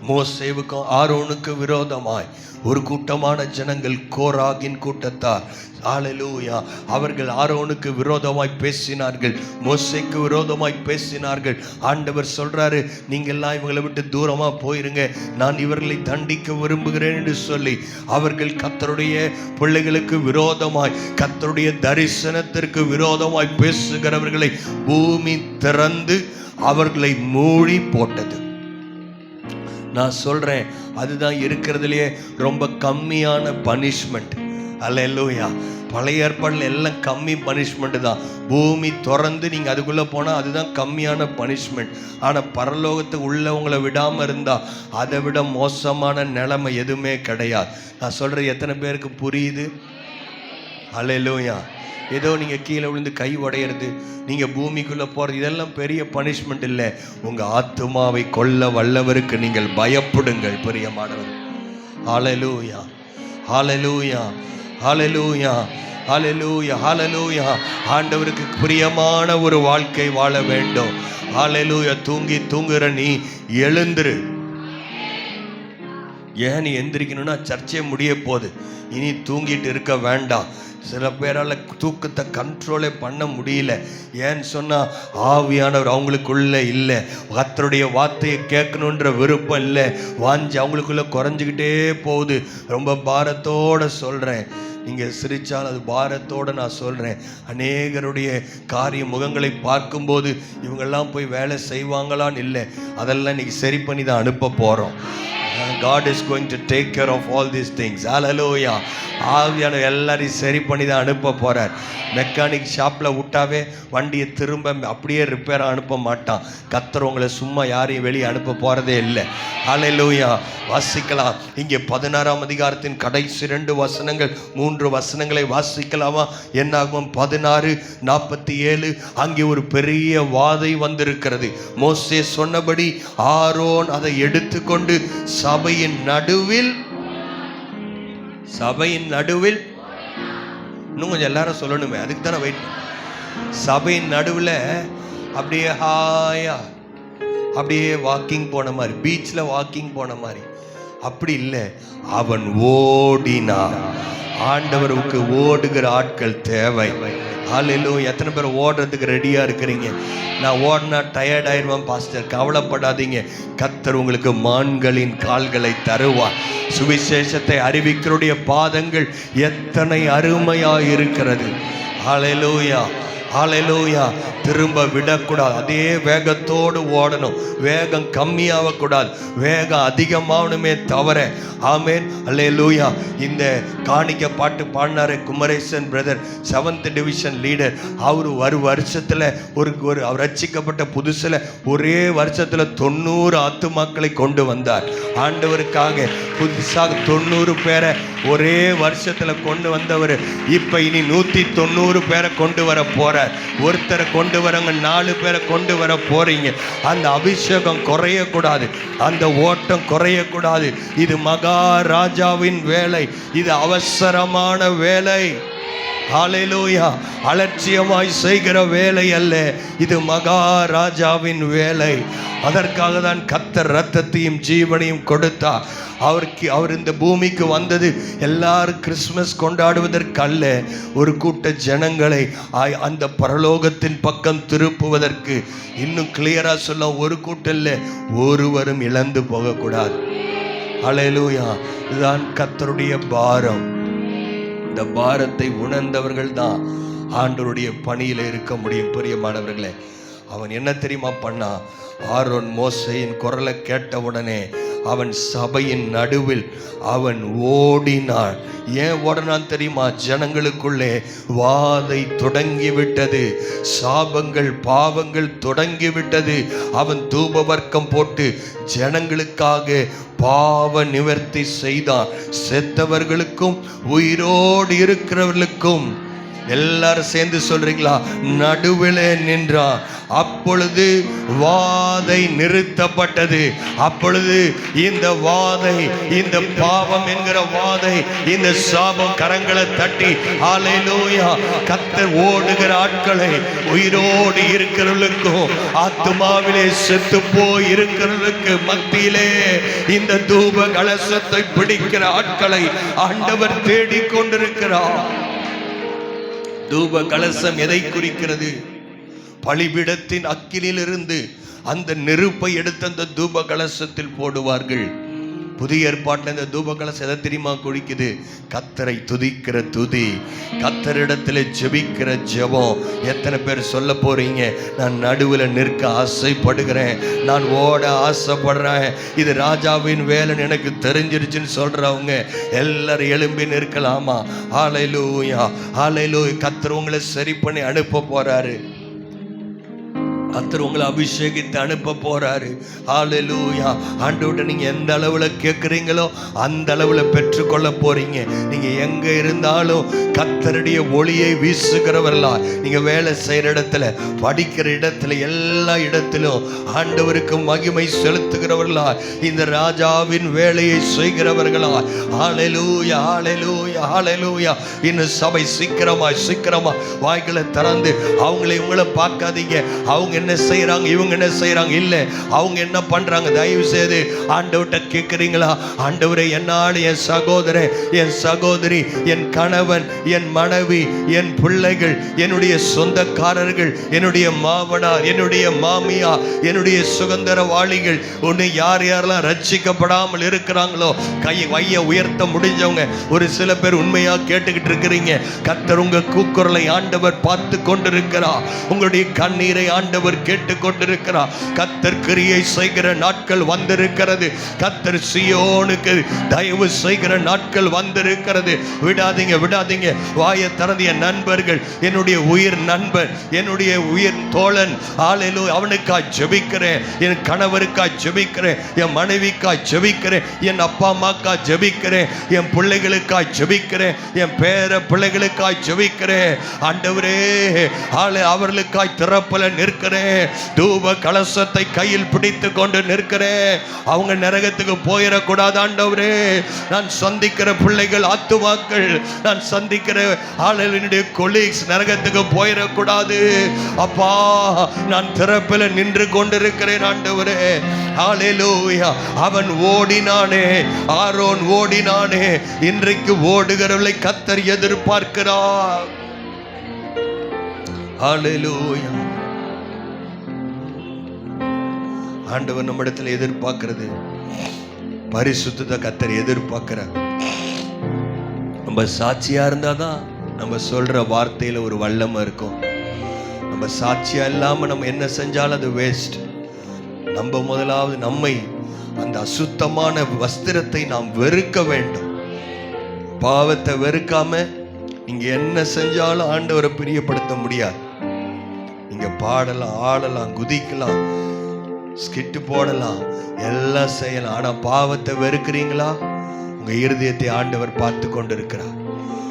மோசேவுக்கும் ஆரோனுக்கு விரோதமாய் ஒரு கூட்டமான ஜனங்கள், கோராகின் கூட்டத்தார், ஹல்லேலூயா, அவர்கள் ஆரோனுக்கு விரோதமாய் பேசினார்கள், மோசேக்கு விரோதமாய் பேசினார்கள். ஆண்டவர் சொல்றாரு, நீங்கள்லாம் இவங்களை விட்டு தூரமா போயிருங்க, நான் இவர்களை தண்டிக்க விரும்புகிறேன் என்று சொல்லி அவர்கள் கர்த்தருடைய பிள்ளைகளுக்கு விரோதமாய், கர்த்தருடைய தரிசனத்திற்கு விரோதமாய் பேசுகிறவர்களை பூமி திறந்து அவர்களை மூடி போட்டது. நான் சொல்றேன், அதுதான் இருக்கிறதுலையே ரொம்ப கம்மியான பனிஷ்மெண்ட். அல்லேலூயா. பழைய ஏற்பாடுல எல்லாம் கம்மி பனிஷ்மெண்ட் தான். பூமி திறந்து நீங்கள் அதுக்குள்ளே போனால் அதுதான் கம்மியான பனிஷ்மெண்ட். ஆனால் பரலோகத்துக்கு உள்ளவங்களை விடாமல் இருந்தால் அதை விட மோசமான நிலைமை எதுவுமே கிடையாது. நான் சொல்கிறது எத்தனை பேருக்கு புரியுது? அல்லேலூயா. ஏதோ நீங்கள் கீழே விழுந்து கை உடையிறது, நீங்கள் பூமிக்குள்ளே போகிறது, இதெல்லாம் பெரிய பனிஷ்மெண்ட் இல்லை. உங்கள் ஆத்துமாவை கொல்ல வல்லவருக்கு நீங்கள் பயப்படுங்கள் பிரியமானவர். ஹல்லேலூயா, ஹல்லேலூயா, ஹல்லேலூயா, ஹல்லேலூயா, ஹல்லேலூயா. ஆண்டவருக்கு பிரியமான ஒரு வாழ்க்கை வாழ வேண்டும். ஹல்லேலூயா. தூங்குற நீ எழுந்துரு. ஏன் நீ எந்திரிக்கணும்னா சர்ச்சை முடிய போகுது, இனி தூங்கிட்டு இருக்க வேண்டாம். சில பேரால் தூக்கத்தை கண்ட்ரோலே பண்ண முடியல. ஏன்னு சொன்னால் ஆவியானவர் அவங்களுக்குள்ளே இல்லை. கர்த்தருடைய வார்த்தையை கேட்கணுன்ற விருப்பம் இல்லை. வாஞ்சி அவங்களுக்குள்ளே குறைஞ்சிக்கிட்டே போகுது. ரொம்ப பாரத்தோடு சொல்கிறேன், நீங்கள் சிரித்தால் அது பாரத்தோடு நான் சொல்கிறேன். அநேகருடைய காரிய முகங்களை பார்க்கும்போது இவங்கெல்லாம் போய் வேலை செய்வாங்களான்னு இல்லை, அதெல்லாம் இன்றைக்கி சரி பண்ணி தான் அனுப்ப போகிறோம். God is going to take care of all these things. Hallelujah. ஆவியான எல்லாரையும் சரி பண்ணி தான் அனுப்ப போகிறார். மெக்கானிக் ஷாப்பில் விட்டாவே வண்டியை திரும்ப அப்படியே ரிப்பேராக அனுப்ப மாட்டான். கர்த்தர் உங்களை சும்மா யாரையும் வெளியே அனுப்ப போகிறதே இல்லை. ஹல்லேலூயா. வாசிக்கலாம். இங்கே 16ஆம் அதிகாரத்தின் கடைசி 2 வசனங்கள், 3 வசனங்களை வாசிக்கலாமா? என்னாகும் 16:47. அங்கே ஒரு பெரிய வாதை வந்திருக்கிறது. மோசே சொன்னபடி ஆரோன் அதை எடுத்துக்கொண்டு சபையின் நடுவில் இன்னும் கொஞ்சம் எல்லாரும் சொல்லணுமே, அதுக்கு தானே வெயிட். சபையின் நடுவில் அப்படியே ஹாயா, அப்படியே வாக்கிங் போன மாதிரி, பீச்சில் வாக்கிங் போன மாதிரி, அப்படி இல்லை, அவன் ஓடினான். ஆண்டவருக்கு ஓடுகிற ஆட்கள் தேவை. ஹல்லேலூயா. எத்தனை பேர் ஓடுறதுக்கு ரெடியாக இருக்கிறீங்க? நான் ஓடினா டயர்ட் ஆயிடுவேன் பாஸ்டர், கவலைப்படாதீங்க. கர்த்தர் உங்களுக்கு மான்களின் கால்களை தருவார். சுவிசேஷத்தை அறிவிக்கிறோடைய பாதங்கள் எத்தனை அருமையாக இருக்கிறது. ஹல்லேலூயா, ஹல்லேலூயா. திரும்ப விடக்கூடாது, அதே வேகத்தோடு ஓடணும். வேகம் கம்மியாகக்கூடாது, வேகம் அதிகமாகணுமே தவிர ஆமென், அல்லேலூயா. இந்த காணிக்க பாட்டு பாடினாரு Kumaresan brother, 7th division leader. அவர் ஒரு வருஷத்துல ஒரு அவர் ரட்சிக்கப்பட்ட புதுசுல ஒரே வருஷத்துல 90 ஆத்துமாக்களை கொண்டு வந்தார் ஆண்டவருக்காக. புதுசாக 90 பேரை ஒரே வருஷத்துல கொண்டு வந்தவர் இப்ப இனி 190 பேரை கொண்டு வர போறார். ஒருத்தரை கொண்டு வரங்க 4 பேரை கொண்டு வர போறீங்க. அந்த அபிஷேகம் குறையக்கூடாது, அந்த ஓட்டம் குறையக்கூடாது. இது மகாராஜாவின் வேலை, இது அவசரமான வேலை. ஹல்லேலூயா. அலட்சியமாய் செய்கிற வேலை அல்ல, இது மகாராஜாவின் வேலை. அதற்காக தான் கர்த்தர் இரத்தத்தையும் ஜீவனையும் கொடுத்தார். அவர் இந்த பூமிக்கு வந்தது எல்லாரும் கிறிஸ்மஸ் கொண்டாடுவதற்கு அல்ல, ஒரு கூட்ட ஜனங்களை அந்த பரலோகத்தின் பக்கம் திருப்புவதற்கு. இன்னும் கிளியரா சொல்ல, ஒரு கூட்டம் இல்லை, ஒருவரும் இழந்து போகக்கூடாது. ஹல்லேலூயா. இதுதான் கர்த்தருடைய பாரம். இந்த பாரத்தை உணர்ந்தவர்கள் தான் ஆண்டவருடைய பணியில் இருக்க முடியும். பிரியமானவர்களே, அவன் என்ன தெரியுமா பண்ணா? ஆரோன் மோசேயின் குரலை கேட்ட உடனே அவன் சபையின் நடுவில் அவன் ஓடினான். ஏன் ஓடினான் தெரியுமா? ஜனங்களுக்குள்ளே வாதை தொடங்கிவிட்டது, சாபங்கள் பாவங்கள் தொடங்கிவிட்டது. அவன் தூபவர்க்கம் போட்டு ஜனங்களுக்காக பாவ நிவர்த்தி செய்தான். செத்தவர்களுக்கும் உயிரோடு இருக்கிறவர்களுக்கும். எல்லாரும் சேர்ந்து சொல்றீங்களா? நடுவிலே நின்றான். அப்பொழுது வாதை நிறுத்தப்பட்டது. அப்பொழுது இந்த வாதை, இந்த பாவம் என்கிற வாதை, இந்த சாபம் கரங்களை தட்டி ஹல்லேலூயா. கர்த்தர் ஓடுகிற ஆட்களை, உயிரோடு இருக்கிறவர்களுக்கும் ஆத்துமாவிலே செத்து போய் இருக்கிறவர்களுக்கு மத்தியிலே இந்த தூப கலசத்தை பிடிக்கிற ஆட்களை ஆண்டவர் தேடிக் கொண்டிருக்கிறார். தூப கலசம் எதை குறிக்கிறது? பலிபீடத்தின் அக்கினிலிருந்து அந்த நெருப்பை எடுத்து அந்த தூப கலசத்தில் போடுவார்கள். புதிய ஏற்பாட்டில் இந்த தூப கலசம் எதை தெரியுமா குறிக்குது? கர்த்தரை துதிக்கிற துதி, கர்த்தரிடத்தில் ஜெபிக்கிற ஜெபம். எத்தனை பேர் சொல்ல போறீங்க, நான் நடுவில் நிற்க ஆசைப்படுகிறேன், நான் ஓட ஆசைப்படுறேன், இது ராஜாவின் வேலைன்னு எனக்கு தெரிஞ்சிருச்சுன்னு சொல்றவங்க எல்லாரும் எழும்பி நிற்கலாமா? ஹல்லேலூயா, ஹல்லேலூயா. கர்த்தர் உங்களை சரி பண்ணி அனுப்ப போறாரு. கர்த்தர் உங்களை அபிஷேகித்து அனுப்ப போறாரு. ஹல்லேலூயா. ஆண்டவர்ட்ட நீங்க எந்த அளவுல கேட்குறீங்களோ அந்த அளவுல பெற்றுக்கொள்ள போறீங்க. நீங்க எங்க இருந்தாலும் கர்த்தருடைய ஒளியை வீசுகிறவர்களா, நீங்க வேலை செய்யற இடத்துல, படிக்கிற இடத்துல, எல்லா இடத்திலும் ஆண்டவருக்கு மகிமை செலுத்துகிறவர்களா, இந்த ராஜாவின் வேலையை செய்கிறவர்களா. ஹல்லேலூயா, ஹல்லேலூயா, ஹல்லேலூயா. இன்னும் சபை சீக்கிரமா வாய்களை திறந்து அவங்களை இவங்களை பார்க்காதீங்க. அவங்க என்ன செய்யறாங்க, இவங்க என்ன செய்யறாங்க இல்ல, அவங்க என்ன பண்றாங்க. தயவு செய்து ஆண்டவர்ட்ட கேட்கிறீங்களா? ஆண்டவரே, என்னால் என் சகோதரன், என் சகோதரி, என் கணவன், என் மனைவி, என் பிள்ளைகள், என்னுடைய சொந்தக்காரர்கள், என்னுடைய மாமனார், என்னுடைய மாமியா, என்னுடைய சுதந்திரவாளிகள், ஒன்று யார் யாரெல்லாம் ரட்சிக்கப்படாமல் இருக்கிறாங்களோ கையை உயர்த்த முடிஞ்சவங்க ஒரு சில பேர் உண்மையா கேட்டுக்கிட்டு இருக்கிறீங்க. கர்த்தர் உங்க கூக்குரலை ஆண்டவர் பார்த்து கொண்டிருக்கிறார். உங்களுடைய கண்ணீரை ஆண்டவர் கேட்டுக்கொண்டிருக்கிறார். கர்த்தர் கிரியை செய்கிற நாட்கள் வந்திருக்கிறது. கர்த்தர் சீயோனுக்கு தயவு செய்கிற நாட்கள் வந்திருக்கிறது. விடாதீங்க. வாயை திறந்து என் நண்பர்கள், என்னுடைய உயிர் நண்பன், என்னுடைய உயிர் தோழன், ஹல்லேலூயா, அவனுக்காய் ஜெபிக்கிறேன். என் கணவருக்காய் ஜெபிக்கிறேன், என் மனைவிக்காய் ஜெபிக்கிறேன், என் அப்பா அம்மாக்காய் ஜெபிக்கிறேன், என் பிள்ளைகளுக்காய் ஜெபிக்கிறேன், என் பேர பிள்ளைகளுக்காய் ஜெபிக்கிறேன். ஆண்டவரே, அவர்களுக்காய் திறப்பல நிற்கிறேன். தூப கலசத்தை கையில் பிடித்து கொண்டு நிற்கிறேன். அவங்க நரகத்துக்கு போயிடக்கூடாது ஆண்டவரே. நான் சந்திக்கிற பிள்ளைகள், ஆத்துமாக்கள், நான் சந்திக்கிற ஆளுடைய கொலீக்ஸ் நரகத்துக்கு போயிடக்கூடாது. அப்பா, நான் திறப்பில் நின்று கொண்டிருக்கிறேன் ஆண்டவரே. ஹல்லேலூயா. அவன் ஓடினானே, ஆரோன் ஓடினானே, இன்றைக்கு ஓடுகிறவர்களை கர்த்தர் எதிர்பார்க்கிறார். ஹல்லேலூயா. ஆண்டவர் நம்மிடத்தில் எதிர்பார்க்கிறது பரிசுத்தத்தை கர்த்தர் எதிர்பார்க்கிறார். நம்ம சாட்சியா இருந்தாதான் நம்ம சொல்ற வார்த்தையில ஒரு வல்லமை இருக்கும். நம்ம சாட்சியா இல்லாம நம்ம என்ன செஞ்சாலும் அது வேஸ்ட். நம்ம முதலாவது நம்மை அந்த அசுத்தமான வஸ்திரத்தை நாம் வெறுக்க வேண்டும். பாவத்தை வெறுக்காம நீங்க என்ன செஞ்சாலும் ஆண்டவரை பிரியப்படுத்த முடியாது. நீங்க பாடலாம், ஆடலாம், குதிக்கலாம், ஸ்கிட்டு போடலாம், எல்லாம் செய்யலாம். ஆனா பாவத்தை வெறுக்கிறீங்களா? உங்க இருதயத்தை ஆண்டவர் பார்த்து கொண்டிருக்கிறார்.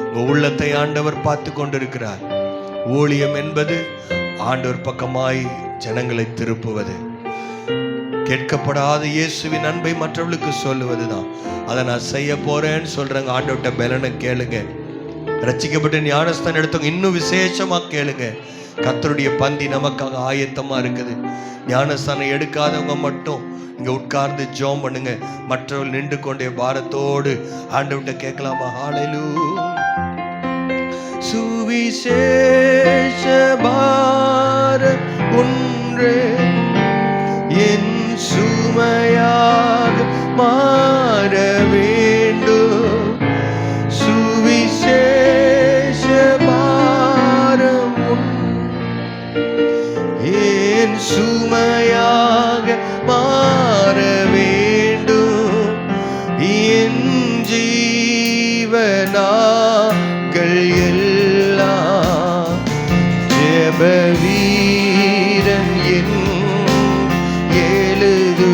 உங்க உள்ளத்தை ஆண்டவர் பார்த்து கொண்டிருக்கிறார். ஊழியம் என்பது ஆண்டவர் பக்கமாய் ஜனங்களை திருப்புவது, கேட்கப்படாத இயேசுவின் அன்பை மற்றவர்களுக்கு சொல்லுவதுதான். அதை நான் செய்ய போறேன்னு சொல்றேங்க. ஆண்டவர்கிட்ட பலனை கேளுங்க. ரட்சிக்கப்பட்டு ஞானஸ்தானம் எடுத்தவங்க இன்னும் விசேஷமா கேளுங்க. கர்த்தருடைய பந்தி நமக்காக ஆயத்தமா இருக்குது. ஞானஸ்தானம் எடுக்காதவங்க மட்டும் இங்க உட்கார்ந்து ஜெபம் பண்ணுங்க. மற்றவர்கள் நின்று கொண்டே பாரத்தோடு ஆண்டவர்கிட்ட கேட்கலாமா? ஹல்லேலூயா. சுவிசேஷ பாரம் ஒன்றே என் சுமையாக மாற வேண்டும். சுவிசேஷ பாரம் என் சுமையாக மாற வேண்டும். என் ஜீவனாங்கள் எல்லாம் ஜெபவீரன் என் எழுது.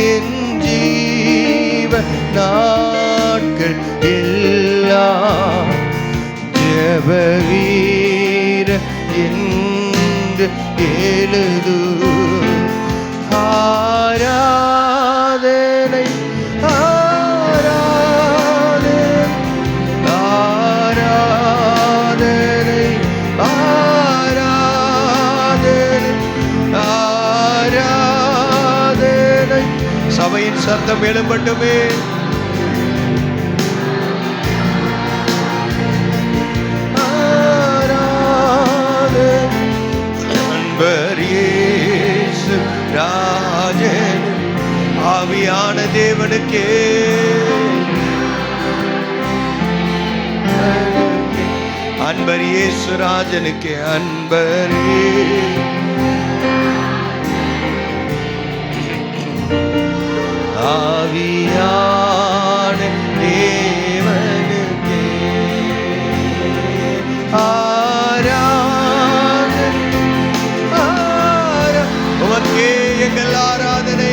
என் ஜீவ நாட்கள் எல்லாம் ஜெபவீர என்று எழுது. ஆராதனை ஆராதனை ஆராதனை ஆராதனை ஆராதனை. சபையின் சத்தம் எழும்பட்டுமே. அன்பர் இயேசு ராஜன் ஆவியான தேவனுக்கே அன்பர் இயேசு ராஜனுக்கே அன்பரே ஆவியான தேவனுக்கே ஆராதனை உமக்கே எங்கள் ஆராதனை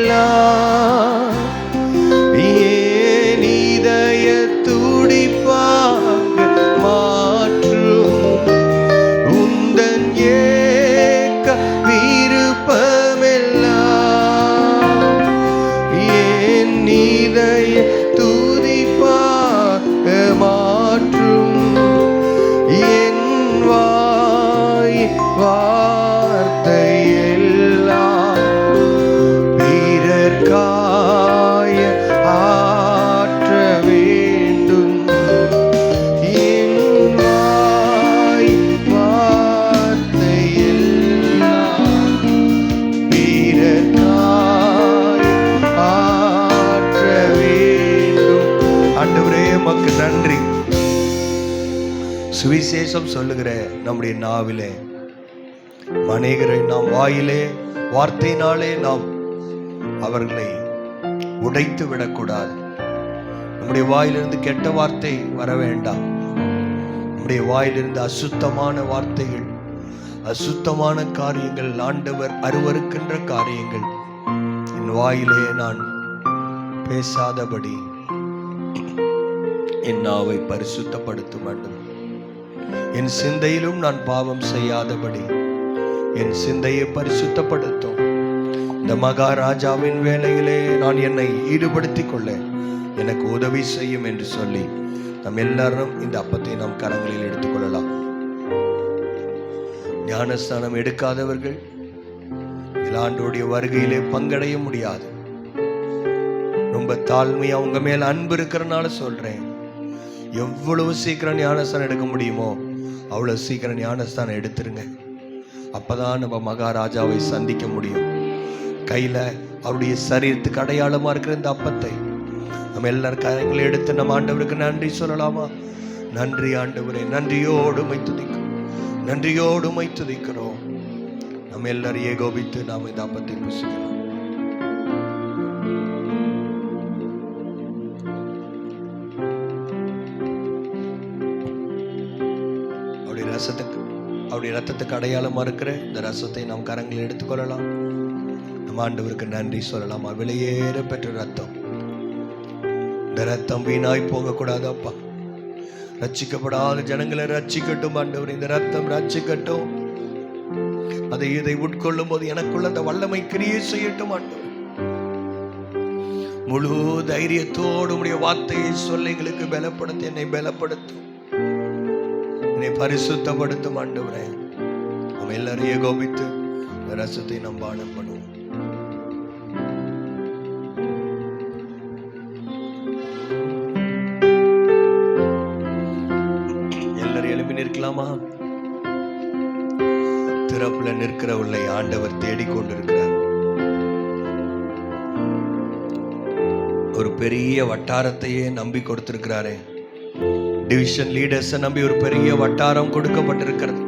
விருப்பமெல்லாம் ஏன் இதய துடிப்பாக மாற்றும். உந்தன் ஏக்க விருப்பமெல்லாம் ஏன் இதய துடிப்பாக மாற்றும். என் வாய் வார்த்தை காய ஆற்ற வேண்டும். என் வாய் வார்த்தை எல்லாம் பிறர்க்காய ஆற்ற வேண்டும். ஆண்டவரே உமக்கு நன்றி. சுவிசேஷம் சொல்லுகிற நம்முடைய நாவிலே அநேகரை நாம் வாயிலே வார்த்தையினாலே நாம் அவர்களை உடைத்து விடக்கூடாது. நம்முடைய வாயிலிருந்து கெட்ட வார்த்தை வர வேண்டாம். நம்முடைய வாயிலிருந்து அசுத்தமான வார்த்தைகள், அசுத்தமான காரியங்கள், ஆண்டவர் அருவருக்கின்ற காரியங்கள் என் வாயிலே நான் பேசாதபடி என் நாவை பரிசுத்தப்படுத்தும் ஆண்டவர். என் சிந்தையிலும் நான் பாவம் செய்யாதபடி என் சிந்தையை பரிசுத்தப்படுத்தும். இந்த மகாராஜாவின் வேலையிலே நான் என்னை ஈடுபடுத்திக் கொள்ள எனக்கு உதவி செய்யும் என்று சொல்லி நம் எல்லாரும் இந்த அப்பத்தை நாம் கரங்களில் எடுத்துக்கொள்ளலாம். ஞானஸ்தானம் எடுக்காதவர்கள் ஆண்டவருடைய வருகையிலே பங்கடைய முடியாது. ரொம்ப தாழ்மையா உங்க மேல அன்பு இருக்கிறனால சொல்றேன், எவ்வளவு சீக்கிரம் ஞானஸ்தானம் எடுக்க முடியுமோ அவ்வளவு சீக்கிரம் ஞானஸ்தானம் எடுத்துருங்க. அப்பதான் நம்ம மகாராஜாவை சந்திக்க முடியும். கையில அவருடைய சரீரத்துக்கு அடையாளமா இருக்கிற இந்த அப்பத்தை நம்ம எல்லாரும் கரங்களை எடுத்து நம்ம ஆண்டவருக்கு நன்றி சொல்லலாமா? நன்றி ஆண்டவரே, நன்றியோடு உம்மை துதிக்கிறோம், நன்றியோடு உம்மை துதிக்கிறோம். நம்ம எல்லாரும் ஏகோபித்து நாம் இந்த அப்பத்தை புசிக்கிறோம். அவருடைய ரத்தத்துக்கு அடையாளமா இருக்கிற இந்த ரசத்தை நாம் கரங்களில் எடுத்துக்கொள்ளலாம். நம்ம ஆண்டவருக்கு நன்றி சொல்லலாமா? விலையேற பெற்ற ரத்தம், இந்த ரத்தம் வீணாய் போகக்கூடாது அப்பா. ரட்சிக்கப்படாத ஜனங்களை ரட்சிக்கட்டும் ஆண்டவர், இந்த ரத்தம் ரட்சிக்கட்டும். இதை உட்கொள்ளும் போது எனக்குள்ள அந்த வல்லமை கிரியை செய்யட்டும் ஆண்டவர். முழு தைரியத்தோடு உடைய வார்த்தையை சொல்ல எங்களுக்கு பலப்படுத்த, என்னை பலப்படுத்தும், என்னை பரிசுத்தப்படுத்தும் ஆண்டவரே. நம்ம எல்லாரும் ஏகோபித்து ரசத்தை நாம் பானம் பண்ணுவோம். எல்லாரும் எழுப்பி நிற்கலாமா? திறப்புல நிற்கிறவர்களை ஆண்டவர் தேடிக்கொண்டிருக்கிறார். ஒரு பெரிய வட்டாரத்தையே நம்பி கொடுத்திருக்கிறாரே. டிவிஷன் லீடர்ஸ் நம்பி ஒரு பெரிய வட்டாரம் கொடுக்கப்பட்டிருக்கிறது.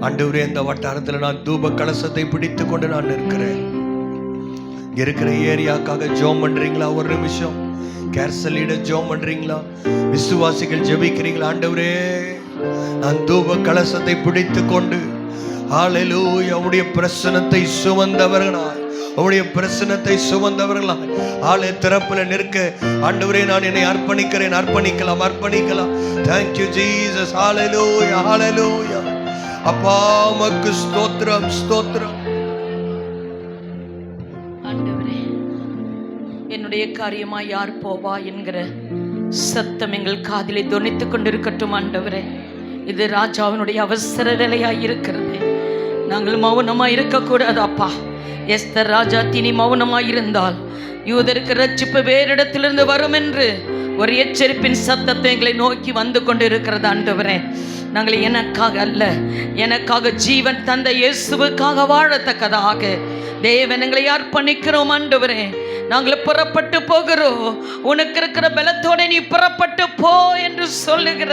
ஆண்டவரே, இந்த வட்டாரத்தில் நான் தூப கலசத்தை பிடித்து கொண்டு நான் இருக்கிறேன். இங்க இருக்கிற ஏரியாக்காக ஜெபம் பண்றீங்களா? ஒரு நிமிஷம் கேர்சல் லீடர் ஜெபம் பண்றீங்களா? விசுவாசிகள் ஜெபிக்கிறீங்களா? ஆண்டவரே, நான் தூப கலசத்தை பிடித்து கொண்டு ஹல்லேலூயா உம்முடைய பிரசன்னத்தை சுமந்தவர்களாய், உம்முடைய பிரசன்னத்தை சுமந்தவர்களாய் ஆலய திறப்புல நிற்க ஆண்டவரே நான் என்னை அர்ப்பணிக்கிறேன். அர்ப்பணிக்கலாம், அர்ப்பணிக்கலாம். Thank you Jesus. ஹல்லேலூயா, ஹல்லேலூயா. அப்பா உமக்கு ஸ்தோத்திரம், ஸ்தோத்திரம். ஆண்டவரே, என்னுடைய காரியமா யார் போவா என்கிற சத்தம் எங்கள் காதிலே தொனித்துக் கொண்டிருக்கட்டும் ஆண்டவரே. இது ராஜாவினுடைய அவசர வேலையாய் இருக்கிறது. நாங்கள் மௌனமாக இருக்கக்கூடாது அப்பா. எஸ்தர் ராஜா தினி மௌனமாக இருந்தால் யூதருக்கு ரட்சிப்பு வேறிடத்திலிருந்து வரும் என்று ஒரு எச்சரிப்பின் சத்தத்தை எங்களை நோக்கி வந்து கொண்டு இருக்கிறது ஆண்டவரே. நாங்கள் எனக்காக அல்ல, எனக்காக ஜீவன் தந்த இயேசுவுக்காக வாழத்தக்கதாக தேவன் எங்களை அர்ப்பணிக்கிறோம் ஆண்டவரே. நாங்கள் புறப்பட்டு போகிறோம். உனக்கு இருக்கிற பலத்தோடு நீ புறப்பட்டு போ என்று சொல்லுகிற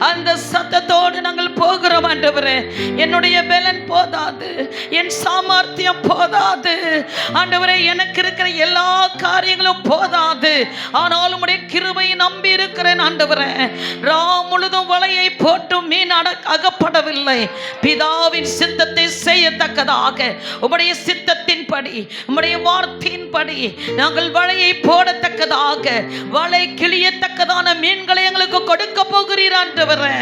அந்த சத்தத்தோடு நாங்கள் போகிறோம் ஆண்டவரே. என்னுடைய பலன் போதாது, என் சாமர்த்தியம் போதாது ஆண்டவரே, எனக்கு இருக்கிற எல்லா காரியங்களும் போதாது. ஆனால் உம்முடைய கிருபையை நம்பி இருக்கிறேன் ஆண்டவரே. முழுதும் வலையை போட்டும் மீன் அகப்படவில்லை. பிதாவின் சித்தத்தை செய்யத்தக்கதாக உம்முடைய சித்தத்தின்படி, உம்முடைய வார்த்தையின்படி நாங்கள் வலையை போடத்தக்கதாக, வலை கிளியத்தக்கதான மீன்களை எங்களுக்கு கொடுக்க போகிறீர் ஆண்டவரே.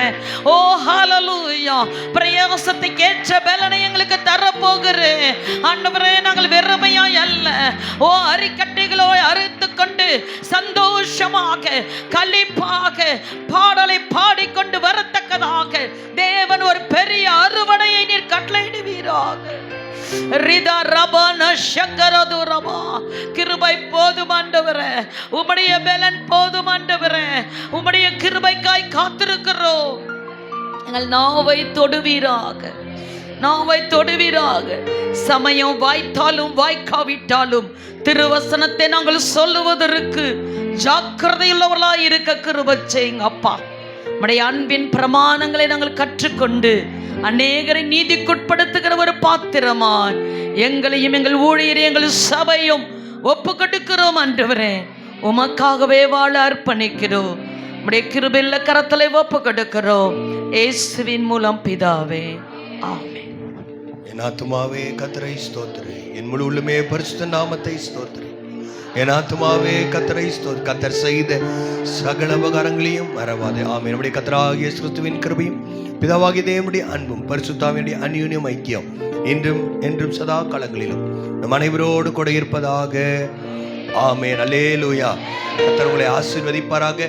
ஓ ஹல்லேலூயா. பிரயாசத்தை ஏற்ற பலனை எங்களுக்கு தர போகிறேன் ஆண்டவரே. நாங்கள் வெறுமையாய் அல்ல, ஓ அரிக்கட்டைகளோ அறுத்து கொண்டு சந்தோஷமாக களிப்பாக பாடலை பாடிக்கொண்டு வரத்தக்கதாக தேவன் ஒரு பெரிய அறுவடையை நீர் கட்டளையிடுவீராக. கிருபை போதும் ஆண்டவரே, உம்முடைய பலன் போதும் ஆண்டவரே. உம்முடைய கிருபைக்காய் காத்திருக்கிறோம். எங்கள் நாவை தொடுவீராக, நாவை தொடுவீராக. சமயம் வாய்த்தாலும் வாய்க்காவிட்டாலும் திருவசனத்தை நாங்கள் சொல்லுவதற்கு ஜாக்கிரதையுள்ளவர்களாய் இருக்க கிருபை செய்யுங்க அப்பா. உம்முடைய அன்பின் பிரமாணங்களை நாங்கள் கற்றுக்கொண்டு அநேகரை நீதிக்குட்படுத்துகிற ஒரு பாத்திரமாய் எங்களையும் எங்கள் ஊழியரை எங்கள் சபையும் ஒப்பு கொடுக்கிறோம் ஆண்டவரே. உமக்காகவே வாழ அர்ப்பணிக்கிறோம். உம்முடைய கிருபையுள்ள கரத்தலை ஒப்பு கொடுக்கிறோம் இயேசுவின் மூலம் பிதாவே, ஆமென். என் ஆத்துமாவே கர்த்தரை ஸ்தோத்திரி, என் முழு உள்ளமே பரிசுத்த நாமத்தை ஸ்தோத்திரி. என் ஆத்துமாவே கர்த்தரை ஸ்தோத்திரி, கர்த்தர் செய்த சகல உபகாரங்களையும் மறவாதே. ஆமென். நம்முடைய கர்த்தராகிய இயேசு கிறிஸ்துவின் கிருபையும் பிதாவாகிய தேவனுடைய அன்பும் பரிசுத்தாவினுடைய அந்யோன்யம் ஐக்கியம் இன்றும் என்றும் சதா காலங்களிலும் நம் அனைவரோடு கூட இருப்பதாக. ஆமென். அல்லேலூயா. கர்த்தர் உங்களை ஆசீர்வதிப்பாராக.